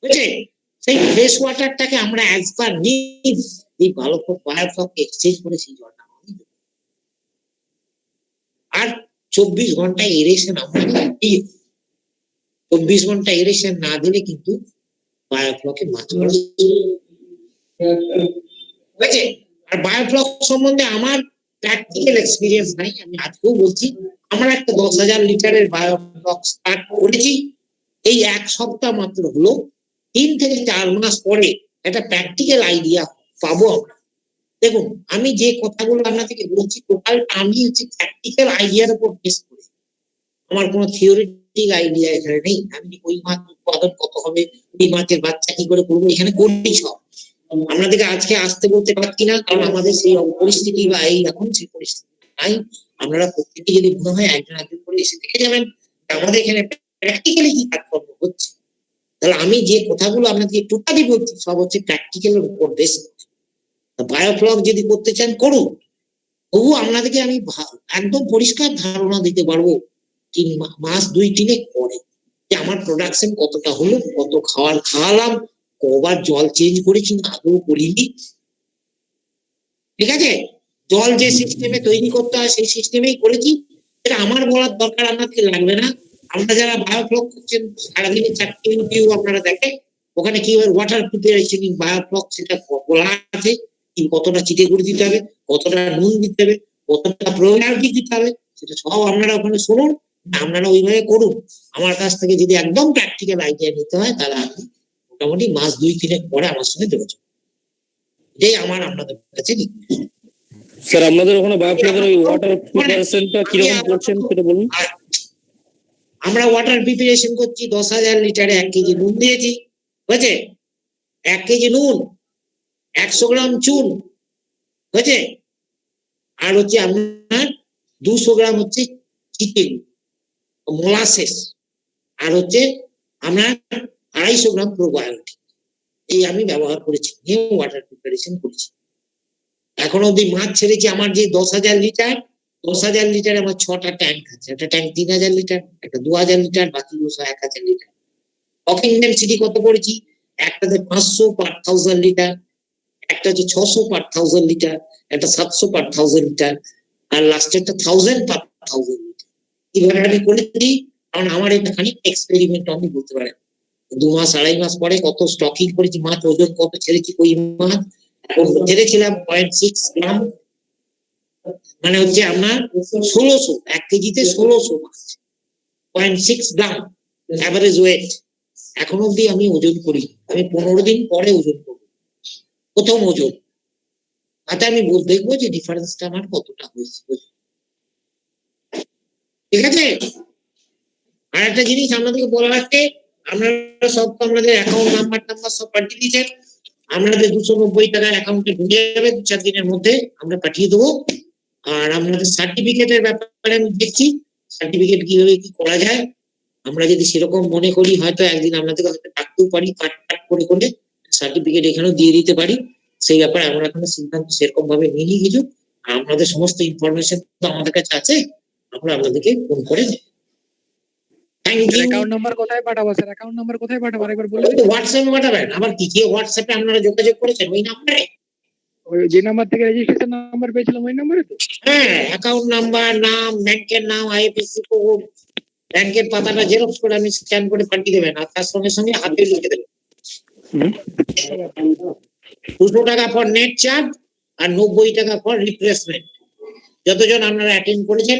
বুঝছে? সেই ফ্রেশ ওয়াটারটাকে আমরা অ্যাজ পার নিডস এই বায়োফ্লক এক্সচেঞ্জ করে সেই জলটা আমাদের দেবো। আর 24 ঘন্টা এরেশন আমরা দিই। 24 ঘন্টা এরেশন না দিলে কিন্তু বায়োফ্লকে মাছ মারা বুঝছে? আর বায়োফ্লক সম্বন্ধে আমার প্র্যাকটিক্যাল এক্সপিরিয়েন্স নাই, আমি আজকেও বলছি। আমরা একটা 10,000 লিটারের বায়োফ্লক স্টার্ট করেছি, এই 1 সপ্তাহ মাত্র হলো। 3 থেকে 4 মাস পরে একটা প্র্যাকটিক্যাল আইডিয়া পাবো আমরা। দেখুন, আমি যে কথাগুলো আপনাদেরকে বলছি টোটালটা আমি হচ্ছে প্র্যাকটিক্যাল আইডিয়ার উপর বেস করে, আমার কোনো থিওরিটিক আইডিয়া এখানে নেই। আমি ওই মাছ উৎপাদন কত হবে, ওই মাছের বাচ্চা কি করে করবো, এখানে করি সব। আপনাদেরকে আজকে আসতে বলতে পারছি না, কারণ আমাদের সেই পরিস্থিতি বা এই এখন সেই পরিস্থিতি নাই। আপনারা প্রত্যেকে যদি মনে হয় একজন করে এসে দেখে যাবেন আমাদের এখানে প্র্যাকটিক্যালি কি কাজকর্ম হচ্ছে। তাহলে আমি যে কথাগুলো আপনাদেরকে টোটালি বলছি সব হচ্ছে প্র্যাকটিক্যালের উপর বেস করে। বায়োফ্লক যদি করতে চান করুন, তবু আপনাদেরকে আমি একদম পরিষ্কার ধারণা দিতে পারবো 3 মাস 2-3 পরে যে আমার প্রোডাকশন কতটা হলো, কত খাওয়ালাম, কবার জল চেঞ্জ করেছি না আদৌ করিনি, ঠিক আছে? জল যে সিস্টেমে তৈরি করতে হয় সেই সিস্টেমেই করেছি, এটা আমার বলার দরকার আপনাকে লাগবে না। আমরা যারা বায়োফ্লক করছেন সারাদিনে 4টে ইউটিউব আপনারা দেখেন, ওখানে কি ওয়াটার প্রিপারেশন বায়োফ্লক সেটা বলা আছে, কি কতটা চিটে করে দিতে হবে, কতটা নুন দিতে হবে, কতটা প্রোবায়োটিক দিতে হবে, সেটা সব আপনারা ওখানে শুনুন, আপনারা ওইভাবে করুন। আমার কাছ থেকে যদি একদম প্র্যাকটিক্যাল আইডিয়া নিতে হয় তাহলে আপনি মোটামুটি মাস 2-3 পরে আমার সঙ্গে যোগাযোগ, এটাই আমার আপনাদের কাছে। স্যার আপনাদের ওখানে বায়োফ্লকের ওই ওয়াটার প্রিপারেশনটা কিরকম করছেন সেটা বলুন। আমরা ওয়াটার প্রিপারেশন করছি 10,000 লিটারে 1 কেজি নুন দিয়েছি, বুঝছে? 1 কেজি নুন, 100 গ্রাম চুন, বুঝছে? আর হচ্ছে আপনার 200 গ্রাম হচ্ছে চিটে মোলাসেস, আর হচ্ছে আপনার 250 গ্রাম প্রোবায়োটিক, এই আমি ব্যবহার করেছি, নিয়ে ওয়াটার প্রিপারেশন করেছি। এখন অব্দি মাছ ছেড়েছি আমার যে 10,000 লিটার, 10,000 লিটার আমার 6টা ট্যাঙ্ক আছে, একটা ট্যাঙ্ক 3,000 লিটার, একটা 2,000 লিটার, বাকি 1,000 লিটার। টকিং ডেনসিটি কত করেছি, একটাতে 500 পার 1000 লিটার, একটা হচ্ছে 600 পার 1000 লিটার, একটা 700 পার 1000 লিটার, আর লাস্টে একটা 1000 পার 1000 লিটার। এইভাবে আমি করেছি, কারণ আমার এটা খানিক এক্সপেরিমেন্ট আমি বলতে পারেন। 2 মাস 2.5 মাস পরে কত স্টকিং করেছি মাছ, ওজন কত ছেড়েছি কই মাছ, এখন ছেড়েছিলাম 0.6 গ্রাম, মানে হচ্ছে আপনার 1600, 1 কেজিতে 1600 মাছ, 0.6 গ্রাম অ্যাভারেজ ওয়েট। এখন অব্দি আমি ওজন করি, আমি 15 দিন পরে ওজন করবো প্রথম ওজন, তাতে আমি দেখবো যে ডিফারেন্সটা আমার কতটা হয়েছে, ঠিক আছে? আর একটা জিনিস আপনাদেরকে বলা রাখতে, আপনারা সব আপনাদের অ্যাকাউন্ট নাম্বার সব পাঠিয়ে দিয়েছেন, আপনাদের 290 টাকার অ্যাকাউন্টে ঢুকে যাবে 2-4 দিনের মধ্যে, আমরা পাঠিয়ে দেবো। আর আপনাদের সার্টিফিকেটের ব্যাপারে আমি দেখছি সার্টিফিকেট কিভাবে কি করা যায়। আমরা যদি সেরকম মনে করি হয়তো একদিন আপনাদের হয়তো ডাকতেও পারি, কাট করে করে সার্টিফিকেট এখানেও দিয়ে দিতে পারি, সেই ব্যাপারে আমরা এখনো সিদ্ধান্ত সেরকম ভাবে নিইনি কিছু। আপনাদের সমস্ত ইনফরমেশন তো আমাদের কাছে আছে, আমরা আপনাদেরকে ফোন করে অ্যাকাউন্ট নাম্বার কোথায় পাঠাবো স্যার? অ্যাকাউন্ট নাম্বার কোথায় পাঠাবো আরেকবার বলে দিন। হোয়াটসঅ্যাপে পাঠাবেন। আবার কি যে হোয়াটসঅ্যাপে আপনারা যোগাযোগ করেছেন ওই নাম্বারে, ওই যে নাম্বার থেকে রেজিস্ট্রেশন নাম্বার পেয়েছিলাম ওই নাম্বারে তো? হ্যাঁ, অ্যাকাউন্ট নাম্বার, নাম, ব্যাংকের নাম, আইএফএসসি কোড, ব্যাংকের পাতাটা জেরক্স করে আমি স্ক্যান করে পাঠিয়ে দেবেন, আর তার সঙ্গে সঙ্গে হাতে লিখে দেবেন 200 টাকা ফর নেট চার্জ আর 90 টাকা ফর রিপ্লেসমেন্ট। যতজন আপনারা অ্যাটেন্ড করেছেন,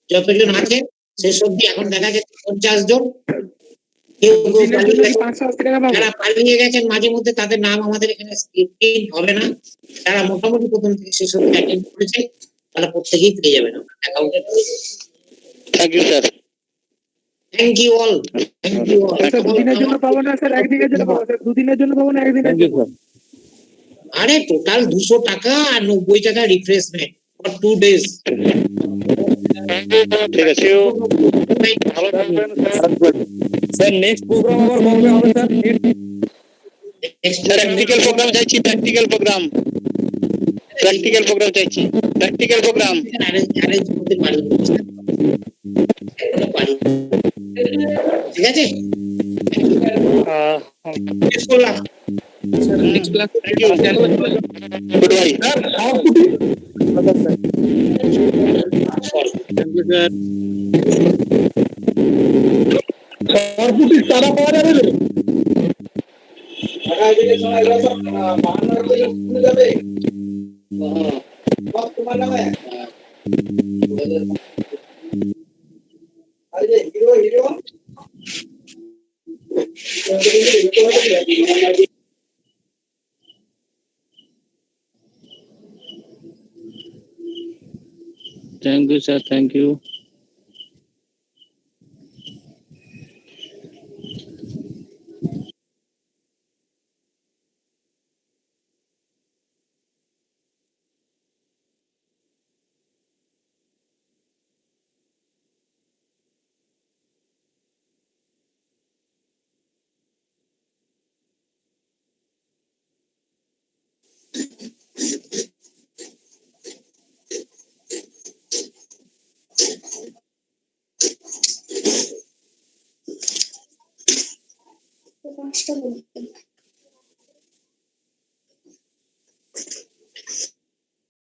যতজন আছেন শেষ অব্দি এখন দেখা গেছে 50 জন। যারা পালিয়ে গেছেন মাঝে মধ্যে তাদের নাম আমাদের এখানে প্রিন্ট হবে না, যারা মোটামুটি প্রথম থেকে শেষ অব্দি অ্যাটেন্ড করেছে তারা প্রত্যেকেই পেয়ে যাবেন অ্যাকাউন্টে। Thank you sir. Thank you all, thank you all. দুদিনের জন্য পাবো না স্যার, একদিনের জন্য পাবো স্যার? দুদিনের জন্য পাবো না একদিনের জন্য? আরে টোটাল 200 টাকা আর 90 টাকা রিফ্রেশমেন্ট ফর 2 days। ঠিক আছে, ভালো থাকবেন স্যার। নেক্সট প্রোগ্রাম আবার কবে হবে স্যার? প্র্যাকটিক্যাল প্রোগ্রাম চাইছি, প্র্যাকটিক্যাল প্রোগ্রাম চাইছি, প্র্যাকটিক্যাল প্রোগ্রাম। অ্যারেঞ্জ করতে পারি। ঠিক আছে শেষ করলাম নেক্সট ক্লাস সরপুটির চারা পাওয়া যাবে রে? Thank you sir, thank you. পাঁচটা বলতে